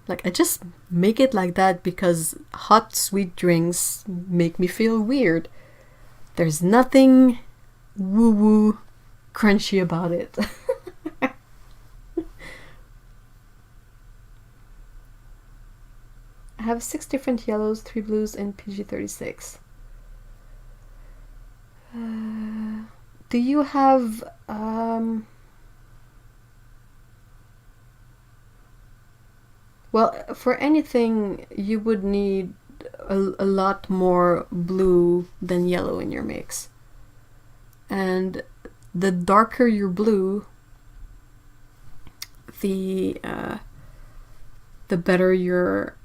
Like, I just make it like that because hot, sweet drinks make me feel weird. There's nothing woo-woo crunchy about it. I have 6 different yellows, 3 blues, and PG36. Do you have... Well, for anything, you would need a lot more blue than yellow in your mix. And the darker your blue, the better your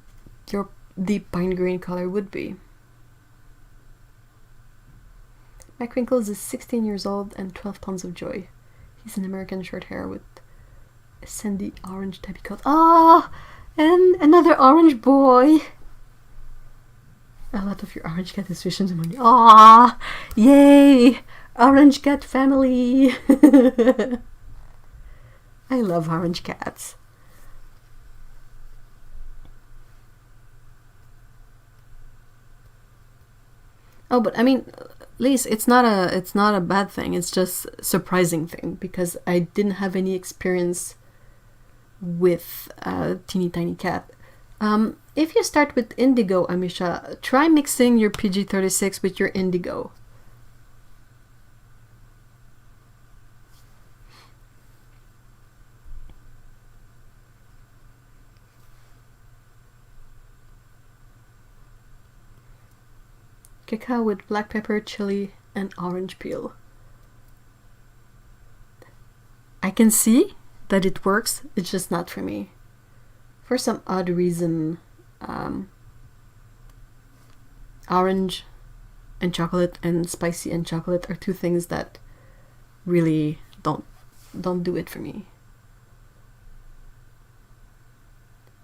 deep pine green color would be. My Crinkles is 16 years old and 12 pounds of joy. He's an American short hair with a sandy orange tabby coat. Ah! And another orange boy. A lot of your orange cat is fishing money. Ah! Yay! Orange cat family! I love orange cats. Oh, but I mean, Lise, it's not a bad thing. It's just a surprising thing because I didn't have any experience with a teeny tiny cat. If you start with indigo, Amisha, try mixing your PG36 with your indigo. Cacao with black pepper, chili, and orange peel. I can see that it works, it's just not for me. For some odd reason, orange and chocolate and spicy and chocolate are two things that really don't do it for me.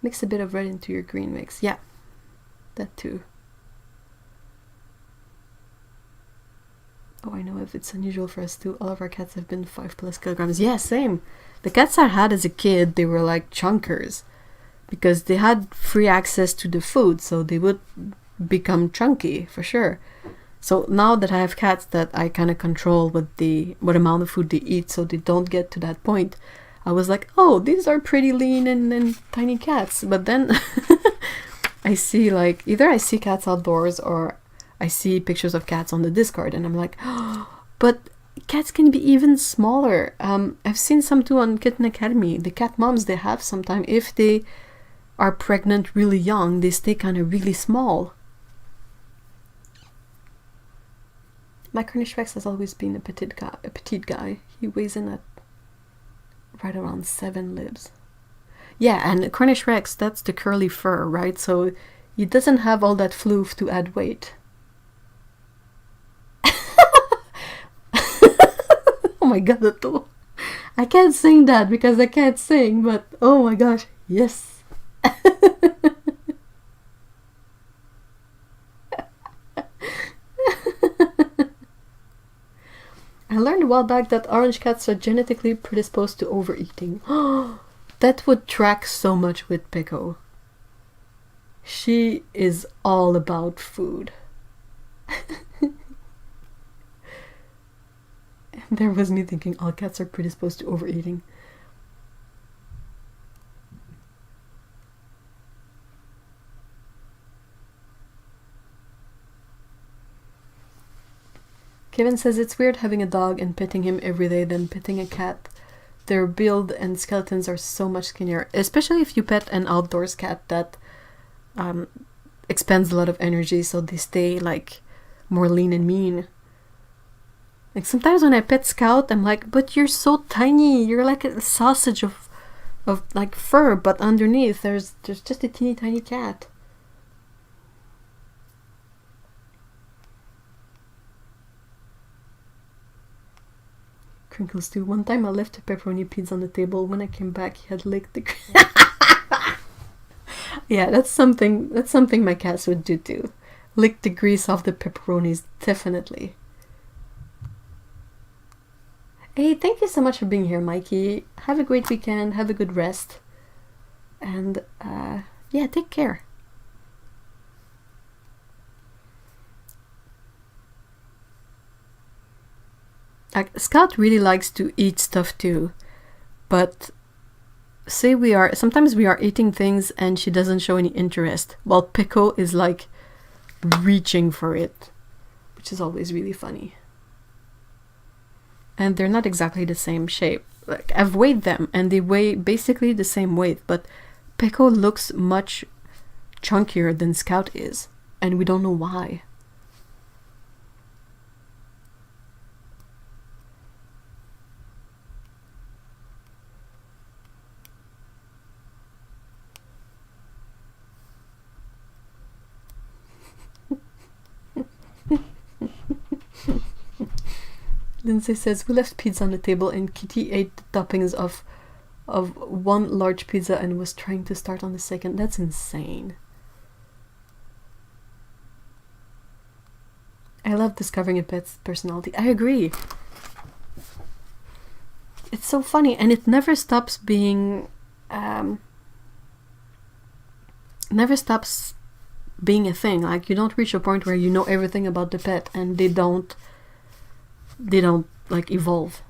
Mix a bit of red into your green mix. Yeah, that too. Oh, I know if it's unusual for us too. All of our cats have been 5+ kilograms. Yeah, same. The cats I had as a kid, they were like chunkers because they had free access to the food, so they would become chunky for sure. So now that I have cats that I kind of control what amount of food they eat so they don't get to that point, I was like, oh, these are pretty lean and tiny cats. But then I see either I see cats outdoors or I see pictures of cats on the Discord and I'm like, oh, but cats can be even smaller. I've seen some too on Kitten Academy. The cat moms they have sometimes, if they are pregnant really young, they stay kind of really small. My Cornish Rex has always been a petite guy. He weighs in at right around 7 libs. Yeah, and Cornish Rex, that's the curly fur, right? So he doesn't have all that floof to add weight. Oh my god, Otto. I can't sing that because I can't sing, but oh my gosh, yes. I learned a while back that orange cats are genetically predisposed to overeating. That would track so much with Pico. She is all about food. There was me thinking all cats are predisposed to overeating. Kevin says it's weird having a dog and petting him every day than petting a cat. Their build and skeletons are so much skinnier, especially if you pet an outdoors cat that expends a lot of energy, so they stay like more lean and mean. Like sometimes when I pet Scout, I'm like, but you're so tiny, you're like a sausage of like fur, but underneath there's just a teeny tiny cat. Crinkles too. One time I left a pepperoni pizza on the table. When I came back, he had licked the yeah, that's something my cats would do too. Lick the grease off the pepperonis, definitely. Hey, thank you so much for being here, Mikey. Have a great weekend, have a good rest. And yeah, take care. Scout really likes to eat stuff too, but sometimes we are eating things and she doesn't show any interest, while Pico is like reaching for it, which is always really funny. And they're not exactly the same shape. Like, I've weighed them and they weigh basically the same weight, but Pico looks much chunkier than Scout is, and we don't know why. Lindsay says, we left pizza on the table and Kitty ate the toppings of one large pizza and was trying to start on the second. That's insane. I love discovering a pet's personality. I agree. It's so funny, and it never stops being a thing. Like, you don't reach a point where you know everything about the pet and they don't like evolve.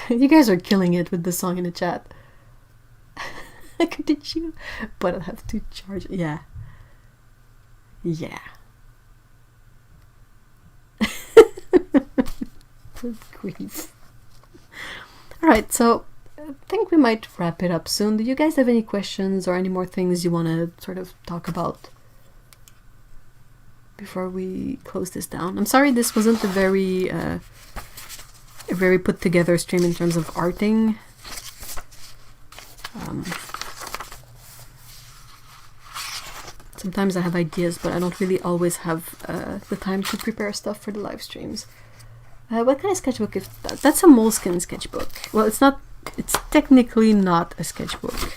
You guys are killing it with the song in the chat. Did you? But I'll have to charge. Yeah. Good grief. Alright, so I think we might wrap it up soon. Do you guys have any questions or any more things you want to sort of talk about before we close this down? I'm sorry this wasn't a very put together stream in terms of arting. Sometimes I have ideas, but I don't really always have the time to prepare stuff for the live streams. What kind of sketchbook is that? That's a moleskin sketchbook. Well, it's technically not a sketchbook.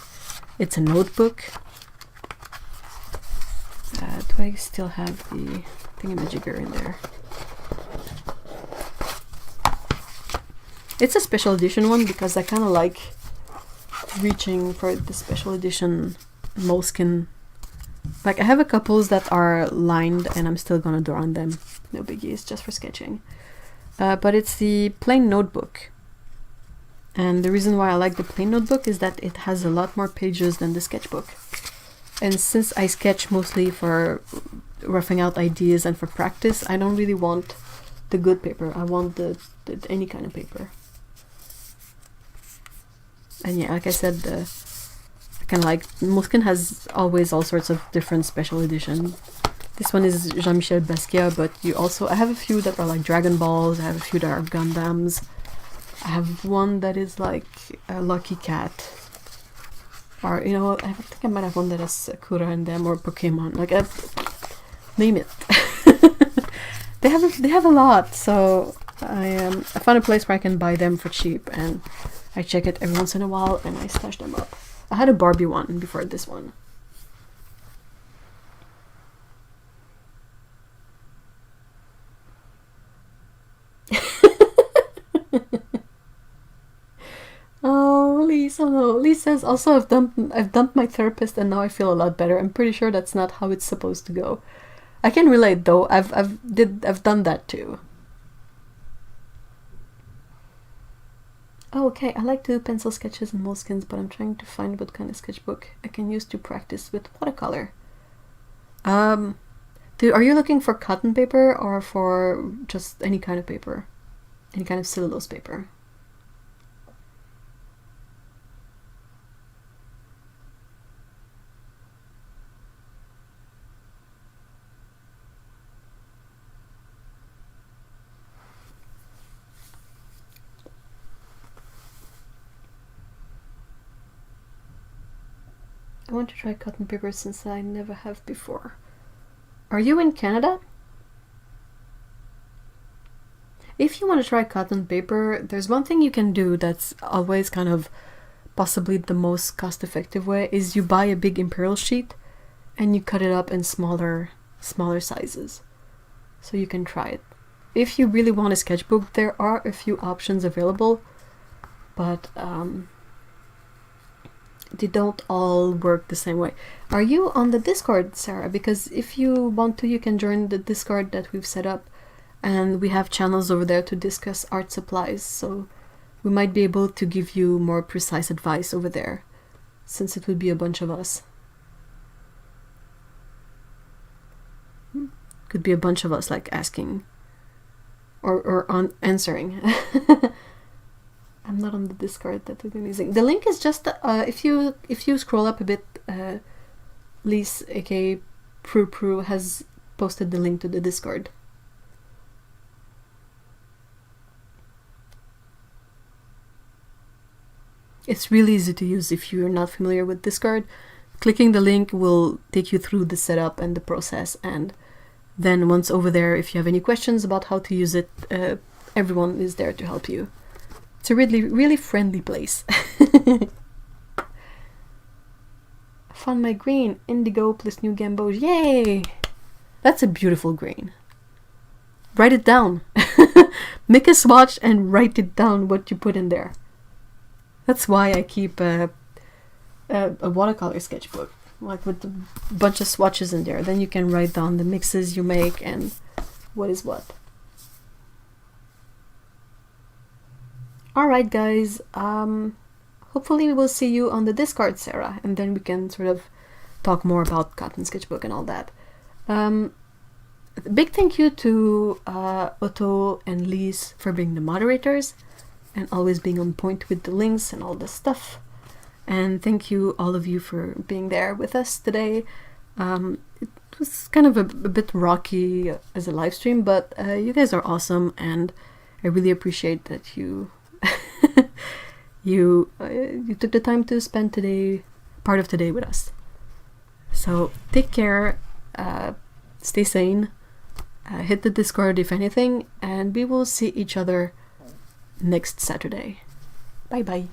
It's a notebook. Do I still have the thingamajigger in there? It's a special edition one because I kind of like reaching for the special edition moleskin. Like, I have a couple that are lined and I'm still gonna draw on them. No biggie, it's just for sketching. But it's the plain notebook. And the reason why I like the plain notebook is that it has a lot more pages than the sketchbook. And since I sketch mostly for roughing out ideas and for practice, I don't really want the good paper. I want the any kind of paper. And yeah, like I said, I kind of like Moleskine has always all sorts of different special edition This one is Jean-Michel Basquiat, but I have a few that are like Dragon Balls, I have a few that are Gundams. I have one that is like a Lucky Cat. Or, you know, I think I might have one that has Sakura in them, or Pokemon. Like, name it. They have a lot, so I found a place where I can buy them for cheap, and I check it every once in a while, and I stash them up. I had a Barbie one before this one. Oh, Lisa, oh, Lisa says also I've dumped my therapist and now I feel a lot better. I'm pretty sure that's not how it's supposed to go. I can relate though. I've done that too. Oh, okay. I like to do pencil sketches and moleskins, but I'm trying to find what kind of sketchbook I can use to practice with watercolor. Are you looking for cotton paper or for just any kind of paper? Any kind of cellulose paper? I want to try cotton paper since I never have before. Are you in Canada? If you want to try cotton paper, there's one thing you can do that's always kind of possibly the most cost-effective way, is you buy a big imperial sheet and you cut it up in smaller sizes. So you can try it. If you really want a sketchbook, there are a few options available, but they don't all work the same way. Are you on the Discord, Sarah? Because if you want to, you can join the Discord that we've set up, and we have channels over there to discuss art supplies, so we might be able to give you more precise advice over there, since it would be a bunch of us. Could be a bunch of us like asking or on answering. I'm not on the Discord that we've been using. The link is just if you scroll up a bit, Lise, aka Prue has posted the link to the Discord. It's really easy to use if you're not familiar with Discord. Clicking the link will take you through the setup and the process, and then once over there, if you have any questions about how to use it, everyone is there to help you. It's a really friendly place. I found my green, indigo plus new gambos. Yay! That's a beautiful green. Write it down. Make a swatch and write it down what you put in there. That's why I keep a watercolor sketchbook, like with a bunch of swatches in there. Then you can write down the mixes you make and what is what. Alright guys, hopefully we will see you on the Discord, Sarah, and then we can sort of talk more about Cotton Sketchbook and all that. Big thank you to Otto and Lise for being the moderators and always being on point with the links and all this stuff. And thank you all of you for being there with us today. It was kind of a bit rocky as a live stream, but you guys are awesome, and I really appreciate that you you took the time to spend part of today with us. So take care, stay sane, hit the Discord if anything, and we will see each other next Saturday. Bye bye.